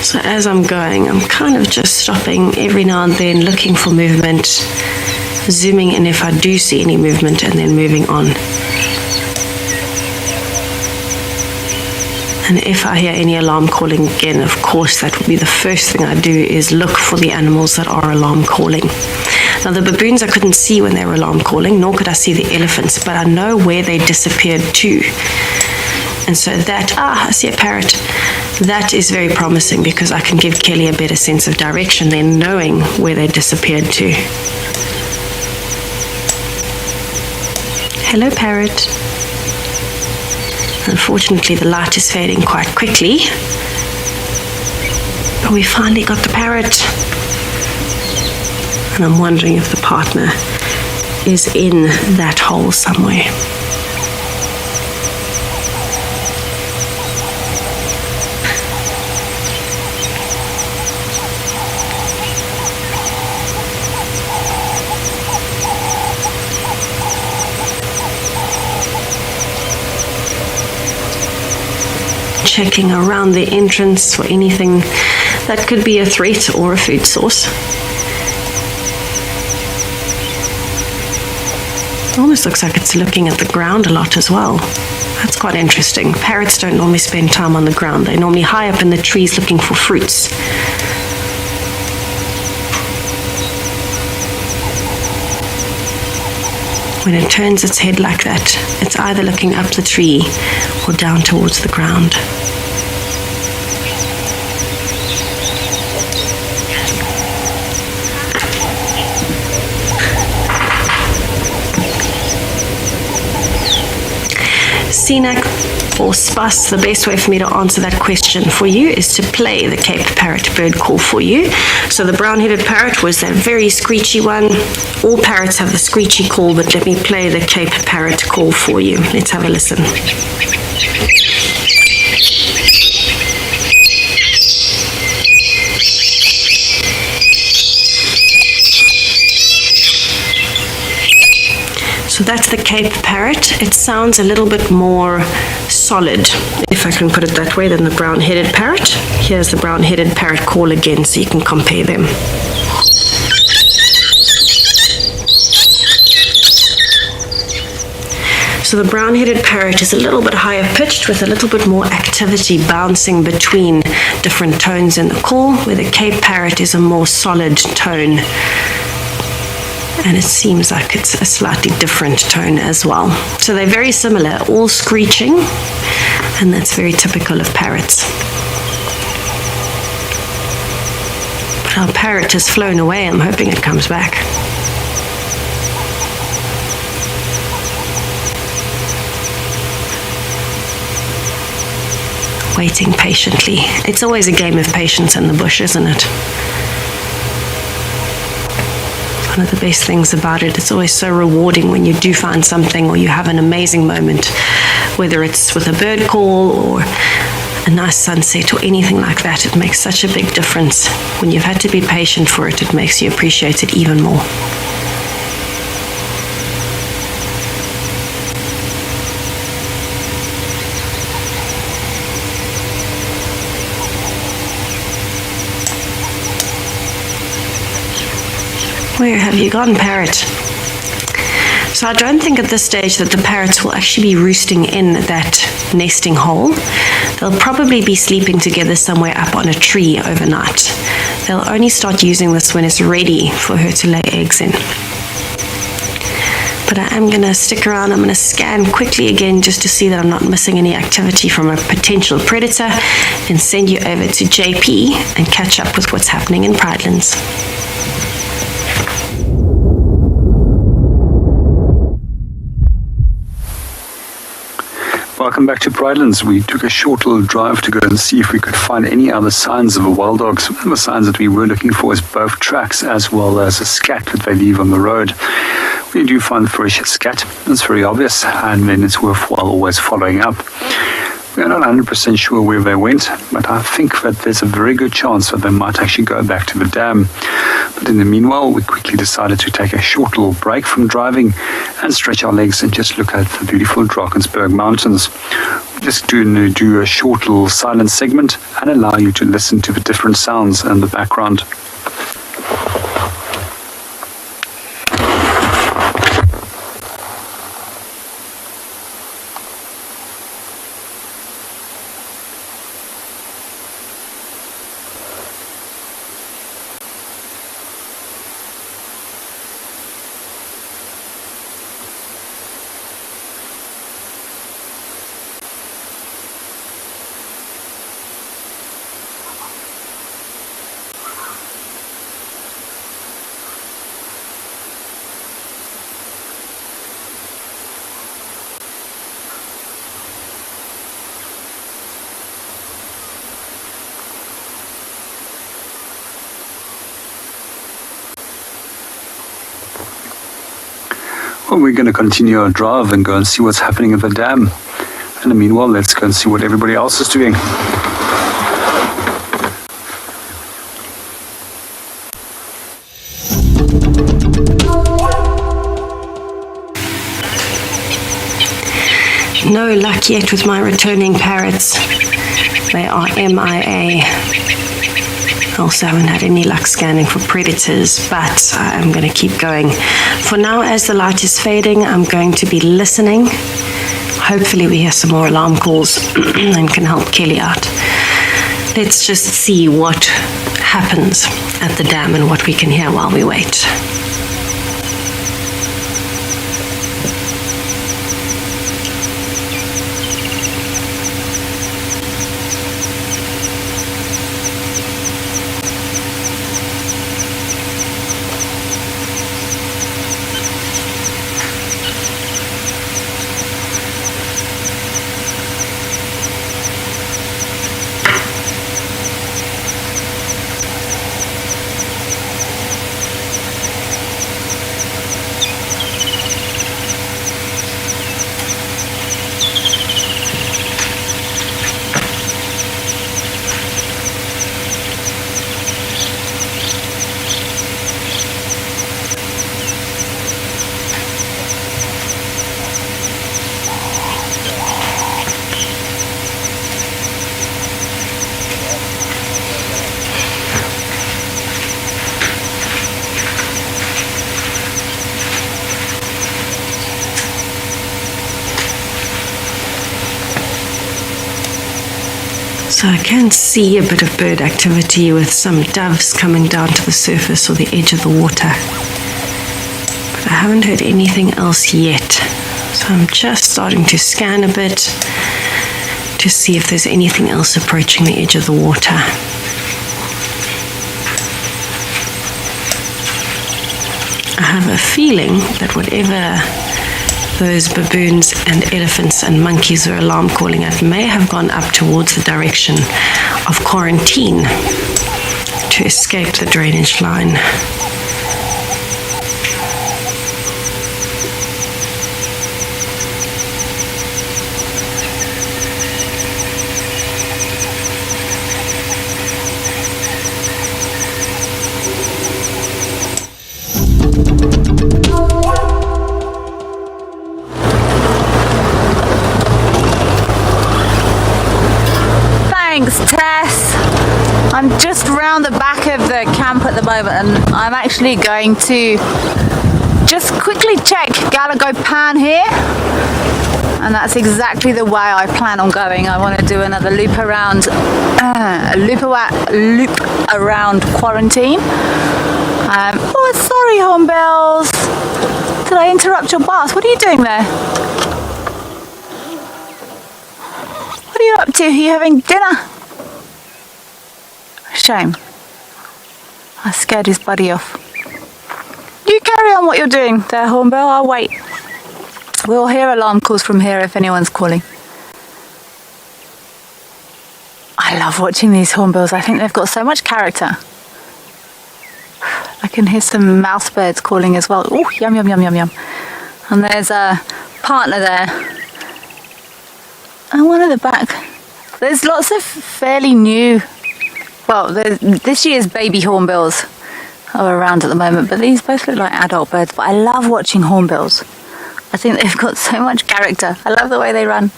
So as I'm going, I'm kind of just stopping every now and then, looking for movement, zooming in if I do see any movement, and then moving on. And if I hear any alarm calling again, of course, that will be the first thing I do, is look for the animals that are alarm calling. Now, the baboons I couldn't see when they were alarm calling, nor could I see the elephants, but I know where they disappeared to. And so that, I see a parrot. That is very promising, because I can give Kelly a better sense of direction than knowing where they disappeared to. Hello, parrot. Unfortunately, the light is fading quite quickly, but we finally got the parrot. And I'm wondering if the partner is in that hole somewhere. checking around the entrance for anything that could be a threat or a food source. Almost looks like it's looking at the ground a lot as well. That's quite interesting. Parrots don't normally spend time on the ground. They're normally high up in the trees looking for fruits. When it turns its head like that, it's either looking up the tree or down towards the ground. Sinak or Spas, the best way for me to answer that question for you is to play the Cape Parrot bird call for you. So the brown-headed parrot was that very screechy one. All parrots have the screechy call, but let me play the Cape Parrot call for you. Let's have a listen. So that's the Cape Parrot. It sounds a little bit more solid, if I can put it that way, than the brown-headed parrot. Here's the brown-headed parrot call again, so you can compare them. So the brown-headed parrot is a little bit higher pitched with a little bit more activity bouncing between different tones in the call, where the Cape Parrot is a more solid tone. And it seems like it's a slightly different tone as well. So they're very similar, all screeching, and that's very typical of parrots. But our parrot has flown away. I'm hoping it comes back. Waiting patiently. It's always a game of patience in the bush, isn't it? One of the best things about it, it's always so rewarding when you do find something or you have an amazing moment, whether it's with a bird call or a nice sunset or anything like that. It makes such a big difference. When you've had to be patient for it, it makes you appreciate it even more. Where have you gone, parrot? So I don't think at this stage that the parrots will actually be roosting in that nesting hole. They'll probably be sleeping together somewhere up on a tree overnight. They'll only start using this when it's ready for her to lay eggs in. But I am going to stick around. I'm going to scan quickly again just to see that I'm not missing any activity from a potential predator, and send you over to JP and catch up with what's happening in Pridelands. Welcome back to Pridelands. We took a short little drive to go and see if we could find any other signs of a wild dog. Some of the signs that we were looking for is both tracks as well as a scat that they leave on the road. We do find the fresh scat. It's very obvious, and then it's worthwhile always following up. We're not 100% sure where they went, but I think that there's a very good chance that they might actually go back to the dam. But in the meanwhile, we quickly decided to take a short little break from driving and stretch our legs and just look at the beautiful Drakensberg Mountains. We're just going to do a short little silent segment and allow you to listen to the different sounds in the background. Well, we're going to continue our drive and go and see what's happening at the dam. In the meanwhile, let's go and see what everybody else is doing. No luck yet with my returning parrots. They are MIA. Also haven't had any luck scanning for predators, but I'm going to keep going. For now, as the light is fading, I'm going to be listening. Hopefully we hear some more alarm calls and can help Kelly out. Let's just see what happens at the dam and what we can hear while we wait. So I can see a bit of bird activity with some doves coming down to the surface or the edge of the water. But I haven't heard anything else yet. So I'm just starting to scan a bit to see if there's anything else approaching the edge of the water. I have a feeling that whatever those baboons and elephants and monkeys are alarm calling at may have gone up towards the direction of quarantine to escape the drainage line. Thanks, Tess. I'm just round the back of the camp at the moment, and I'm actually going to just quickly check Galago Pan here, and that's exactly the way I plan on going. I want to do another loop around quarantine. Oh, sorry, Hornbills. Did I interrupt your bath? What are you doing there? What are you up to? Are you having dinner? Shame. I scared his buddy off. You carry on what you're doing there, Hornbill. I'll wait. We'll hear alarm calls from here if anyone's calling. I love watching these hornbills. I think they've got so much character. I can hear some mouse birds calling as well. Oh, yum, yum, yum, yum, yum. And there's a partner there. And one at the back. There's lots of fairly new, well, this year's baby hornbills are around at the moment, but these both look like adult birds. But I love watching hornbills. I think they've got so much character. I love the way they run.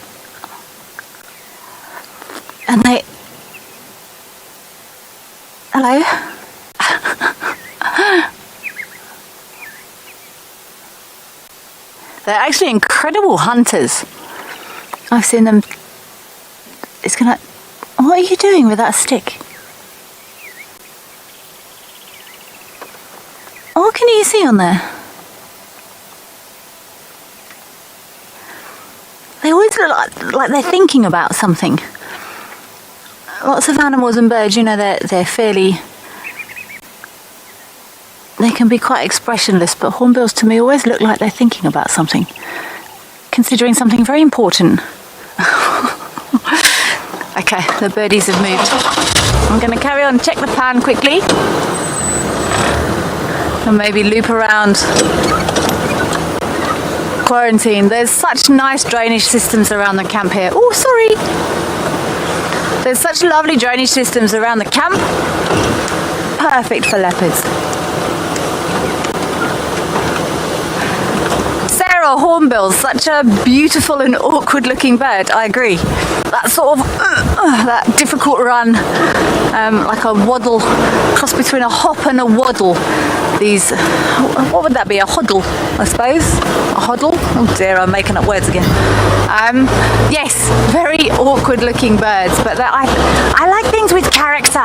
And they... Hello? They're actually incredible hunters. I've seen them. It's gonna. What are you doing with that stick? What can you see on there? They always look like they're thinking about something. Lots of animals and birds, you know, they're fairly. They can be quite expressionless, but hornbills to me always look like they're thinking about something, considering something very important. Okay, the birdies have moved. I'm going to carry on, check the pan quickly, and maybe loop around quarantine. There's such nice drainage systems around the camp here. Oh, sorry. There's such lovely drainage systems around the camp. Perfect for leopards. Oh, hornbill, such a beautiful and awkward looking bird. I agree. That sort of, that difficult run, like a waddle, cross between a hop and a waddle. These, what would that be? A huddle, I suppose? A huddle? Oh dear, I'm making up words again. Yes, very awkward looking birds, but I like things with character.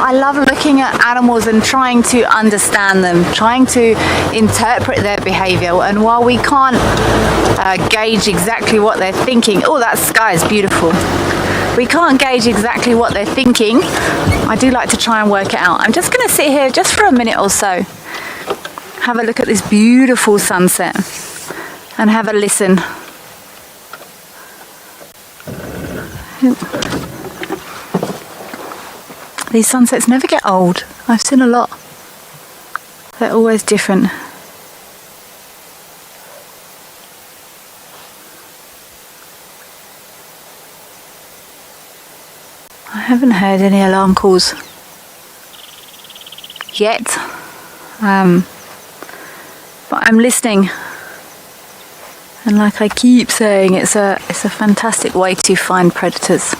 I love looking at animals and trying to understand them, trying to interpret their behavior. And while we can't gauge exactly what they're thinking, oh, that sky is beautiful. We can't gauge exactly what they're thinking. I do like to try and work it out. I'm just going to sit here just for a minute or so, have a look at this beautiful sunset and have a listen. These sunsets never get old. I've seen a lot. They're always different. I haven't heard any alarm calls yet, but I'm listening. And like I keep saying, it's a fantastic way to find predators.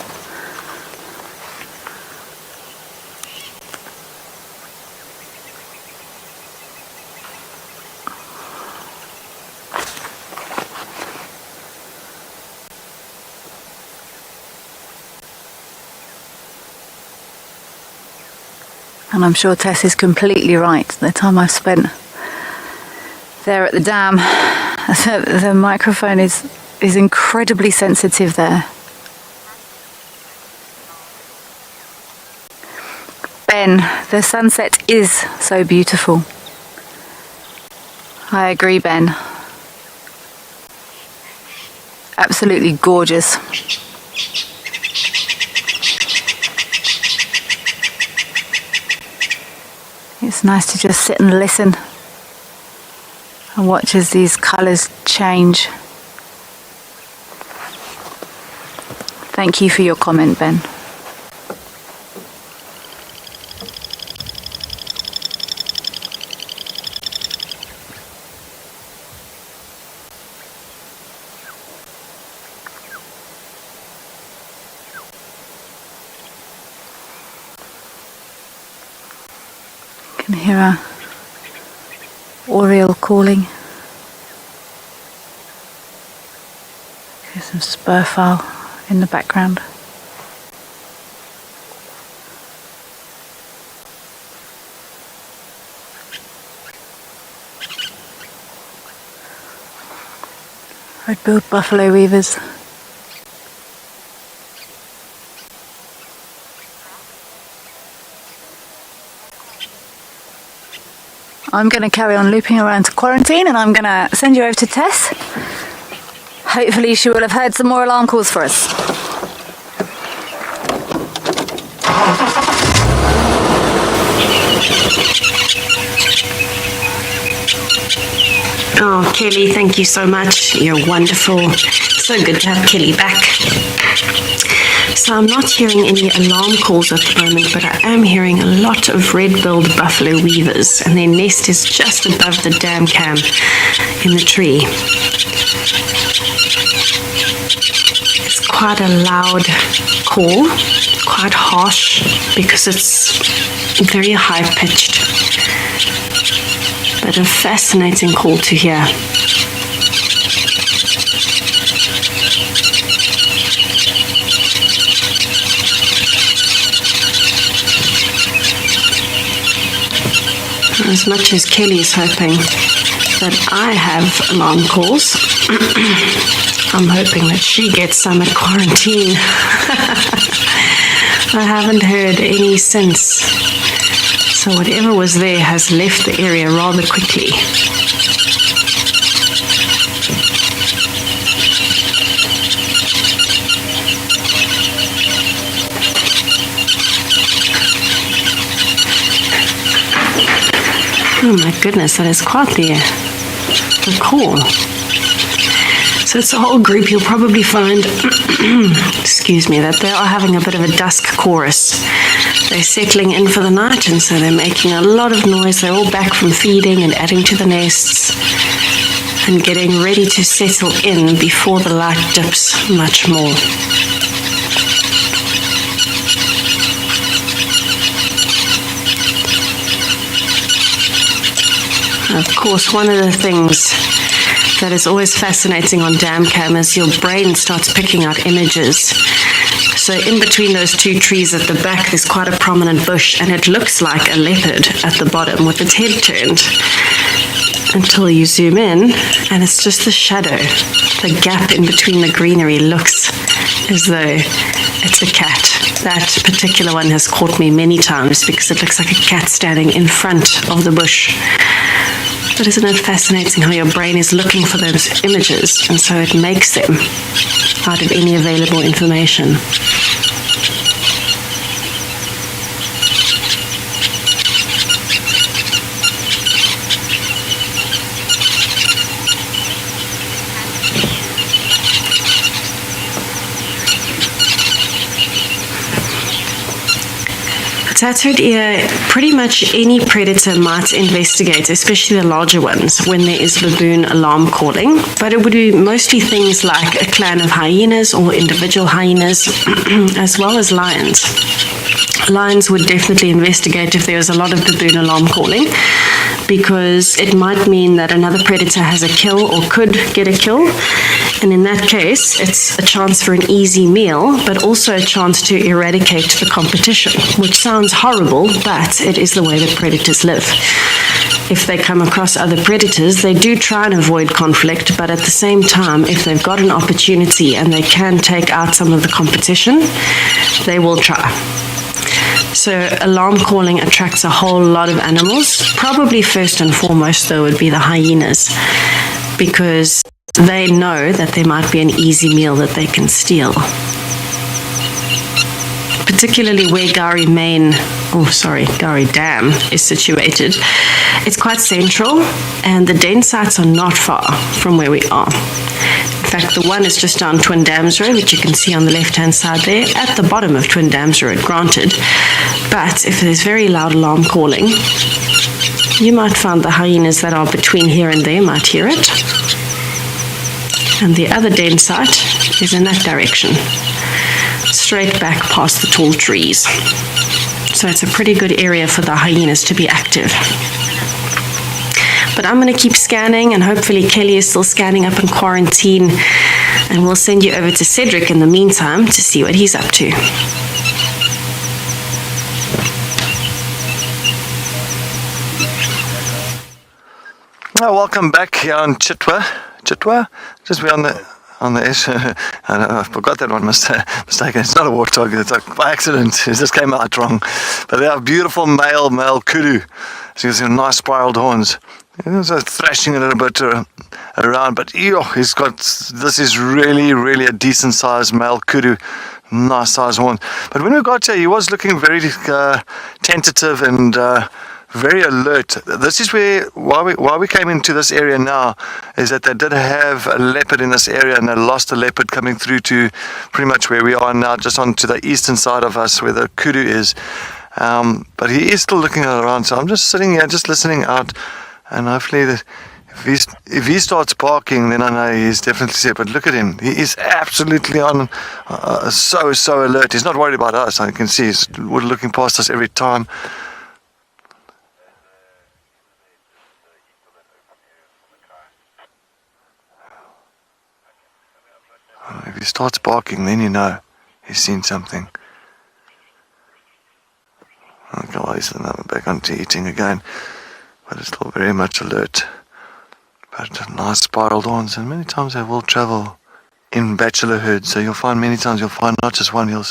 And I'm sure Tess is completely right. The time I've spent there at the dam, the microphone is incredibly sensitive there. Ben, the sunset is so beautiful. I agree, Ben. Absolutely gorgeous. It's nice to just sit and listen and watch as these colours change. Thank you for your comment, Ben. I can hear a oriole calling. There's some spurfowl in the background. Red-billed buffalo weavers. I'm going to carry on looping around to quarantine, and I'm going to send you over to Tess. Hopefully she will have heard some more alarm calls for us. Oh, Kelly, thank you so much. You're wonderful. So good to have Kelly back. So I'm not hearing any alarm calls at the moment, but I am hearing a lot of red-billed buffalo weavers, and their nest is just above the dam cam in the tree. It's quite a loud call, quite harsh, because it's very high-pitched, but a fascinating call to hear. As much as Kelly is hoping that I have alarm calls, I'm hoping that she gets some at quarantine. I haven't heard any since. So whatever was there has left the area rather quickly. Oh my goodness, that is quite the call. So it's a whole group. You'll probably find, excuse me, that they are having a bit of a dusk chorus. They're settling in for the night, and so they're making a lot of noise. They're all back from feeding and adding to the nests and getting ready to settle in before the light dips much more. Of course, one of the things that is always fascinating on dam cam is your brain starts picking out images. So in between those two trees at the back, there's quite a prominent bush, and it looks like a leopard at the bottom with its head turned, until you zoom in, and it's just the shadow. The gap in between the greenery looks as though it's a cat. That particular one has caught me many times because it looks like a cat standing in front of the bush. But isn't it fascinating how your brain is looking for those images, and so it makes them out of any available information. Tattooed ear, pretty much any predator might investigate, especially the larger ones, when there is baboon alarm calling. But it would be mostly things like a clan of hyenas or individual hyenas, as well as lions. Lions would definitely investigate if there was a lot of baboon alarm calling, because it might mean that another predator has a kill or could get a kill. And in that case, it's a chance for an easy meal, but also a chance to eradicate the competition, which sounds horrible, but it is the way that predators live. If they come across other predators, they do try and avoid conflict, but at the same time, if they've got an opportunity and they can take out some of the competition, they will try. So alarm calling attracts a whole lot of animals. Probably first and foremost, though, would be the hyenas, because they know that there might be an easy meal that they can steal. Particularly where Gowrie Dam is situated. It's quite central, and the den sites are not far from where we are. In fact, the one is just down Twin Dams Road, which you can see on the left-hand side there, at the bottom of Twin Dams Road, granted. But if there's very loud alarm calling, you might find the hyenas that are between here and there might hear it. And the other den site is in that direction, straight back past the tall trees. So it's a pretty good area for the hyenas to be active. But I'm going to keep scanning, and hopefully Kelly is still scanning up in quarantine, and we'll send you over to Cedric in the meantime to see what he's up to. Oh, welcome back here on Chitwa, just be on the S. I forgot that one, mistaken. It's not a warthog, it's like by accident. It just came out wrong. But they are beautiful male kudu. So you can see nice spiraled horns. He's thrashing a little bit around, but this is really a decent sized male kudu. Nice sized horn. But when we got here, he was looking very tentative and very alert. This is why we came into this area now, is that they did have a leopard in this area, and they lost a leopard coming through to pretty much where we are now, just onto the eastern side of us where the kudu is. But he is still looking around, so I'm just sitting here, just listening out, and hopefully if he starts barking, then I know he's definitely safe. But look at him, he is absolutely on, so alert. He's not worried about us. I can see he's looking past us every time. If he starts barking, then you know he's seen something. Okay, well, he's back onto eating again, but it's still very much alert. But nice spiraled horns, and many times they will travel in bachelor herds. So you'll find not just one,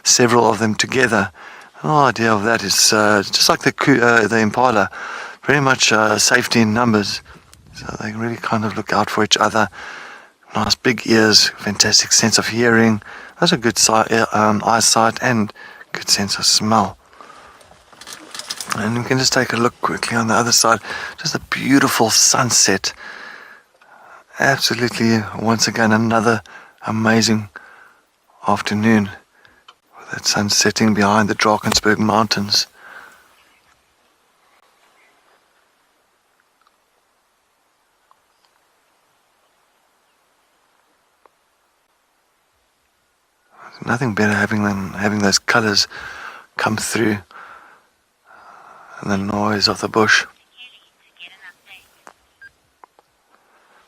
several of them together. The whole idea of that is just like the impala, very much safety in numbers. So they really kind of look out for each other. Nice big ears, fantastic sense of hearing. That's a good eyesight and good sense of smell. And we can just take a look quickly on the other side. Just a beautiful sunset. Absolutely, once again, another amazing afternoon with that sun setting behind the Drakensberg Mountains. Nothing better than having those colours come through and the noise of the bush.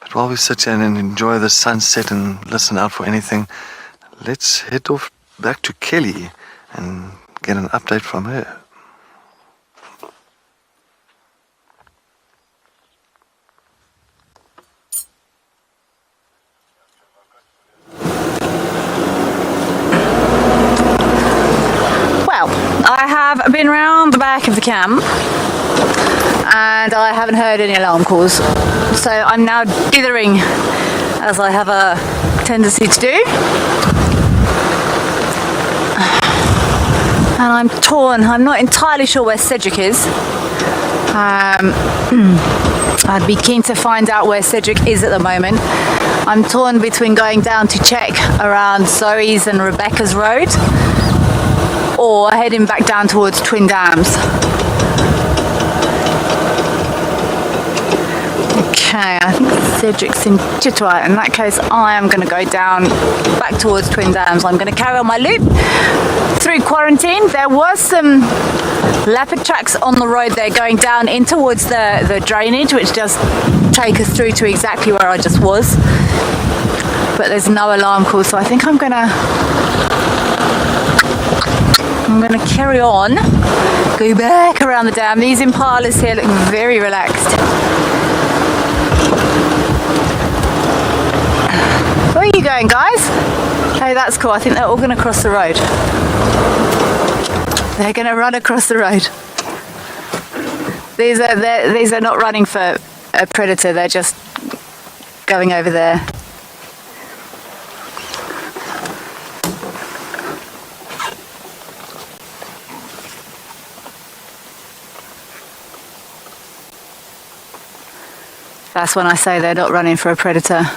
But while we sit here and enjoy the sunset and listen out for anything, let's head off back to Kelly and get an update from her. I have been round the back of the camp and I haven't heard any alarm calls, so I'm now dithering as I have a tendency to do, and I'm torn. I'm not entirely sure where Cedric is. I'd be keen to find out where Cedric is at the moment. I'm torn between going down to check around Zoe's and Rebecca's road or heading back down towards Twin Dams. Okay, I think Cedric's in Chitwa. In that case, I am going to go down back towards Twin Dams. I'm going to carry on my loop through Quarantine. There was some leopard tracks on the road there going down in towards the drainage, which does take us through to exactly where I just was. But there's no alarm call, so I think I'm going to carry on, go back around the dam. These impalas here look very relaxed. Where are you going, guys? Hey, that's cool. I think they're all going to cross the road. They're going to run across the road. These are not running for a predator. They're just going over there. That's when I say they're not running for a predator.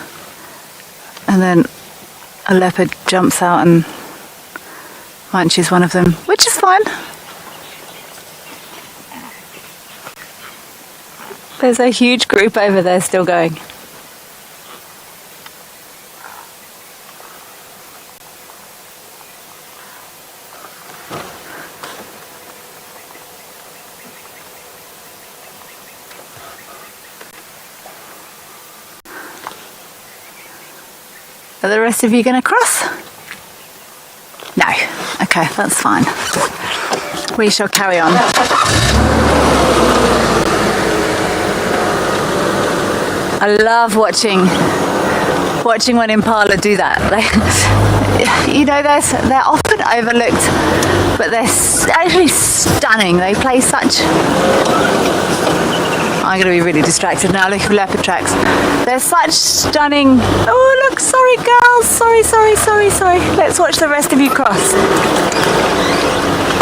And then a leopard jumps out and munches one of them, which is fine. There's a huge group over there still going. Are the rest of you going to cross? No. Okay, that's fine. We shall carry on. I love watching when impala do that. You know, they're often overlooked, but they're actually stunning. They play such... I'm going to be really distracted now looking for leopard tracks. They're such stunning... Oh, look, sorry girls. Sorry. Let's watch the rest of you cross.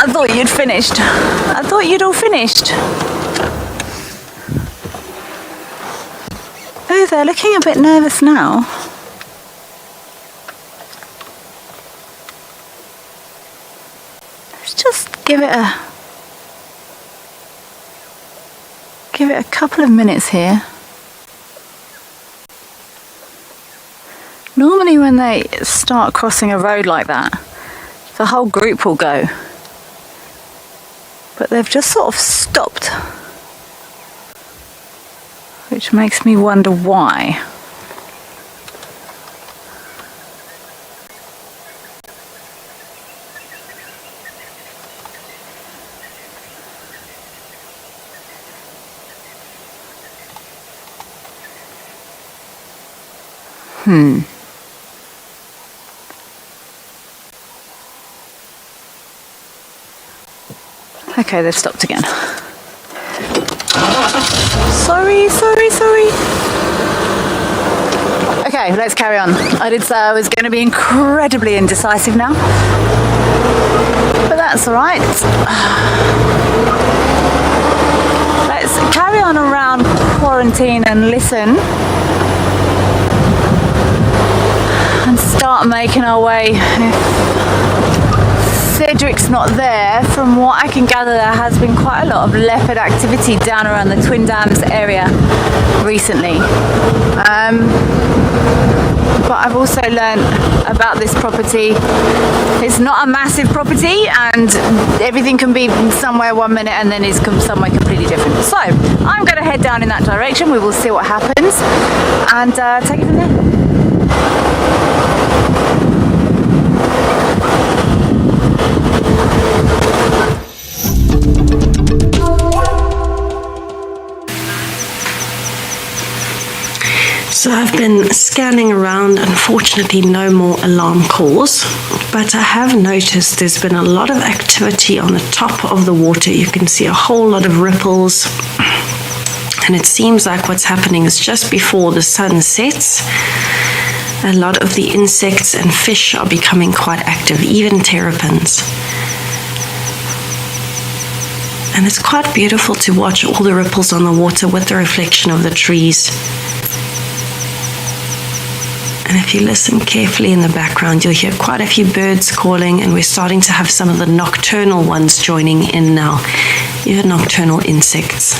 I thought you'd finished. I thought you'd all finished. Oh, they're looking a bit nervous now. Let's just give it a couple of minutes here. Normally when they start crossing a road like that, the whole group will go. But they've just sort of stopped. Which makes me wonder why. Okay, they've stopped again. Sorry. Okay, let's carry on. I did say I was going to be incredibly indecisive now. But that's alright. Let's carry on around Quarantine and listen and start making our way. Cedric's not there. From what I can gather, there has been quite a lot of leopard activity down around the Twin Dams area recently. But I've also learned about this property. It's not a massive property, and everything can be somewhere 1 minute and then is somewhere completely different. So I'm going to head down in that direction. We will see what happens and take it from there. So I've been scanning around, unfortunately no more alarm calls, but I have noticed there's been a lot of activity on the top of the water. You can see a whole lot of ripples, and it seems like what's happening is just before the sun sets, a lot of the insects and fish are becoming quite active, even terrapins. And it's quite beautiful to watch all the ripples on the water with the reflection of the trees. And if you listen carefully in the background, you'll hear quite a few birds calling, and we're starting to have some of the nocturnal ones joining in now, even nocturnal insects.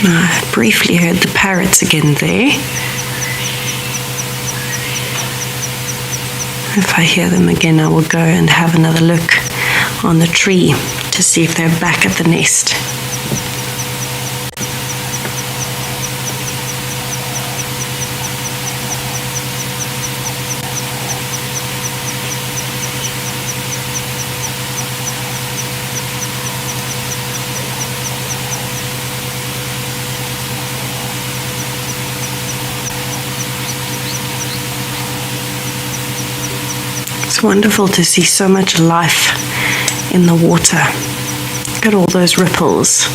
Now, I briefly heard the parrots again there. If I hear them again, I will go and have another look on the tree to see if they're back at the nest. It's wonderful to see so much life in the water. Look at all those ripples.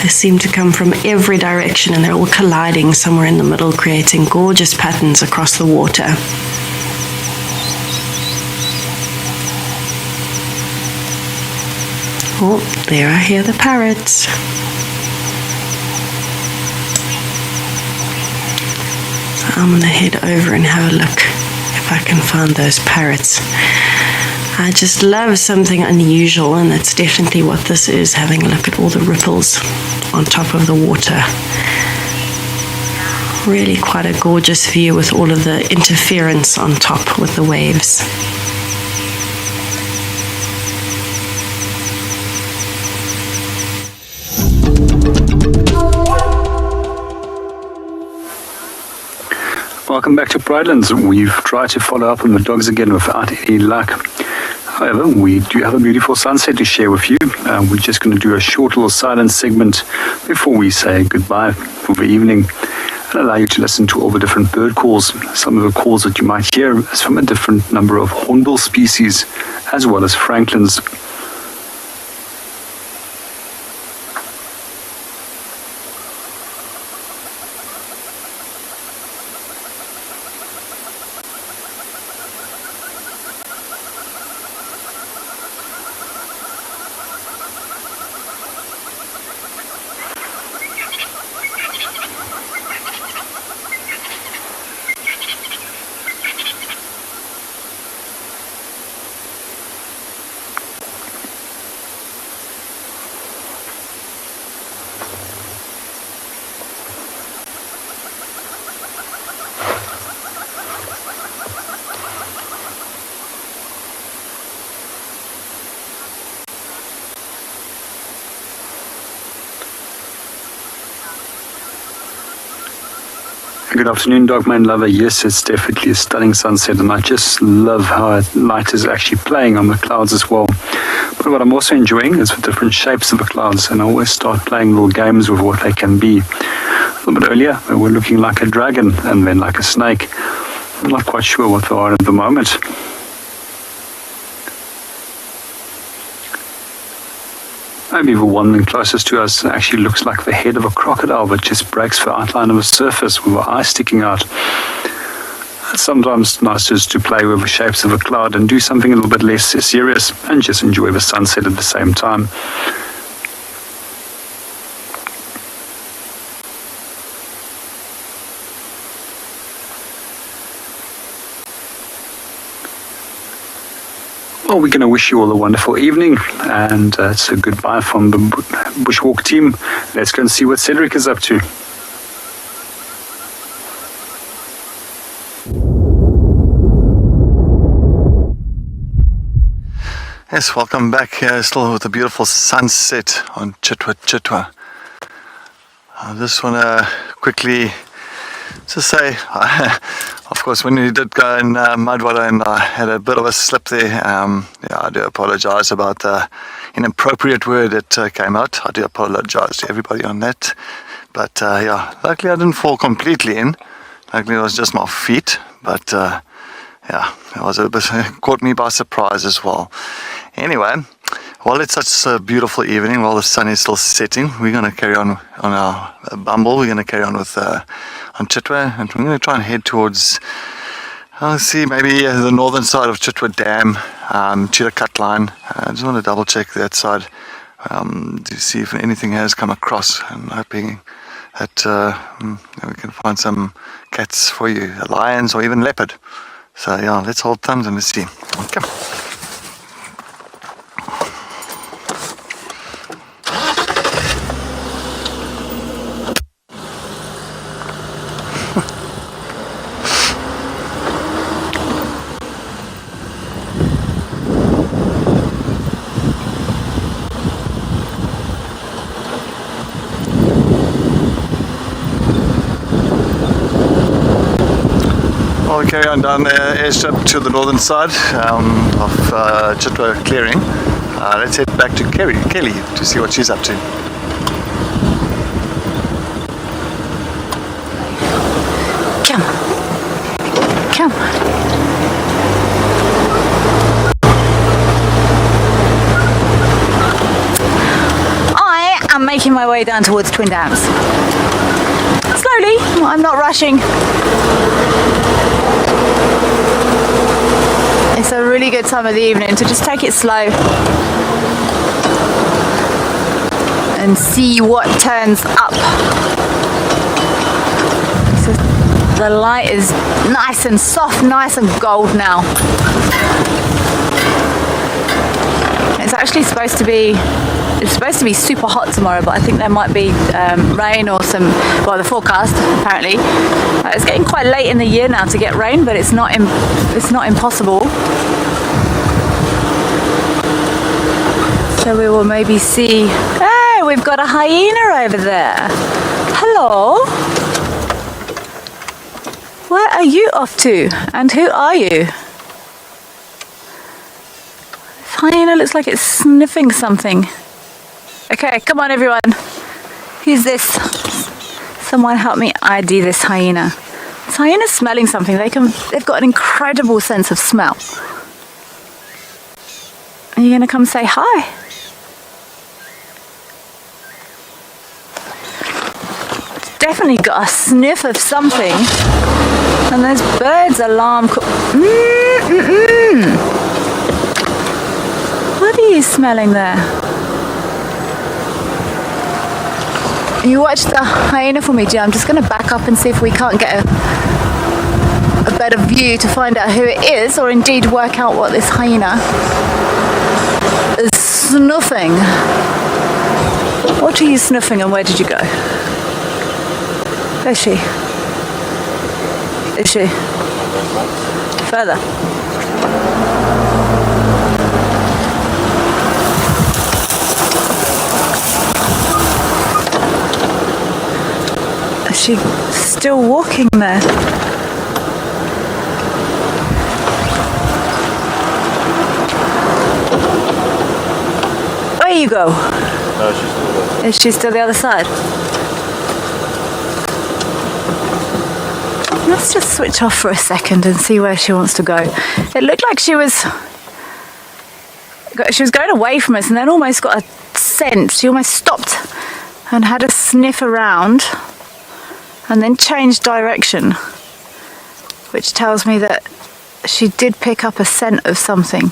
They seem to come from every direction, and they're all colliding somewhere in the middle, creating gorgeous patterns across the water. Oh, there I hear the parrots. So I'm going to head over and have a look if I can find those parrots. I just love something unusual, and that's definitely what this is, having a look at all the ripples on top of the water. Really quite a gorgeous view with all of the interference on top with the waves. Welcome back to Pridelands. We've tried to follow up on the dogs again without any luck. However, we do have a beautiful sunset to share with you. We're just going to do a short little silent segment before we say goodbye for the evening and allow you to listen to all the different bird calls. Some of the calls that you might hear is from a different number of hornbill species as well as francolins. Good afternoon, Dogman lover. Yes, it's definitely a stunning sunset, and I just love how light is actually playing on the clouds as well. But what I'm also enjoying is the different shapes of the clouds, and I always start playing little games with what they can be. A little bit earlier, they were looking like a dragon and then like a snake. I'm not quite sure what they are at the moment. Maybe the one closest to us actually looks like the head of a crocodile that just breaks the outline of the surface with the eye sticking out. It's sometimes nice just to play with the shapes of a cloud and do something a little bit less serious and just enjoy the sunset at the same time. Well, we're going to wish you all a wonderful evening, and it's a goodbye from the Bushwalk team. Let's go and see what Cedric is up to. Yes, welcome back here, still with a beautiful sunset on Chitwa Chitwa. I just want to quickly just say, of course, when we did go in Mudwater and I had a bit of a slip there, I do apologize about the inappropriate word that came out. I do apologize to everybody on that. But luckily I didn't fall completely in. Luckily it was just my feet. But it was a bit, caught me by surprise as well. Anyway, while it's such a beautiful evening, while the sun is still setting, we're going to carry on our bumble. We're going to carry on with on Chitwa, and we're going to try and head towards, maybe the northern side of Chitwa Dam, Cheetah Cut Line. I just want to double check that side to see if anything has come across. I'm hoping that we can find some cats for you, lions or even leopard. So let's hold thumbs and let's see. Okay. We'll carry on down the airstrip to the northern side of Chitwa Clearing. Let's head back to Kelly to see what she's up to. Come. I am making my way down towards Twin Dams. Slowly, I'm not rushing. It's a really good time of the evening to just take it slow and see what turns up. So the light is nice and soft, nice and gold now. It's actually supposed to be super hot tomorrow, but I think there might be rain or the forecast apparently. It's getting quite late in the year now to get rain, but it's not impossible. So we will maybe see. Hey, we've got a hyena over there. Hello. Where are you off to? And who are you? Hyena looks like it's sniffing something. Okay, come on everyone. Who's this? Someone help me ID this hyena. This hyena's smelling something. They've got an incredible sense of smell. Are you gonna come say hi? It's definitely got a sniff of something. And there's birds alarm. What are you smelling there? You watch the hyena for me, Jim. I'm just going to back up and see if we can't get a better view to find out who it is, or indeed work out what this hyena is snuffing. What are you snuffing and where did you go? Where's she? Is she? Further. Is she still walking there? Where you go? No, she's still there. Is she still the other side? Let's just switch off for a second and see where she wants to go. It looked like she was going away from us and then almost got a scent. She almost stopped and had a sniff around and then changed direction. which tells me that she did pick up a scent of something.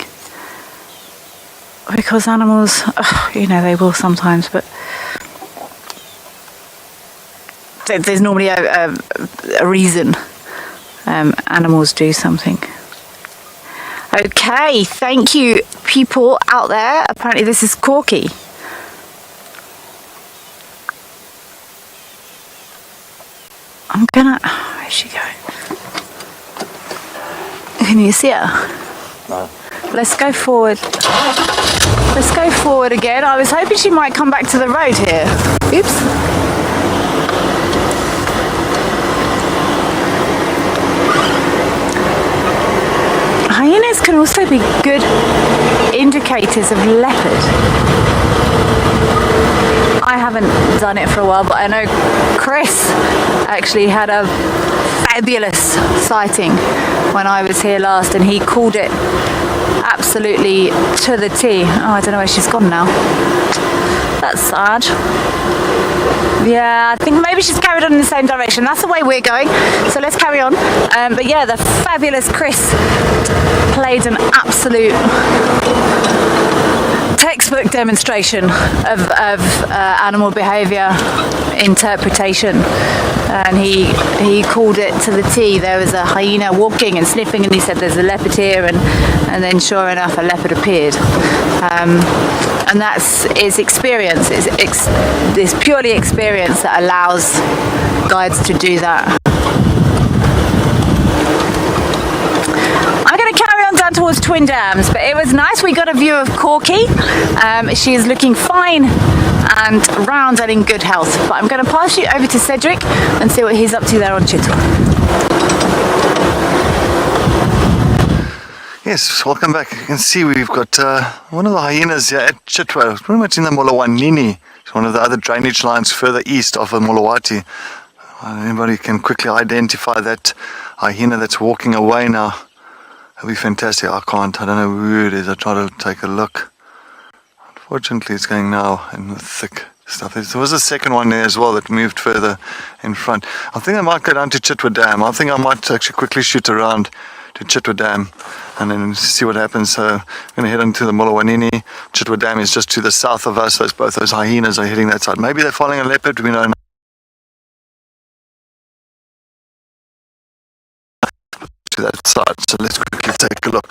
Because animals, they will sometimes, but there's normally a reason animals do something. Okay, thank you, people out there. Apparently this is Corky. Where's she going? Can you see her? No. Let's go forward. Let's go forward again. I was hoping she might come back to the road here. Oops. Hyenas can also be good indicators of leopard. I haven't done it for a while, but I know Chris actually had a fabulous sighting when I was here last, and he called it absolutely to the T. Oh, I don't know where she's gone now. That's sad. Yeah, I think maybe she's carried on in the same direction. That's the way we're going, so let's carry on. But yeah, the fabulous Chris played an absolute textbook demonstration of animal behaviour interpretation, and he called it to the T. There was a hyena walking and sniffing, and he said there's a leopard here, and then sure enough a leopard appeared. And it's experience. It's purely experience that allows guides to do that. I'm going to carry on down towards Twin Dams, but it was nice. We got a view of Corky. She is looking fine and round and in good health. But I'm going to pass you over to Cedric and see what he's up to there on Chitwa. Yes, welcome back. You can see we've got one of the hyenas here at Chitwa. It's pretty much in the Molawanini. It's one of the other drainage lines further east of the Molawati. Anybody can quickly identify that hyena that's walking away now. That'll be fantastic. I can't. I don't know who it is. I try to take a look. Unfortunately, it's going now in the thick stuff. There was a second one there as well that moved further in front. I think I might go down to Chitwa Dam. I think I might actually quickly shoot around to Chitwa Dam and then see what happens. So I'm going to head into the Molawanini. Chitwa Dam is just to the south of us. Both those hyenas are heading that side. Maybe they're following a leopard. We don't know. To that side, so let's quickly take a look.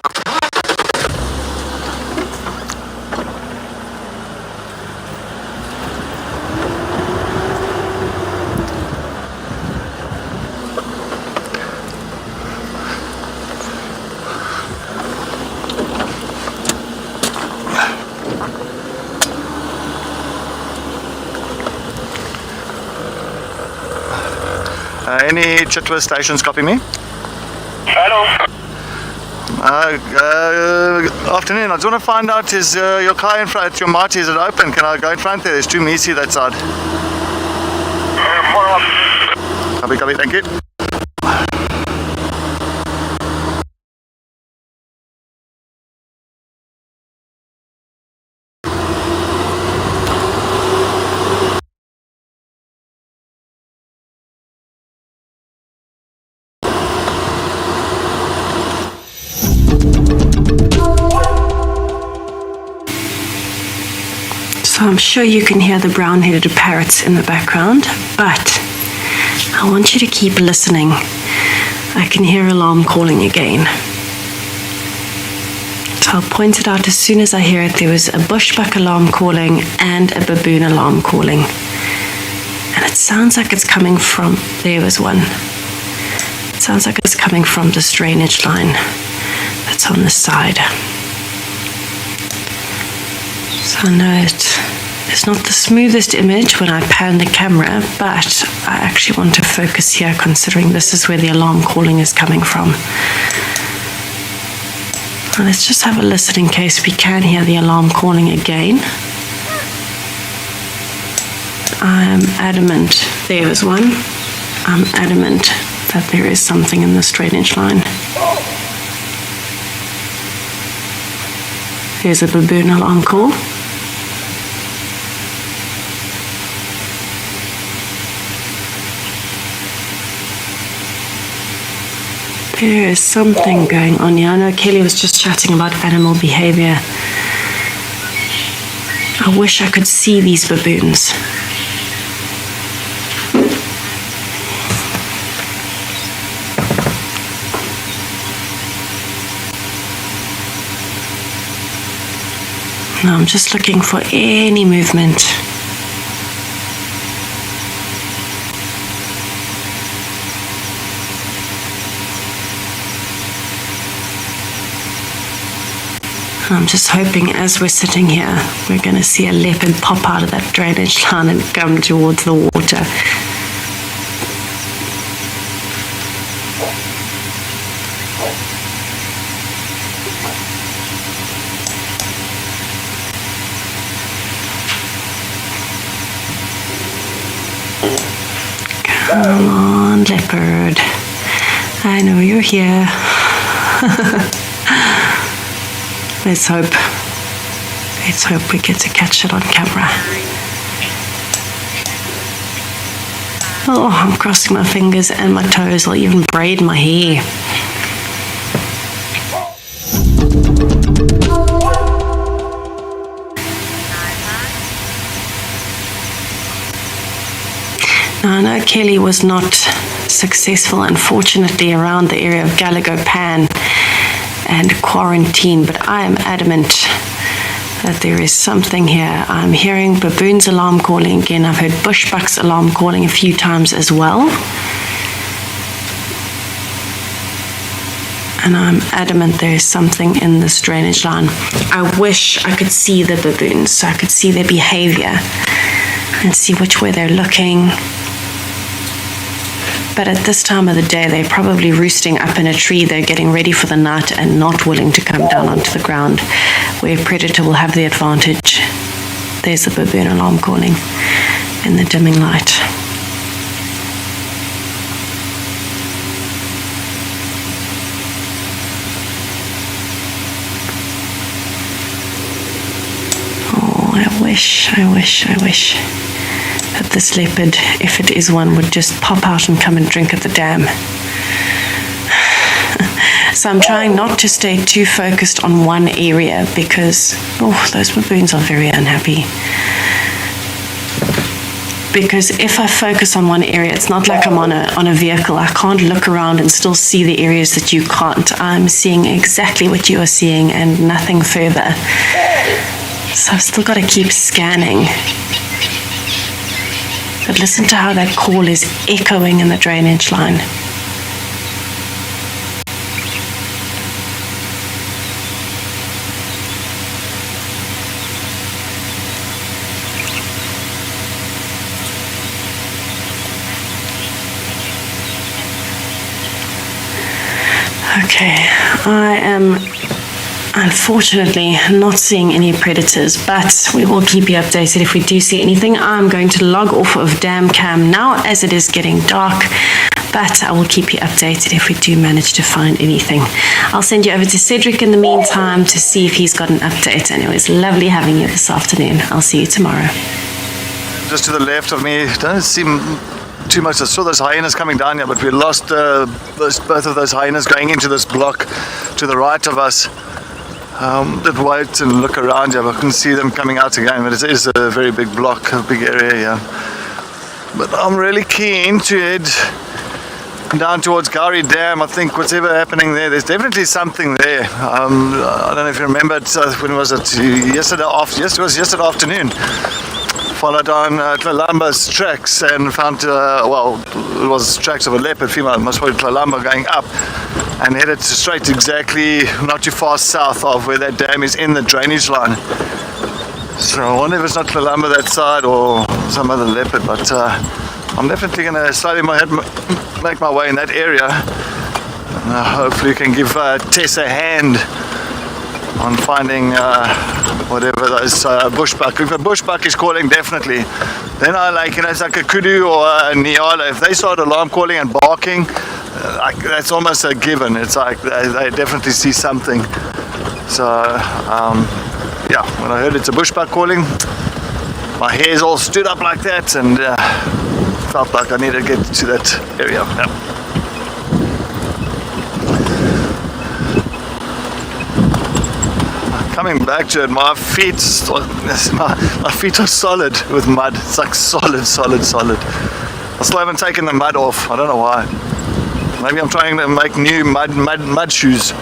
Any Chitwa stations copy me? Hello. Afternoon. I just want to find out, is your car in front, your Marty, is it open? Can I go in front there? There's two Misi that side. Copy, thank you. So I'm sure you can hear the brown-headed parrots in the background, but I want you to keep listening. I can hear alarm calling again. So I'll point it out as soon as I hear it. There was a bushbuck alarm calling and a baboon alarm calling. And it sounds like it's coming from, there was one. It sounds like it's coming from this drainage line that's on the side. So I know it's not the smoothest image when I pan the camera, but I actually want to focus here considering this is where the alarm calling is coming from. Now let's just have a listen in case we can hear the alarm calling again. I'm adamant there is one. I'm adamant that there is something in this drainage line. Here's a baboon alarm call. There is something going on here. I know Kelly was just chatting about animal behavior. I wish I could see these baboons. Now I'm just looking for any movement. I'm just hoping as we're sitting here, we're going to see a leopard pop out of that drainage line and come towards the water. Come on, leopard. I know you're here. Let's hope we get to catch it on camera. Oh, I'm crossing my fingers and my toes. I'll even braid my hair. Now, I know Kelly was not successful, unfortunately, around the area of Gallagher Pan and quarantine, but I am adamant that there is something here. I'm hearing baboons alarm calling again. I've heard bushbucks alarm calling a few times as well. And I'm adamant there is something in this drainage line. I wish I could see the baboons so I could see their behavior and see which way they're looking. But at this time of the day, they're probably roosting up in a tree. They're getting ready for the night and not willing to come down onto the ground where a predator will have the advantage. There's the baboon alarm calling in the dimming light. Oh, I wish that this leopard, if it is one, would just pop out and come and drink at the dam. So I'm trying not to stay too focused on one area because, those baboons are very unhappy. Because if I focus on one area, it's not like I'm on a vehicle. I can't look around and still see the areas that you can't. I'm seeing exactly what you are seeing and nothing further. So I've still got to keep scanning. But listen to how that call is echoing in the drainage line. Okay, I am unfortunately not seeing any predators, but we will keep you updated if we do see anything. I'm going to log off of Dam Cam now as it is getting dark, but I will keep you updated if we do manage to find anything. I'll send you over to Cedric in the meantime to see if he's got an update. And it was lovely having you this afternoon. I'll see you tomorrow. Just to the left of me, doesn't seem too much. I saw those hyenas coming down here, but we lost both of those hyenas going into this block to the right of us. Did wait and look around here, but I couldn't see them coming out again. But it is a very big block, a big area here. But I'm really keen to head down towards Gowrie Dam. I think whatever happening there's definitely something there. I don't know if you remember when was it? Yesterday afternoon. Followed on Tlalamba's tracks and found, it was tracks of a leopard female, most probably Tlalamba, going up and headed straight exactly not too far south of where that dam is in the drainage line. So I wonder if it's not Tlalamba that side or some other leopard, but I'm definitely going to slowly make my way in that area. And hopefully you can give Tess a hand on finding whatever those bushbuck. If a bushbuck is calling, definitely. Then it's like a kudu or a nyala. If they start alarm calling and barking, that's almost a given. It's like they definitely see something. So when I heard it's a bushbuck calling, my hairs all stood up like that and felt like I needed to get to that area. Yeah. Coming back to it, my feet are solid with mud. It's like solid. I still haven't taken the mud off. I don't know why. Maybe I'm trying to make new mud shoes.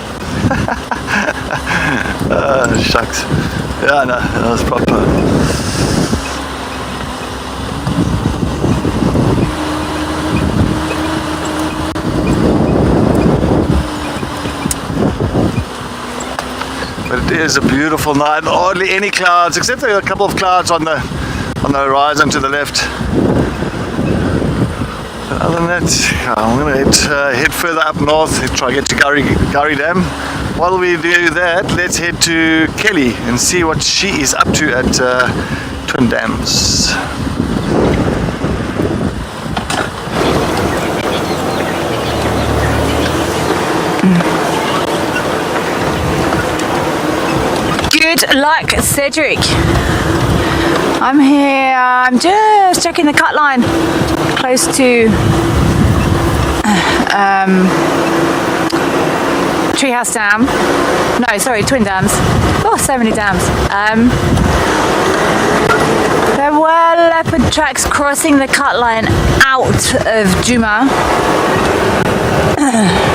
Shucks. Yeah, no, that was proper. But it is a beautiful night. Hardly any clouds, except there are a couple of clouds on the horizon to the left. But other than that, I'm going to head further up north, try to get to Gurry Dam. While we do that, let's head to Kelly and see what she is up to at Twin Dams. Good luck, Cedric. I'm here, I'm just checking the cut line close to Treehouse Dam. No, sorry, Twin Dams. Oh, so many dams. There were leopard tracks crossing the cut line out of Juma,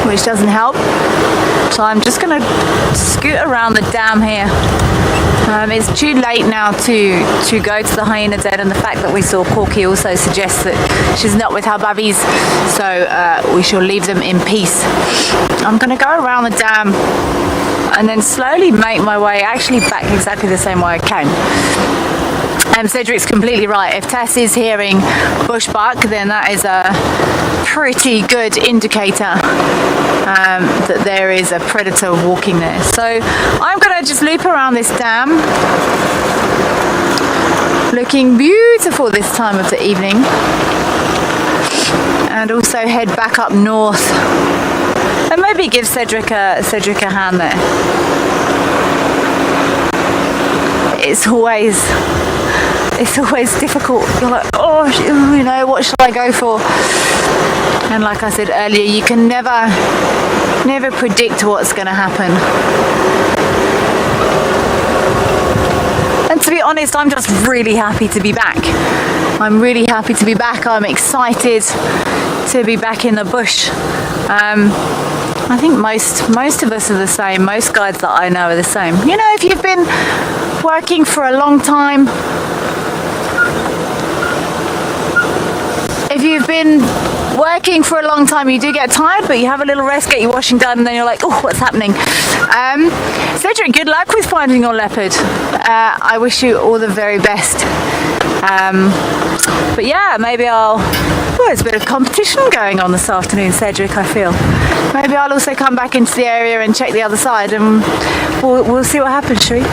which doesn't help. So I'm just going to scoot around the dam here. It's too late now to go to the hyena den, and the fact that we saw Corky also suggests that she's not with her bubbies, so we shall leave them in peace. I'm going to go around the dam and then slowly make my way actually back exactly the same way I came. Cedric's completely right. If Tess is hearing bushbuck, then that is a pretty good indicator that there is a predator walking there. So I'm going to just loop around this dam, looking beautiful this time of the evening, and also head back up north and maybe give Cedric a hand there. It's always difficult. You're like, oh, you know, what shall I go for? And like I said earlier, you can never predict what's going to happen. And to be honest, I'm just really happy to be back. I'm really happy to be back. I'm excited to be back in the bush. I think most of us are the same. Most guides that I know are the same. You know, if you've been working for a long time, you do get tired, but you have a little rest, get your washing done, and then you're like, oh, what's happening? Cedric, good luck with finding your leopard. I wish you all the very best. But yeah, maybe there's a bit of competition going on this afternoon, Cedric, I feel. Maybe I'll also come back into the area and check the other side, and we'll see what happens, shall we?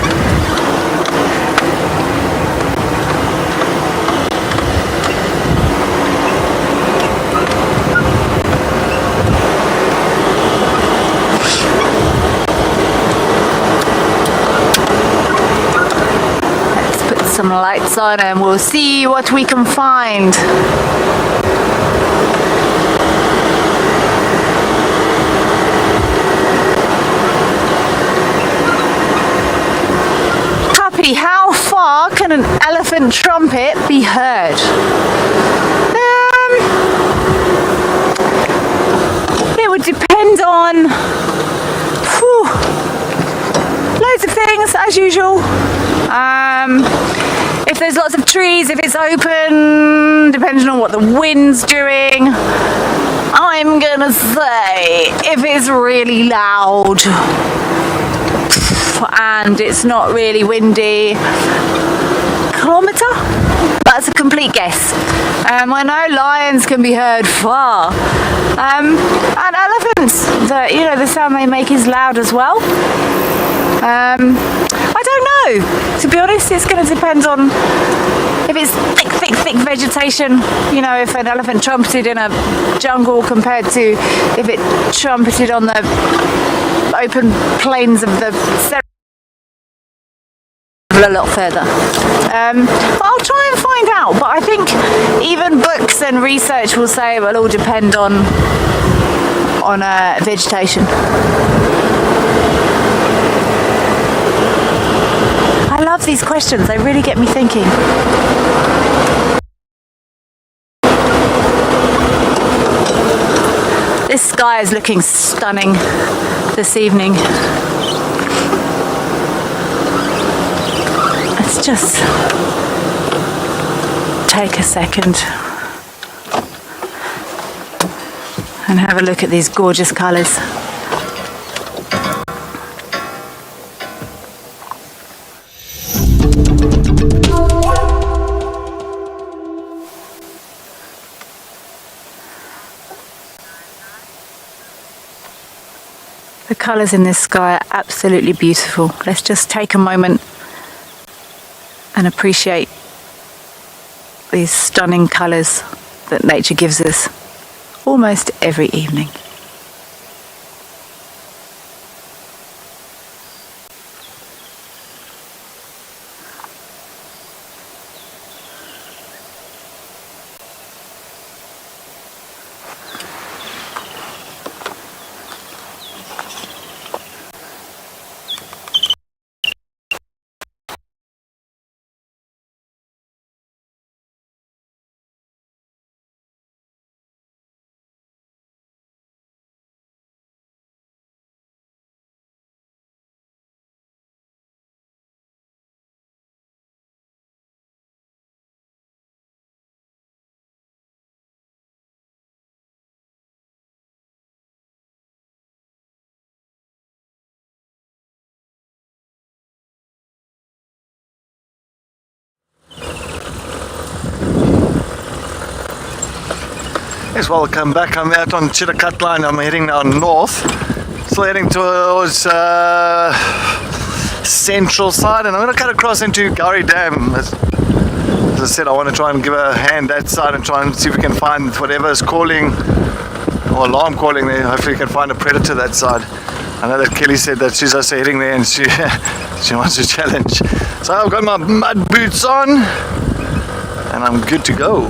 Some lights on and we'll see what we can find. Copy. How far can an elephant trumpet be heard? It would depend on loads of things, as usual. If there's lots of trees, if it's open, depending on what the wind's doing, I'm gonna say if it's really loud and it's not really windy, kilometre? That's a complete guess. I know lions can be heard far, and elephants, the sound they make is loud as well. I don't know. To be honest, it's going to depend on if it's thick vegetation. You know, if an elephant trumpeted in a jungle compared to if it trumpeted on the open plains of the a lot further. But I'll try and find out. But I think even books and research will say it will all depend on vegetation. love these questions. They really get me thinking. This sky is looking stunning this evening. Let's just take a second and have a look at these gorgeous colours. The colours in this sky are absolutely beautiful. Let's just take a moment and appreciate these stunning colours that nature gives us almost every evening. Yes, welcome back. I'm out on Chitticut Line. I'm heading now north. Still heading towards central side, and I'm going to cut across into Gowrie Dam. As I said, I want to try and give a hand that side and try and see if we can find whatever is calling or alarm calling there. Hopefully we can find a predator that side. I know that Kelly said that she's also heading there and she wants a challenge. So I've got my mud boots on and I'm good to go.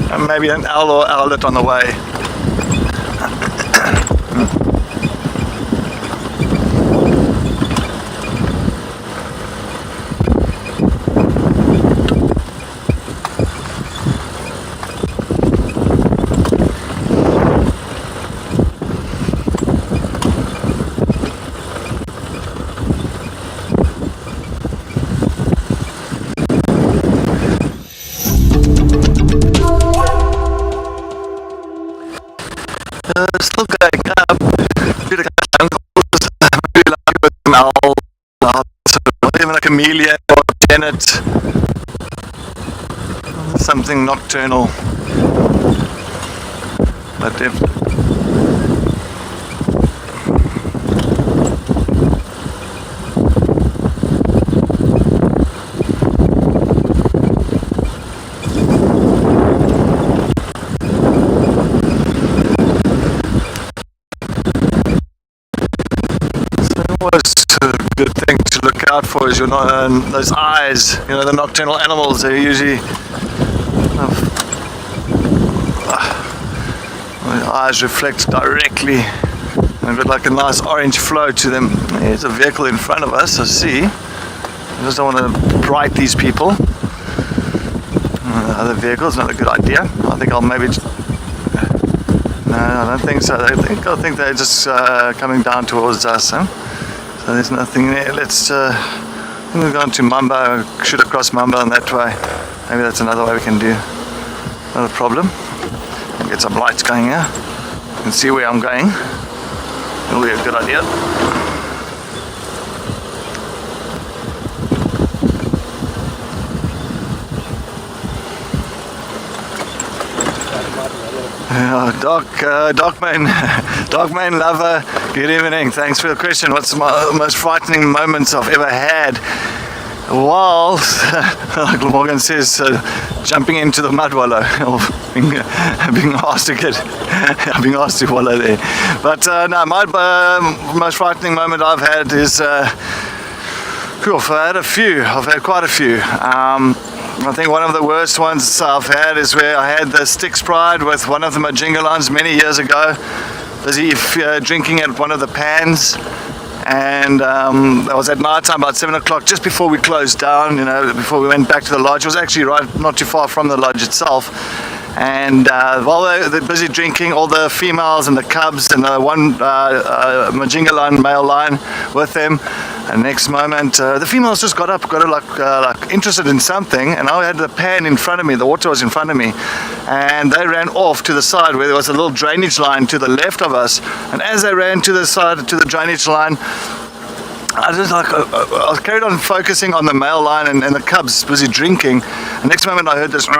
And maybe an owl or owlet on the way. Still going up. Even a chameleon or a genet. Something nocturnal. But if a good thing to look out for is those eyes. You know, the nocturnal animals, they usually the eyes reflect directly and got like a nice orange flow to them. There's a vehicle in front of us, I see. I just don't want to bright these people. Other vehicles, not a good idea. I think I'll maybe no, I don't think so. I think they're just coming down towards us. Huh? So there's nothing there. Let's we've gone to Mamba, shoot across Mamba and that way. Maybe that's another way we can do. Not a problem. I'll get some lights going here. You can see where I'm going. It'll be a good idea. Darkmane lover, good evening. Thanks for the question. What's the most frightening moments I've ever had? Well, like Morgan says, jumping into the mud wallow, or being asked to wallow there. But no, my most frightening moment I've had is, I've had quite a few. I think one of the worst ones I've had is where I had the Styx Pride with one of the Majingalans many years ago. Busy drinking at one of the pans, and that was at night time, about 7 o'clock, just before we closed down, before we went back to the lodge. It was actually right not too far from the lodge itself. And while they're busy drinking, all the females and the cubs and the one Majingalan male lion with them, and next moment the females just got up, like interested in something, and I had the pan in front of me, the water was in front of me, and they ran off to the side where there was a little drainage line to the left of us. And as they ran to the side, to the drainage line, I was carried on focusing on the male lion and the cubs busy drinking. The next moment I heard this, and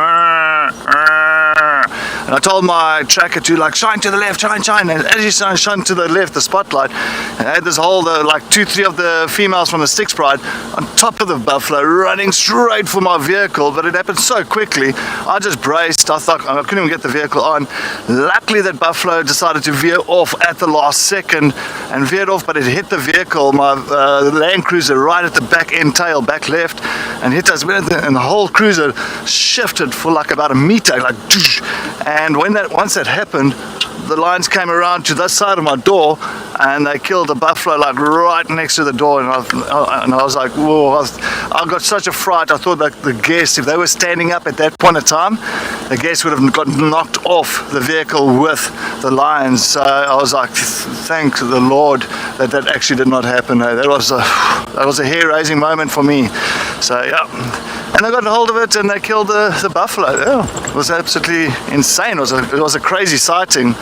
I told my tracker to shine to the left, shine. And as you shine to the left, the spotlight, and I had this whole, 2-3 of the females from the Styx Pride on top of the buffalo running straight for my vehicle, but it happened so quickly. I just braced. I thought I couldn't even get the vehicle on. Luckily that buffalo decided to veer off at the last second and veered off, but it hit the vehicle, my Land Cruiser, right at the back end tail, back left, and hit us, and the whole cruiser shifted for about a meter, and once that happened, the lions came around to this side of my door and they killed a buffalo right next to the door, and I was like, whoa, I got such a fright. I thought that the guests, if they were standing up at that point of time, the guests would have got knocked off the vehicle with the lions. So I was like, thank the Lord that actually did not happen. That was a hair-raising moment for me. So yeah, and I got a hold of it and they killed the buffalo. Yeah, it was absolutely insane. It was a crazy sighting,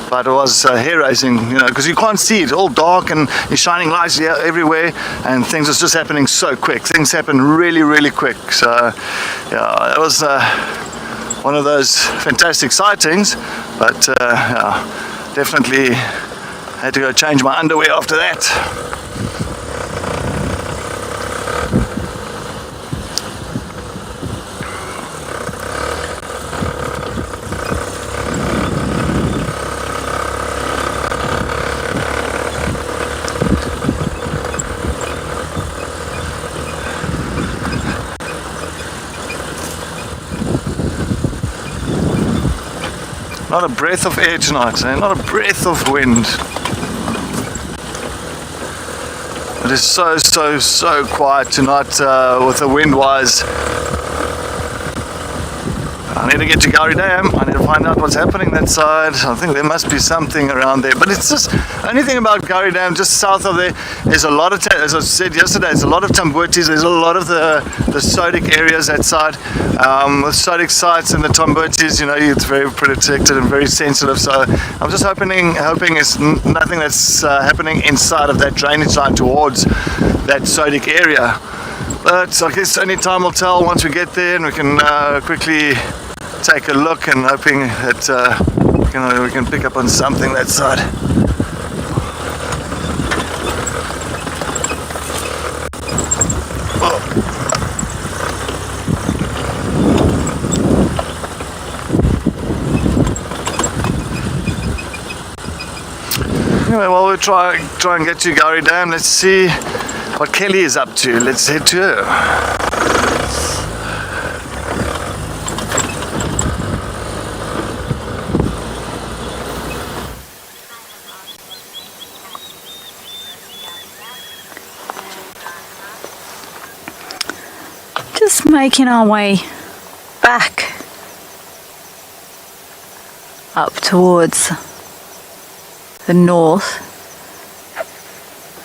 but it was hair-raising, because you can't see it, all dark and you're shining lights everywhere, and things are just happening so quick. Things happen really, really quick. So yeah, it was one of those fantastic sightings, but yeah, definitely had to go change my underwear after that. Not a breath of air tonight, not a breath of wind. It is so quiet tonight with the wind wise. I need to get to Gowrie Dam. I need to find out what's happening that side. I think there must be something around there. But it's just, the only thing about Gowrie Dam, just south of there, is a lot of, as I said yesterday, there's a lot of tambutis. There's a lot of the sodic areas that side. With sodic sites and the tambutis, it's very protected and very sensitive. So I'm just hoping it's nothing that's happening inside of that drainage line towards that sodic area. But I guess only time will tell once we get there, and we can quickly take a look, and hoping that we can pick up on something that side. Anyway, while we try and get to Gowrie Dam, let's see what Kelly is up to. Let's head to her. Just making our way back up towards the north,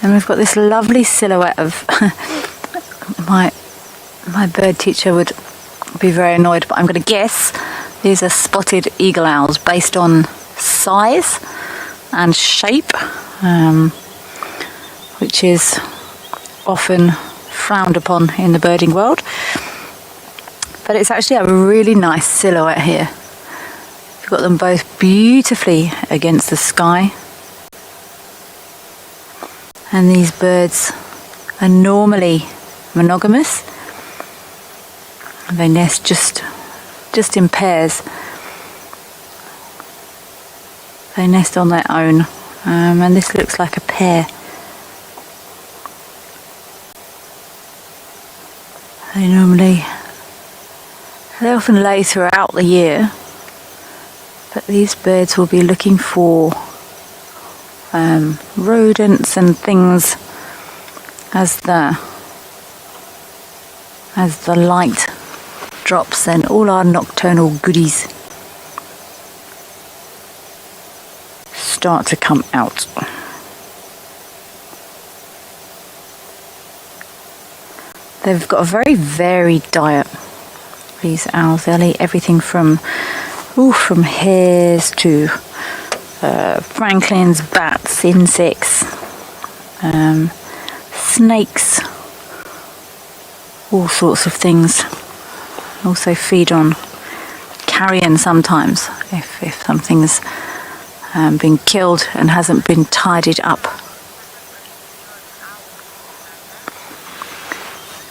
and we've got this lovely silhouette of my bird teacher would be very annoyed, but I'm going to guess these are spotted eagle owls based on size and shape, which is often frowned upon in the birding world, but it's actually a really nice silhouette here. We've got them both beautifully against the sky. And these birds are normally monogamous. They nest just in pairs. They nest on their own, and this looks like a pair. They normally They often lay throughout the year, but these birds will be looking for rodents and things as the light drops, and all our nocturnal goodies start to come out. They've got a very varied diet, these owls. They'll eat everything from hares to franklins, bats, insects, snakes, all sorts of things. Also feed on carrion sometimes if something's been killed and hasn't been tidied up.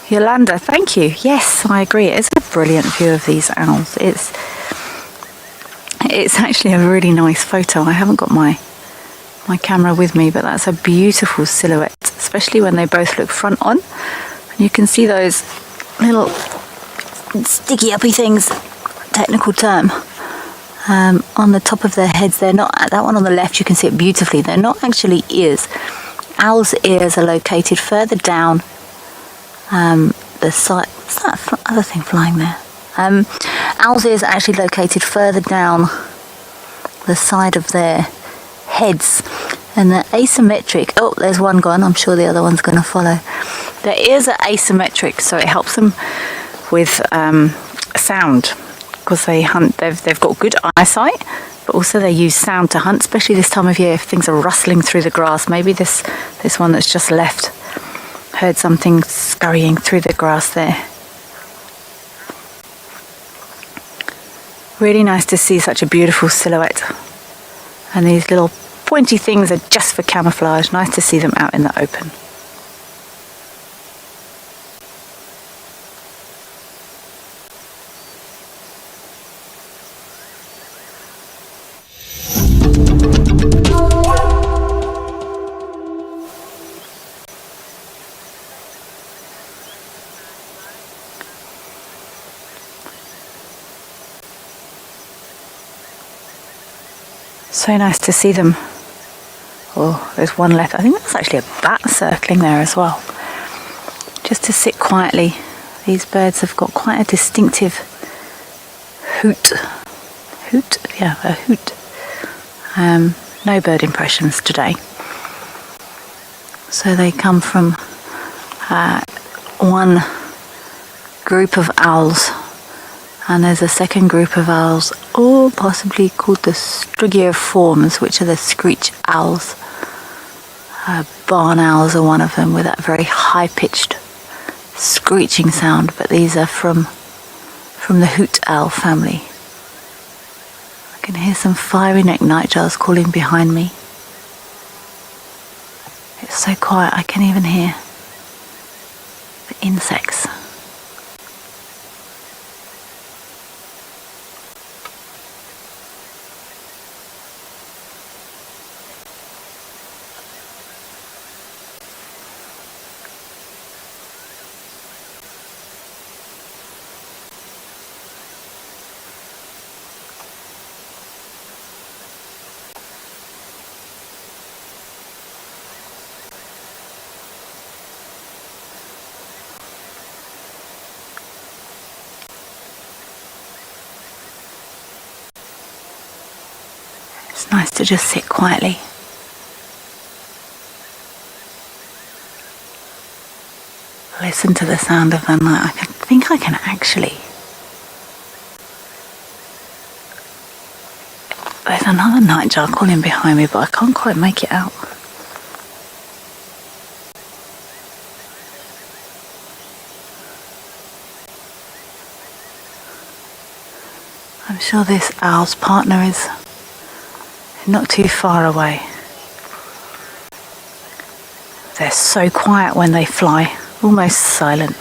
Yolanda, thank you. Yes, I agree. It's a brilliant view of these owls. It's actually a really nice photo. I haven't got my camera with me, but that's a beautiful silhouette, especially when they both look front on. And you can see those little sticky uppy things, technical term, on the top of their heads. They're not, that one on the left, you can see it beautifully. They're not actually ears. Owls' ears are located further down the side. What's that other thing flying there? Owls' ears are actually located further down the side of their heads, and they're asymmetric. Oh, there's one gone. I'm sure the other one's going to follow. Their ears are asymmetric, so it helps them with sound, because they hunt. They've got good eyesight, but also they use sound to hunt, especially this time of year if things are rustling through the grass. Maybe this one that's just left heard something scurrying through the grass there. Really nice to see such a beautiful silhouette, and these little pointy things are just for camouflage. Nice to see them out in the open. So nice to see them. Oh, there's one left. I think that's actually a bat circling there as well. Just to sit quietly. These birds have got quite a distinctive hoot. Hoot? Yeah, a hoot. No bird impressions today. So they come from one group of owls, and there's a second group of owls, or possibly called the Strigiformes, which are the screech owls. Barn owls are one of them, with that very high-pitched screeching sound, but these are from the hoot owl family. I can hear some fiery-necked nightjars calling behind me. It's so quiet I can even hear the insects. It's nice to just sit quietly. Listen to the sound of the night. I think I can actually... There's another nightjar calling behind me, but I can't quite make it out. I'm sure this owl's partner is not too far away. They're so quiet when they fly, almost silent.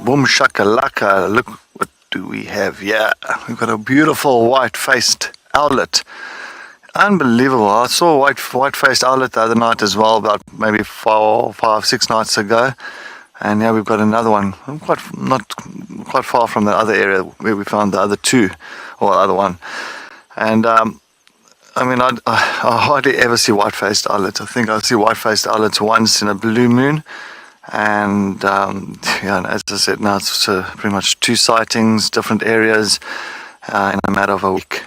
Boom shakalaka. Look what do we have here. We've got a beautiful white-faced owlet. Unbelievable. I saw a white-faced owlet the other night as well, about maybe 5-6 nights ago. And now we've got another one, not quite far from the other area where we found the other two, or the other one. And I hardly ever see white-faced owlets. I think I see white-faced owlets once in a blue moon. And and as I said, now it's pretty much 2 sightings, different areas in a matter of a week,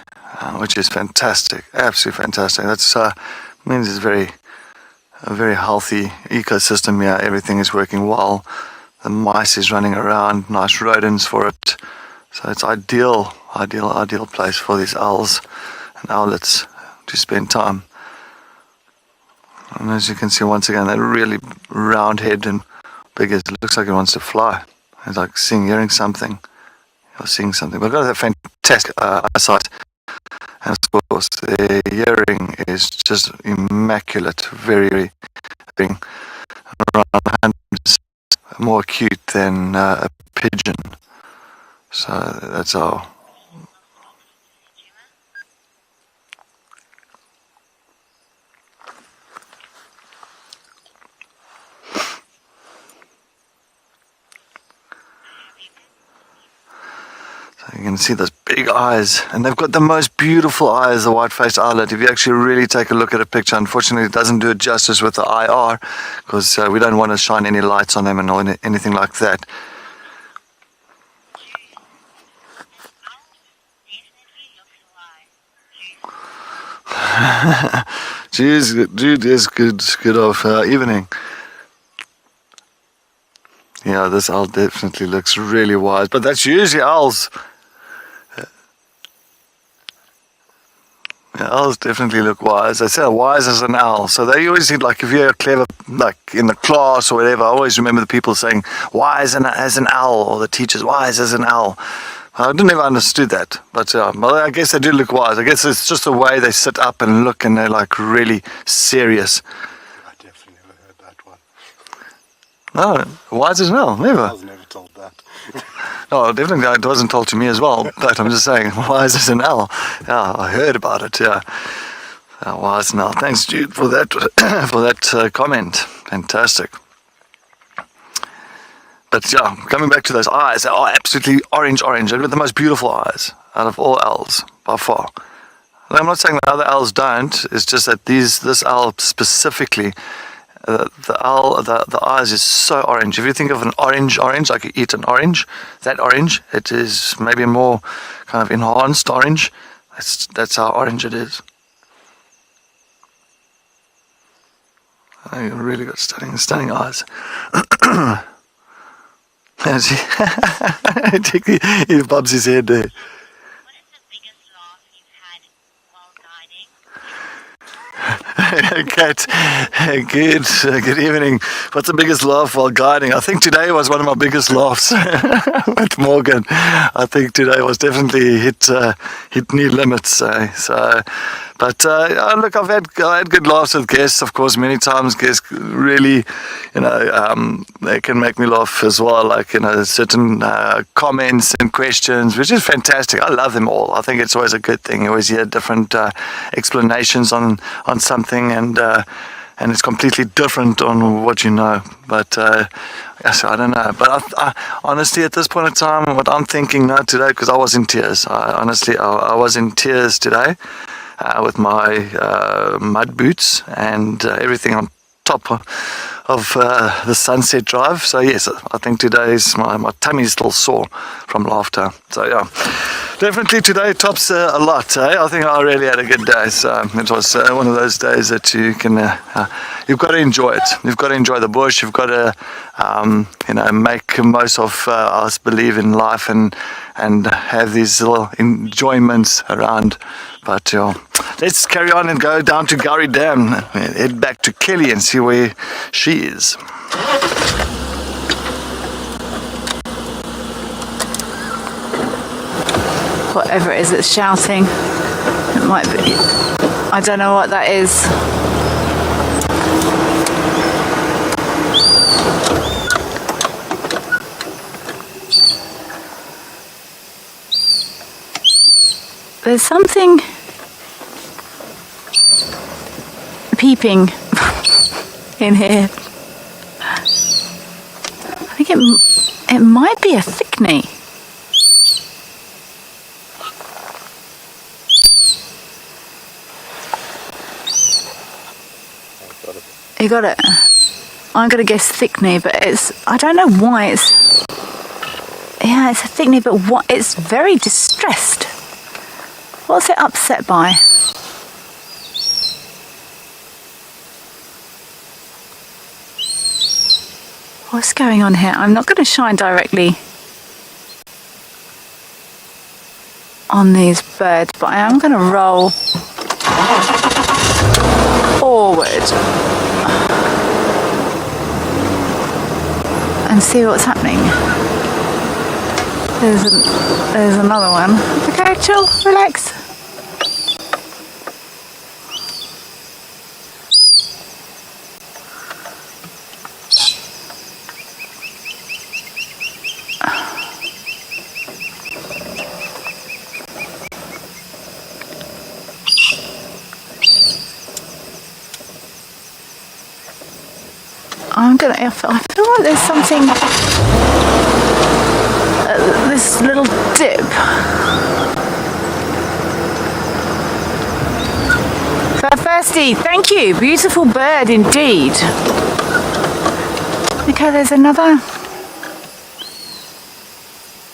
which is fantastic, absolutely fantastic. That's means it's a very healthy ecosystem here. Everything is working well. The mice is running around, nice rodents for it. So it's ideal place for these owls and owlets to spend time. And as you can see, once again, that really round head and big, it looks like it wants to fly. It's like hearing something. Or seeing something. But got a fantastic eyesight. And of course, the hearing is just immaculate, very around 100 more acute than a pigeon. So that's our. You can see those big eyes, and they've got the most beautiful eyes, the white-faced owlet. If you actually really take a look at a picture, unfortunately it doesn't do it justice with the IR, because we don't want to shine any lights on them and anything like that. Jude is good of evening. Yeah, this owl definitely looks really wise, but that's usually owls. Yeah, owls definitely look wise. I say wise as an owl. So they always think, like, if you're clever, like in the class or whatever, I always remember the people saying, wise as an owl, or the teachers, wise as an owl. I didn't ever understood that, but well, I guess they do look wise. I guess it's just the way they sit up and look, and they're like really serious. I definitely never heard that one. No, wise as an owl, never. I was never told that. No, definitely it wasn't told to me as well, but I'm just saying, wise as an owl. Yeah, I heard about it, yeah. Wise as an owl. Thanks, Jude, for that, comment. Fantastic. But yeah, coming back to those eyes, they are absolutely orange. They've got the most beautiful eyes out of all owls, by far. I'm not saying that other owls don't, it's just that this owl specifically, the eyes is so orange. If you think of an orange, like you eat an orange, that orange, it is maybe more kind of enhanced orange. That's how orange it is. You really got stunning eyes. He bobs his head there. Kat, good evening. What's the biggest laugh while guiding? I think today was one of my biggest laughs with Morgan. I think today was definitely hit new limits. But look, I've had good laughs with guests, of course, many times. Guests really, they can make me laugh as well, like, certain comments and questions, which is fantastic. I love them all. I think it's always a good thing. You always hear different explanations on something, and it's completely different on what you know. But yes, I don't know. But I honestly, at this point in time, what I'm thinking now today, because I was in tears. I was in tears today. With my mud boots and everything on top of the Sunset Drive. So yes, I think today's my tummy's still sore from laughter. So yeah, definitely today tops a lot. I think I really had a good day. So it was one of those days that you can, you've got to enjoy it. You've got to enjoy the bush. You've got to, make most of us believe in life and have these little enjoyments around. But let's carry on and go down to Gowrie Dam, head back to Kelly and see where she is. Whatever it is that's shouting, it might be, I don't know what that is. There's something peeping in here. I think it might be a thickney. You got it? I'm going to guess thickney, but I don't know why it's... Yeah, it's a thickney, but what? It's very distressed. What's it upset by? What's going on here? I'm not going to shine directly on these birds, but I am going to roll forward and see what's happening. There's another one. Okay, chill, relax. I feel like there's something, this little dip. So thirsty, thank you, beautiful bird indeed. Okay, there's another.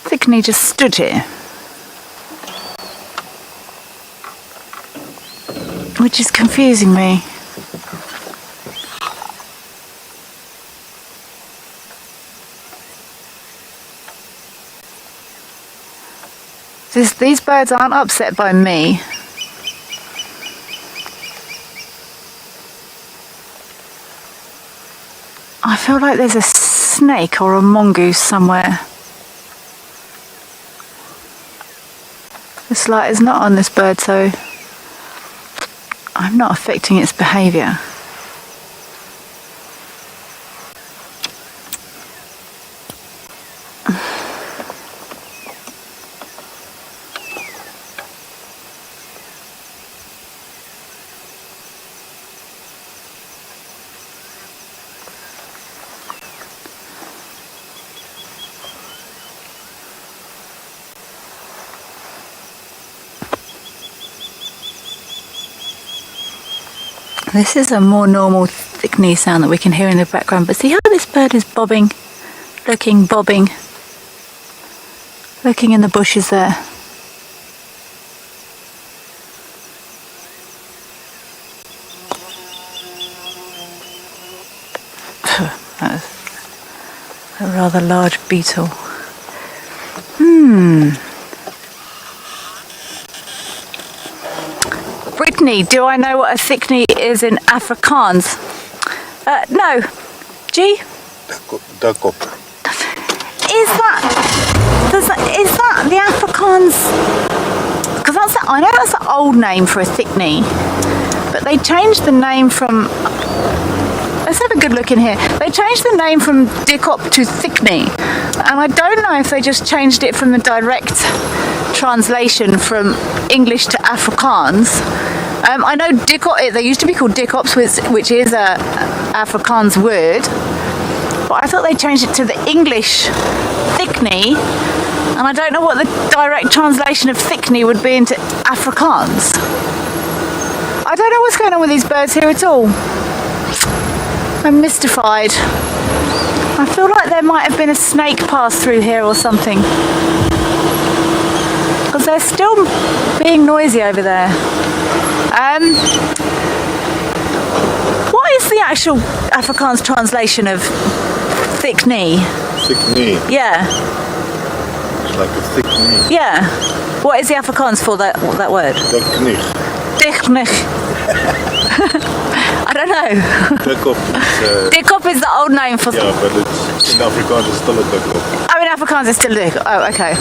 Thickney just stood here, which is confusing me. These birds aren't upset by me. I feel like there's a snake or a mongoose somewhere. This light is not on this bird, so I'm not affecting its behaviour. This is a more normal thickney sound that we can hear in the background, but see how this bird is bobbing, bobbing, looking in the bushes there. That's a rather large beetle. Brittany, do I know what a thickney is in Afrikaans? No. G? Dukkop. Is that the Afrikaans? Because I know that's the old name for a thickney, but they changed the name from. Let's have a good look in here. They changed the name from Dikkop to thickney, and I don't know if they just changed it from the direct translation from English to Afrikaans. I know Dikkop, they used to be called Dikkops, which is a Afrikaans word, but I thought they changed it to the English thickney, and I don't know what the direct translation of thickney would be into Afrikaans. I don't know what's going on with these birds here at all. I'm mystified. I feel like there might have been a snake pass through here or something, because they're still being noisy over there. What is the actual Afrikaans translation of thick knee? Thick knee. Yeah. It's like a thick knee. Yeah. What is the Afrikaans for that word? Dik knie. Dik knie. I don't know. Dikkop is... Dikkop is the old name for... Yeah, but it's, in Afrikaans it's still a dikkop. Oh, in Afrikaans it's still a dikkop. Oh, okay.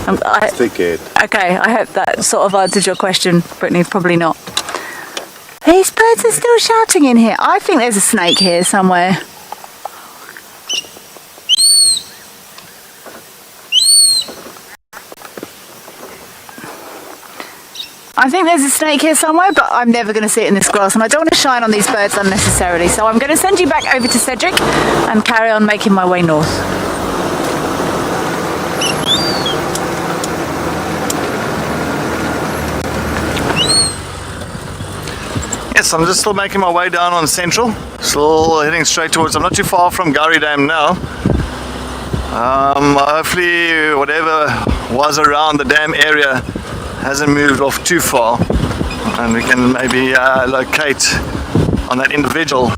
Thickhead. Okay, I hope that sort of answered your question, Brittany. Probably not. These birds are still shouting in here. I think there's a snake here somewhere. I think there's a snake here somewhere, but I'm never going to see it in this grass, and I don't want to shine on these birds unnecessarily. So I'm going to send you back over to Cedric and carry on making my way north. Yes, I'm just still making my way down on Central. Still heading straight towards, I'm not too far from Gowrie Dam now. Hopefully whatever was around the dam area hasn't moved off too far, and we can maybe locate on that individual.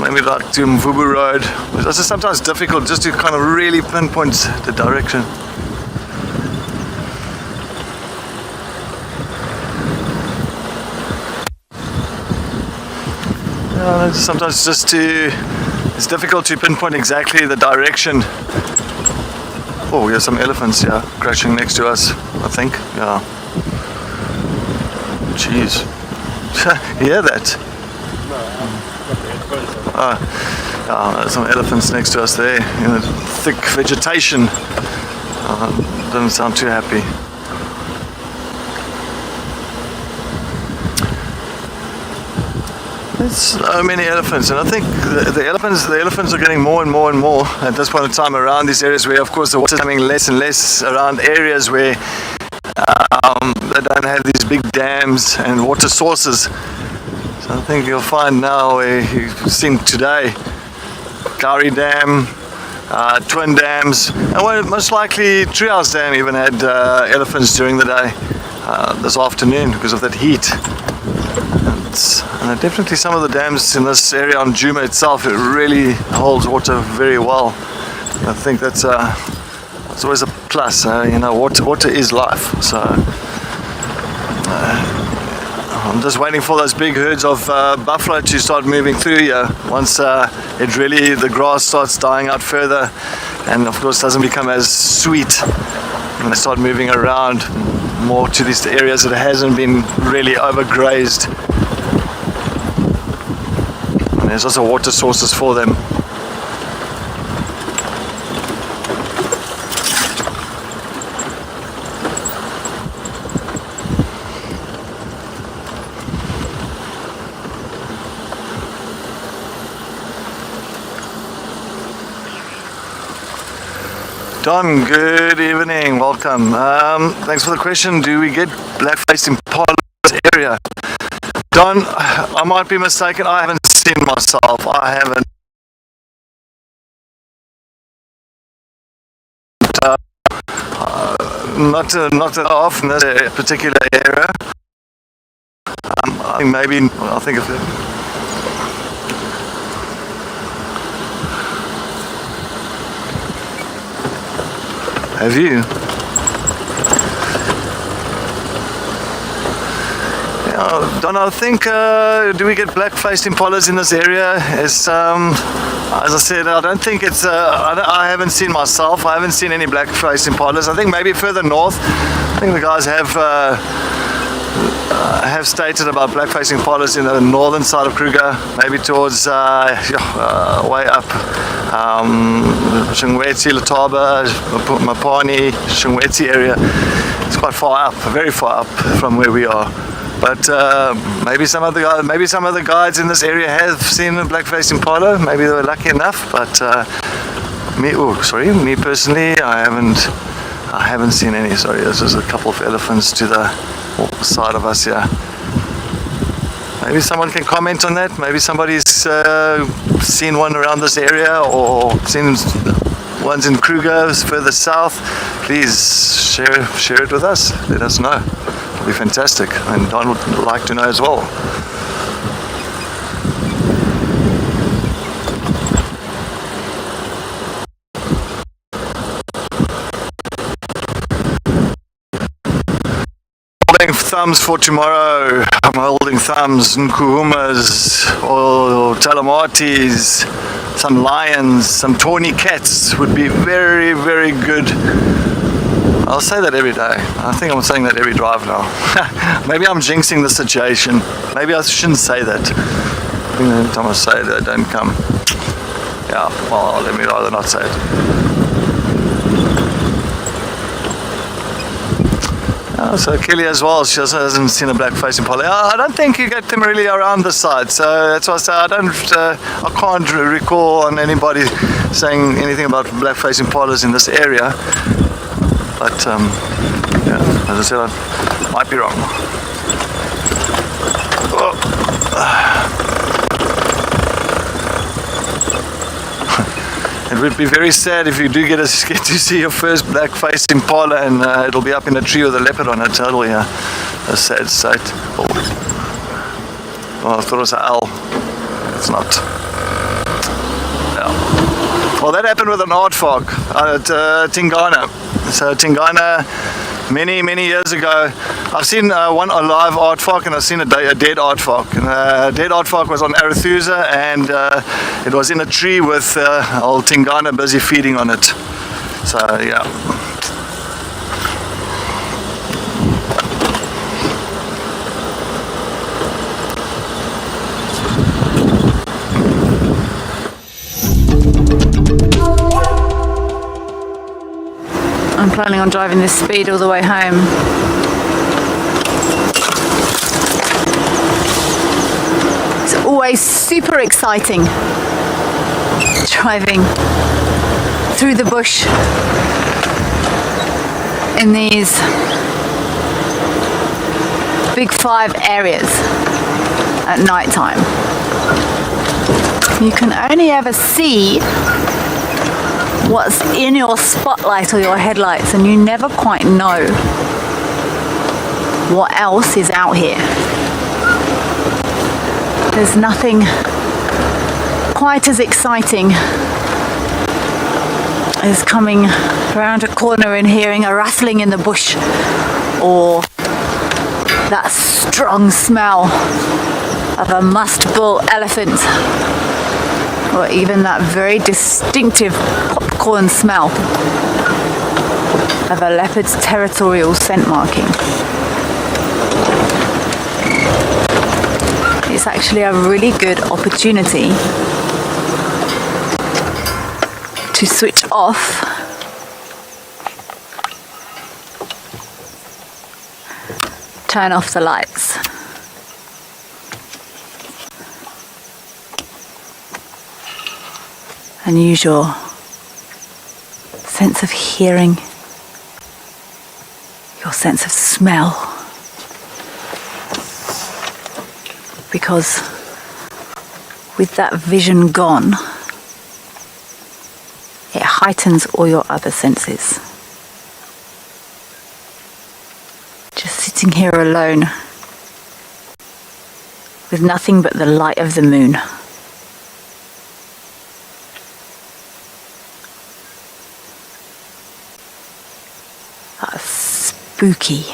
Maybe like to Mvubu Road. It's just sometimes difficult just to kind of really pinpoint the direction. Sometimes it's difficult to pinpoint exactly the direction. Oh, we have some elephants here crashing next to us, I think. Yeah. Jeez. You hear that? There's some elephants next to us there in the thick vegetation. Doesn't sound too happy. There's so many elephants, and I think the elephants are getting more and more and more at this point in time around these areas where, of course, the water is coming less and less around areas where they don't have these big dams and water sources. So I think you'll find now where you've seen today, Gowrie Dam, Twin Dams, and most likely Treehouse Dam even had elephants during the day this afternoon because of that heat. And definitely some of the dams in this area on Djuma itself, it really holds water very well. I think that's it's always a plus. Water is life. So I'm just waiting for those big herds of buffalo to start moving through here. Once the grass starts dying out further, and of course doesn't become as sweet when they start moving around more to these areas that hasn't been really overgrazed. And there's also water sources for them. Don, good evening, welcome. Thanks for the question. Do we get black-faced impala in this area? Don, I might be mistaken. I haven't seen myself. I haven't. Not often in this particular area. I think maybe, I think of it. Have you? Yeah, Don, I think, do we get black-faced impalas in this area? As I said, I don't think it's, I haven't seen myself, I haven't seen any black-faced impalas. I think maybe further north, I think the guys have stated about black-faced impalas in the northern side of Kruger, maybe towards way up Shingweti, Letaba, Mapani, Shingweti area. It's quite far up, very far up from where we are. But maybe some of the guides in this area have seen a black-faced impala. Maybe they were lucky enough. But me personally, I haven't seen any. Sorry, there's just a couple of elephants to the side of us here. Maybe someone can comment on that. Maybe somebody's seen one around this area or seen ones in Kruger further south. Please share it with us. Let us know. It'll be fantastic. And Don would like to know as well. Thumbs for tomorrow. I'm holding thumbs, nkuhumas or telematis, some lions, some tawny cats would be very, very good. I'll say that every day. I think I'm saying that every drive now. Maybe I'm jinxing the situation. Maybe I shouldn't say that. I think every time I say it, they don't come. Yeah, well, let me rather not say it. Oh, so Kelly as well, she also hasn't seen a black-faced impala. I don't think you get them really around the side, so that's why I say I can't recall on anybody saying anything about black-faced impalas in this area. But yeah, as I said, I might be wrong. It would be very sad if you do get to see your first black-faced impala and it'll be up in a tree with a leopard on it. That'll be a sad sight. Oh, I thought it was an owl. It's not. Yeah. Well, that happened with an aardvark at Tingana. So Tingana, many years ago, I've seen a live aardvark and I've seen a dead aardvark. And a dead aardvark was on Arethusa and it was in a tree with old Tingana busy feeding on it. So yeah. I'm planning on driving this speed all the way home. It's always super exciting driving through the bush in these big 5 areas at night time. You can only ever see what's in your spotlight or your headlights, and you never quite know what else is out here. There's nothing quite as exciting as coming around a corner and hearing a rustling in the bush, or that strong smell of a musk bull elephant, or even that very distinctive popcorn smell of a leopard's territorial scent marking. It's actually a really good opportunity to switch off turn off the lights. And use your sense of hearing, your sense of smell. Because with that vision gone, it heightens all your other senses. Just sitting here alone with nothing but the light of the moon. That spooky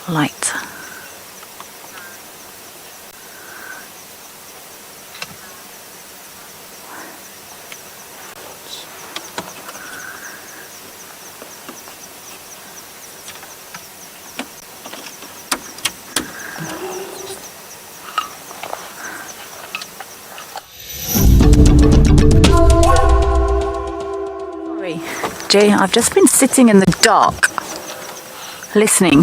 light. Jay, I've just been sitting in the dark, listening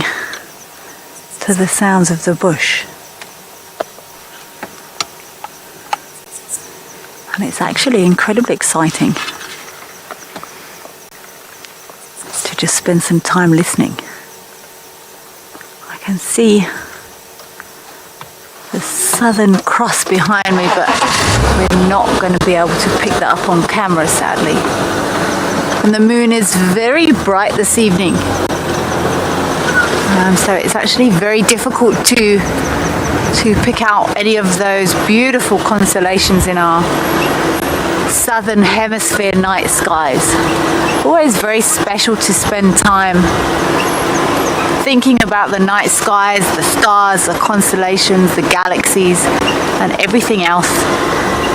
to the sounds of the bush. And it's actually incredibly exciting to just spend some time listening. I can see the Southern Cross behind me, but we're not going to be able to pick that up on camera, sadly. And the moon is very bright this evening. So it's actually very difficult to pick out any of those beautiful constellations in our southern hemisphere night skies. Always very special to spend time thinking about the night skies, the stars, the constellations, the galaxies, and everything else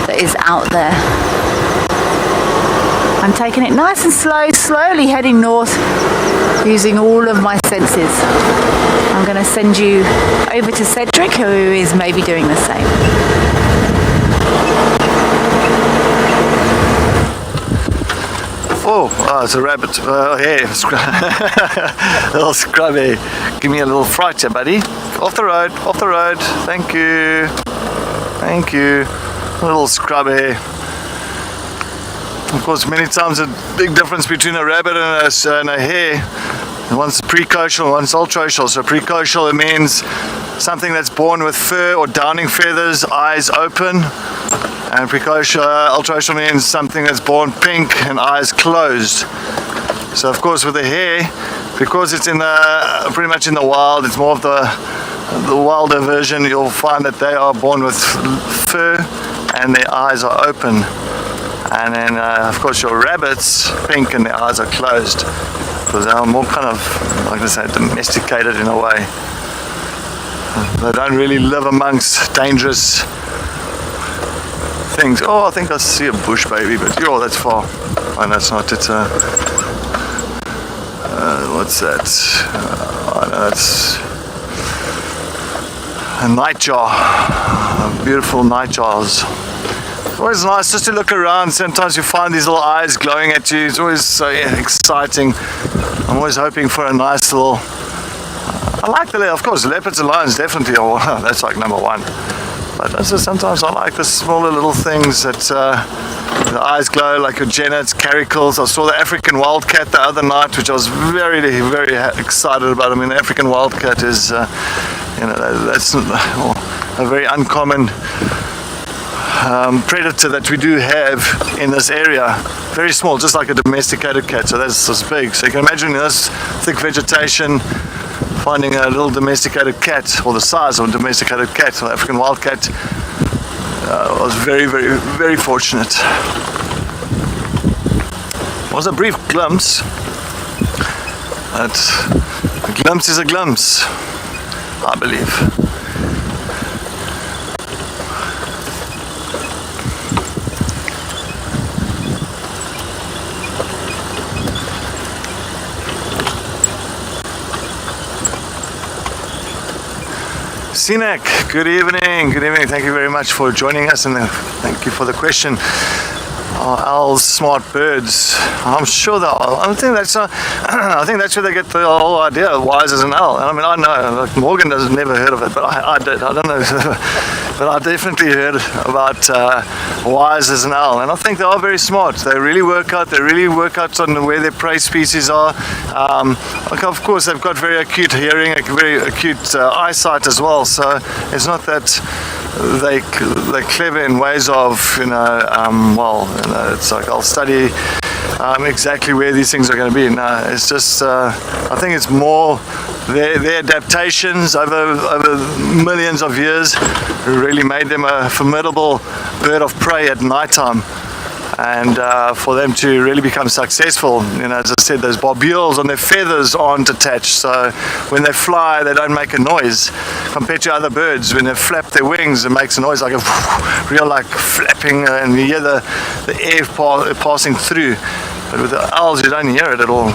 that is out there. I'm taking it nice and slow, slowly heading north, using all of my senses. I'm going to send you over to Cedric, who is maybe doing the same. Oh, it's a rabbit. Hey, little scrubby. Give me a little fright here, buddy. Off the road, off the road. Thank you. Thank you. A little scrubby. Of course, many times a big difference between a rabbit and a hare. One's precocial, one's ultrocial. So precocial, it means something that's born with fur or downing feathers, eyes open. And precocial, ultrocial means something that's born pink and eyes closed. So of course with the hare, because it's pretty much in the wild, it's more of the wilder version, you'll find that they are born with fur and their eyes are open. And then of course your rabbits, pink and their eyes are closed. Because they are more kind of, like I say, domesticated in a way. They don't really live amongst dangerous things. Oh, I think I see a bush baby, but that's far. Oh, that's not. It's a what's that? No, it's a nightjar. Beautiful nightjars. Always nice just to look around. Sometimes you find these little eyes glowing at you. It's always so exciting. I'm always hoping for a nice little. I like of course, leopards and lions definitely. Oh, that's like number one. But also sometimes I like the smaller little things that the eyes glow, like your genets, caracals. I saw the African wildcat the other night, which I was very, very excited about. I mean, the African wildcat is, that's a very uncommon predator that we do have in this area. Very small, just like a domesticated cat. So that's just big. So you can imagine this thick vegetation, finding a little domesticated cat, or the size of a domesticated cat, the African wildcat. I was very, very, very fortunate. It was a brief glimpse, but a glimpse is a glimpse, I believe. Sinek, good evening. Good evening. Thank you very much for joining us, and thank you for the question. Are owls smart birds? I'm sure they are. I think that's where they get the whole idea of wise as an owl. I mean, I know, like Morgan has never heard of it, but I did. I don't know, but I definitely heard about wise as an owl, and I think they are very smart. They really work out. They really work out on where their prey species are. Like of course, they've got very acute hearing, very acute eyesight as well. So it's not that they're clever in ways of, it's like I'll study exactly where these things are going to be. No, it's just I think it's more their adaptations over millions of years really made them a formidable bird of prey at nighttime. And for them to really become successful, as I said, those barbules on their feathers aren't attached, so when they fly they don't make a noise compared to other birds. When they flap their wings it makes a noise like a real like flapping, and you hear the air passing through, but with the owls you don't hear it at all.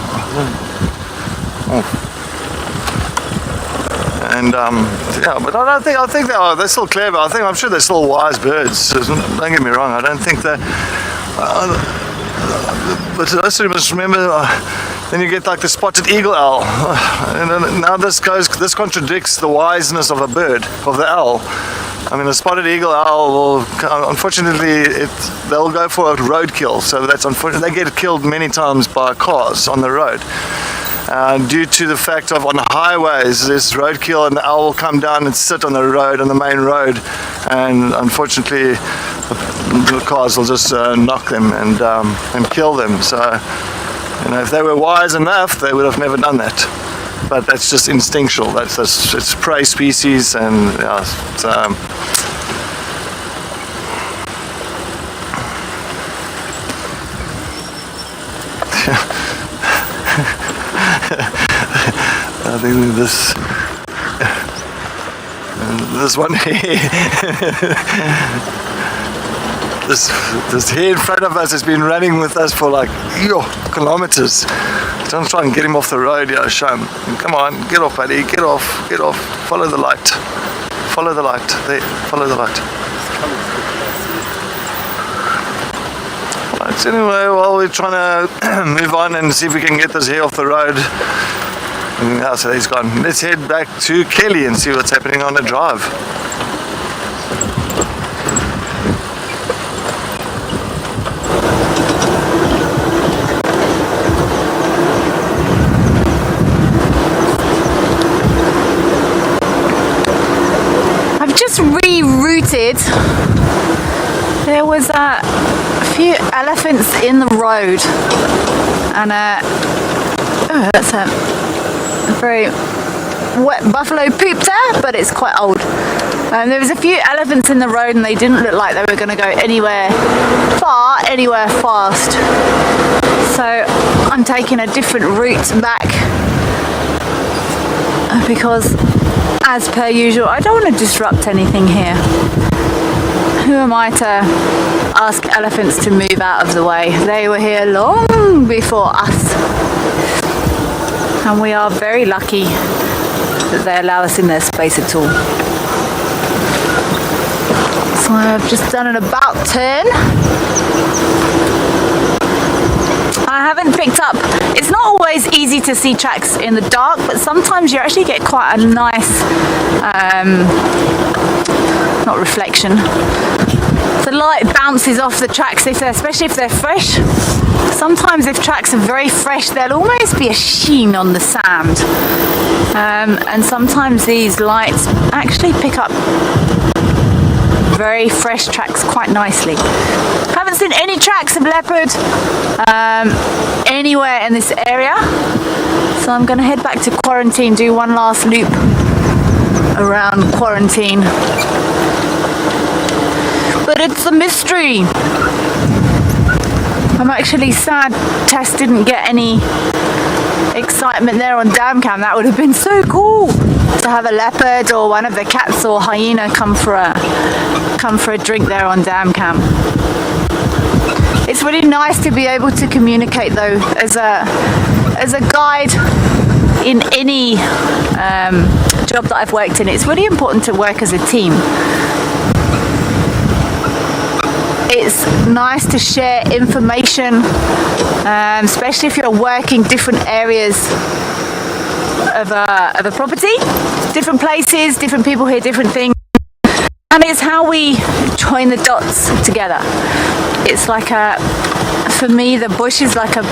And but I think they're still clever. I'm sure they're still wise birds. Don't get me wrong. I don't think that. But also you must remember, then you get like the spotted eagle owl. And now this contradicts the wiseness of a bird, of the owl. I mean, the spotted eagle owl will, unfortunately, they'll go for a roadkill. So that's unfortunate. They get killed many times by cars on the road. Due to the fact of on the highways there's roadkill, and the owl will come down and sit on the road, on the main road, and unfortunately the cars will just knock them and kill them. So if they were wise enough they would have never done that, but that's just instinctual. It's prey species, and I think this one here, this here in front of us has been running with us for like kilometers. Don't try and get him off the road, Sham. Come on, get off, buddy, get off. Follow the light. There, follow the light. But anyway, while we're trying to move on and see if we can get this here off the road. Yeah, so he's gone. Let's head back to Kelly and see what's happening on the drive. I've just rerouted. There was a few elephants in the road, and oh, that's a very wet buffalo poop there, but it's quite old. There was a few elephants in the road, and they didn't look like they were going to go anywhere far, anywhere fast. So I'm taking a different route back because, as per usual, I don't want to disrupt anything here. Who am I to ask elephants to move out of the way? They were here long before us. And we are very lucky that they allow us in their space at all. So I've just done an about turn. I haven't picked up, it's not always easy to see tracks in the dark, but sometimes you actually get quite a nice, not reflection. The light bounces off the tracks, especially if they're fresh. Sometimes if tracks are very fresh, there'll almost be a sheen on the sand. And sometimes these lights actually pick up very fresh tracks quite nicely. Haven't seen any tracks of leopard anywhere in this area. So I'm going to head back to Quarantine, do one last loop around Quarantine. But it's a mystery. I'm actually sad Tess didn't get any excitement there on dam cam. That would have been so cool to have a leopard or one of the cats or hyena come for a drink there on dam cam. It's really nice to be able to communicate though as a guide in any job that I've worked in. It's really important to work as a team. It's nice to share information, especially if you're working different areas of a property, different places, different people hear different things, and it's how we join the dots together. It's like for me, the bush is like a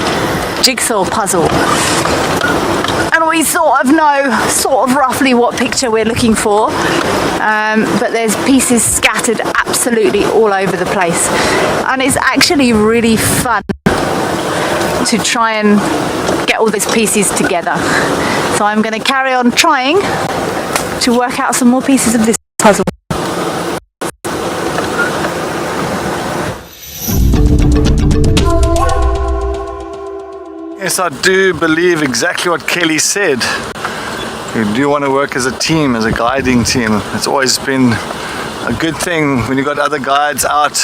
jigsaw puzzle. And we sort of know roughly what picture we're looking for, but there's pieces scattered absolutely all over the place. And it's actually really fun to try and get all those pieces together. So I'm going to carry on trying to work out some more pieces of this puzzle. Yes, I do believe exactly what Kelly said. You do want to work as a team, as a guiding team. It's always been a good thing when you got other guides out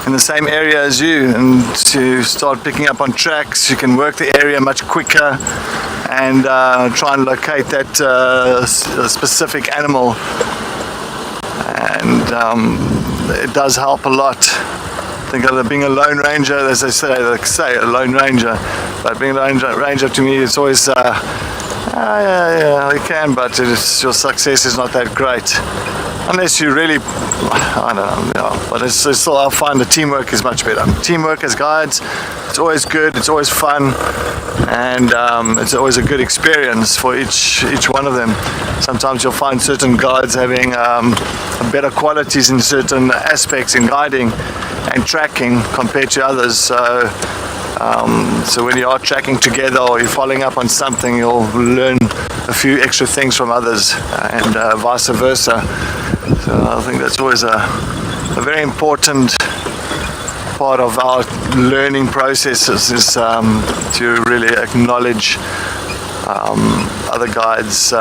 in the same area as you, and to start picking up on tracks, you can work the area much quicker and try and locate that specific animal. And it does help a lot. I think of being a lone ranger, as they say, a lone ranger, but being a lone ranger to me, it's always, yeah, you can, but your success is not that great. Unless you really, I don't know, yeah, but it's still, I find the teamwork is much better. Teamwork as guides, it's always good, it's always fun, and it's always a good experience for each one of them. Sometimes you'll find certain guides having better qualities in certain aspects in guiding and tracking compared to others. So when you are tracking together or you're following up on something, you'll learn a few extra things from others, and vice versa. So I think that's always a very important part of our learning processes, is to really acknowledge other guides,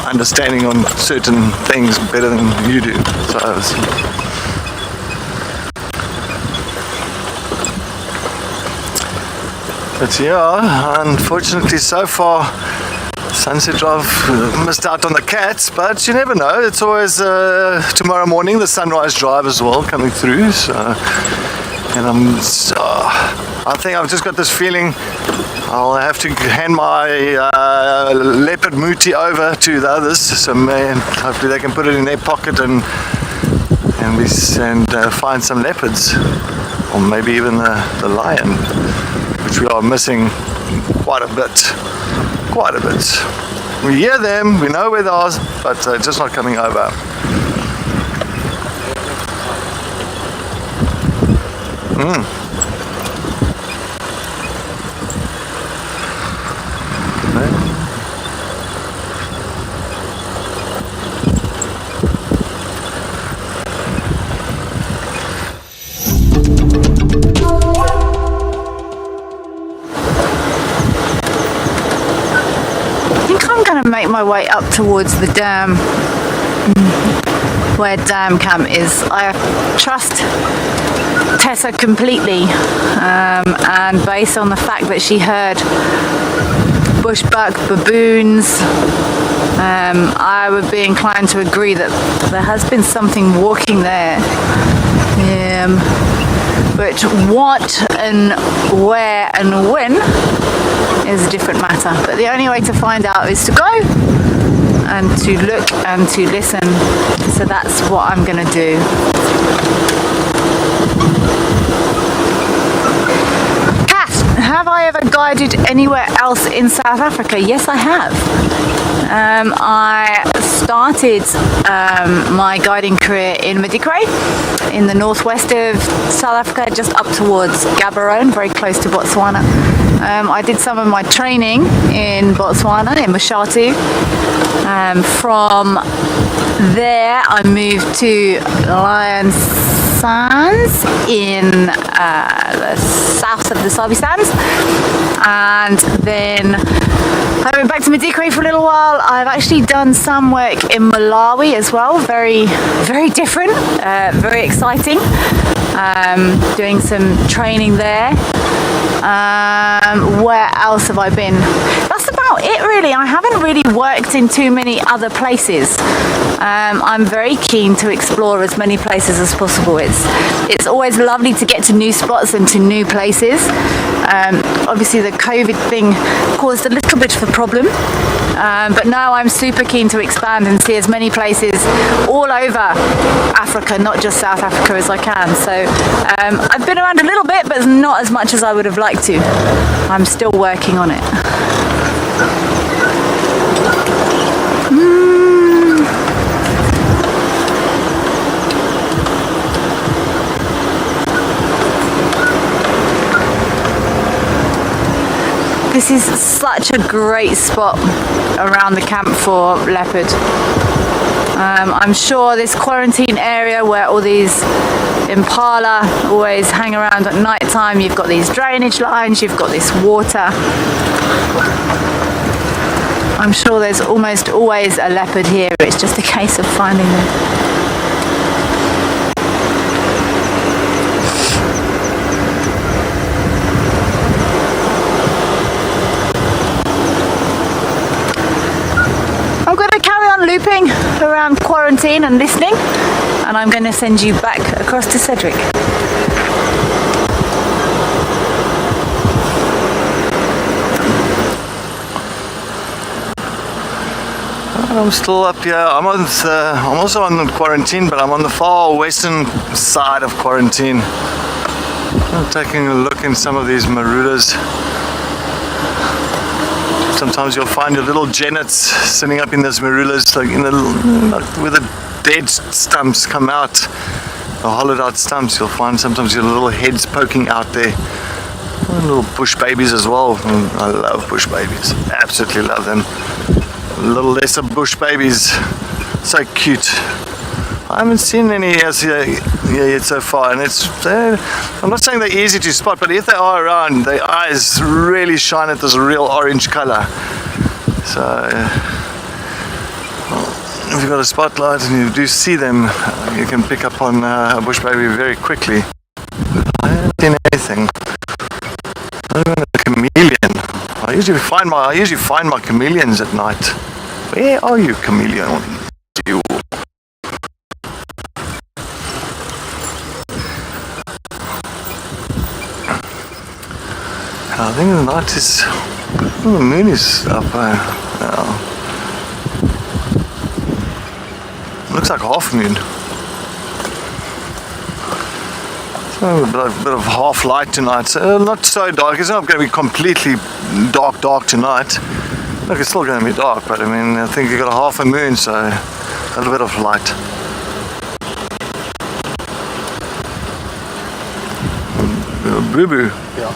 understanding on certain things better than you do. But yeah, unfortunately so far Sunset Drive missed out on the cats, but you never know. It's always tomorrow morning the Sunrise Drive as well coming through, so And I think I've just got this feeling I'll have to hand my leopard muti over to the others, so hopefully they can put it in their pocket and find some leopards, or maybe even the lion, which we are missing quite a bit. We hear them, we know where they are, but just not coming over. Make my way up towards the dam, where dam camp is. I trust Tessa completely, and based on the fact that she heard bushbuck, baboons, I would be inclined to agree that there has been something walking there. But what and where and when is a different matter. But the only way to find out is to go and to look and to listen. So that's what I'm going to do. Kat, have I ever guided anywhere else in South Africa? Yes, I have. I started my guiding career in Madikwe, in the northwest of South Africa, just up towards Gaborone, very close to Botswana. I did some of my training in Botswana, in Mashatu. From there, I moved to Lion Sands in the south of the Sabi Sands, and then I went back to Madikwe for a little while. I've actually done some work in Malawi as well, very, very different, very exciting, doing some training there. Where else have I been? That's about it really. I haven't really worked in too many other places. I'm very keen to explore as many places as possible. It's always lovely to get to new spots and to new places. Obviously the COVID thing caused a little bit of a problem, but now I'm super keen to expand and see as many places all over Africa, not just South Africa, as I can. So I've been around a little bit, but not as much as I would have liked to. I'm still working on it. This is such a great spot around the camp for leopard. I'm sure this quarantine area where all these impala always hang around at night time, you've got these drainage lines, you've got this water. I'm sure there's almost always a leopard here, it's just a case of finding them. I'm going to carry on looping around quarantine and listening, and I'm going to send you back across to Cedric. I'm still up here. I'm also on quarantine, but I'm on the far western side of quarantine. I'm taking a look in some of these marulas. Sometimes you'll find your little jennets sitting up in those marulas, like where the dead stumps come out, the hollowed out stumps. You'll find sometimes your little heads poking out there. And little bush babies as well. I love bush babies, absolutely love them. Little lesser bush babies, so cute. I haven't seen any yet so far, and I'm not saying they're easy to spot, but if they are around, their eyes really shine at this real orange color. So if you've got a spotlight and you do see them, you can pick up on a bush baby very quickly. I haven't seen anything. Not even a chameleon. I usually find my chameleons at night. Where are you, chameleon? You. I think the night is, the moon is up now. Looks like half moon. So a bit of half light tonight. So not so dark. It's not going to be completely dark tonight. Look, it's still going to be dark, but I mean, I think you got a half a moon, so a little bit of light. Boo Boo. Yeah.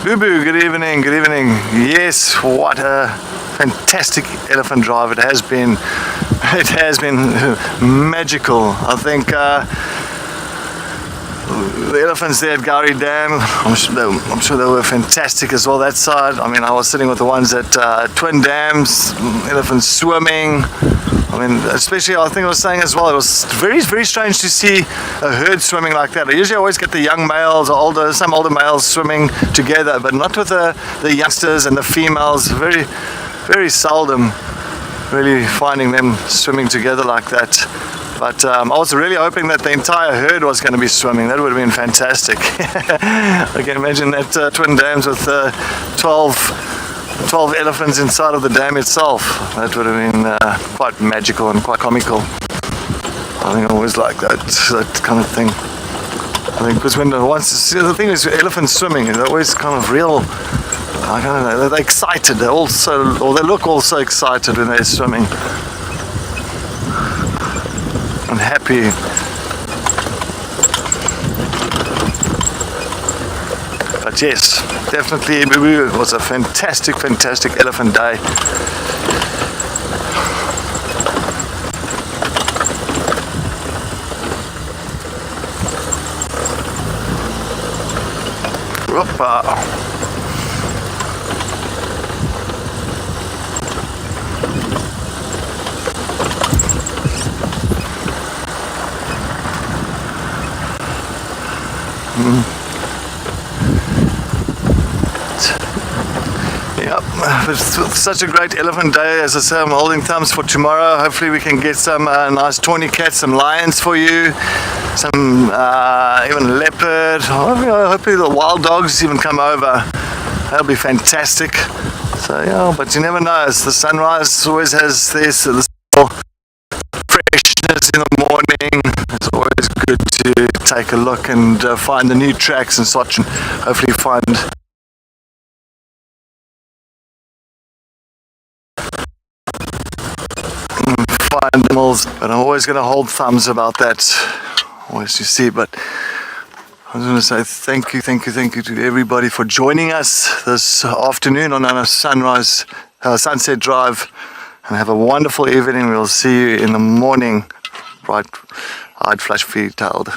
Boo Boo, good evening, good evening. Yes, what a fantastic elephant drive it has been. It has been magical. I think the elephants there at Gowrie Dam, I'm sure they were fantastic as well that side. I mean, I was sitting with the ones at Twin Dams, elephants swimming. I mean, especially I think I was saying as well, it was very, very strange to see a herd swimming like that. I usually always get the young males or some older males swimming together, but not with the youngsters and the females. Very, very seldom really finding them swimming together like that. But I was really hoping that the entire herd was going to be swimming. That would have been fantastic. I can imagine that Twin Dams with 12 elephants inside of the dam itself. That would have been quite magical and quite comical. I think I always like that kind of thing. I think because when the thing is, elephants swimming is always kind of real. I don't know. They're excited. They look also excited when they're swimming and happy. But yes, definitely it was a fantastic elephant day. Whoopa. Yep, it's such a great elephant day. As I say, I'm holding thumbs for tomorrow. Hopefully we can get some nice tawny cats, some lions for you, some even leopard. Hopefully the wild dogs even come over. That'll be fantastic. So yeah, but you never know. It's the sunrise always has this freshness in the morning. It's always good to take a look and find the new tracks and such, and hopefully find animals. But I'm always going to hold thumbs about that, always, you see. But I was going to say thank you to everybody for joining us this afternoon on our sunset drive, and have a wonderful evening. We'll see you in the morning, bright-eyed, flash-tailed.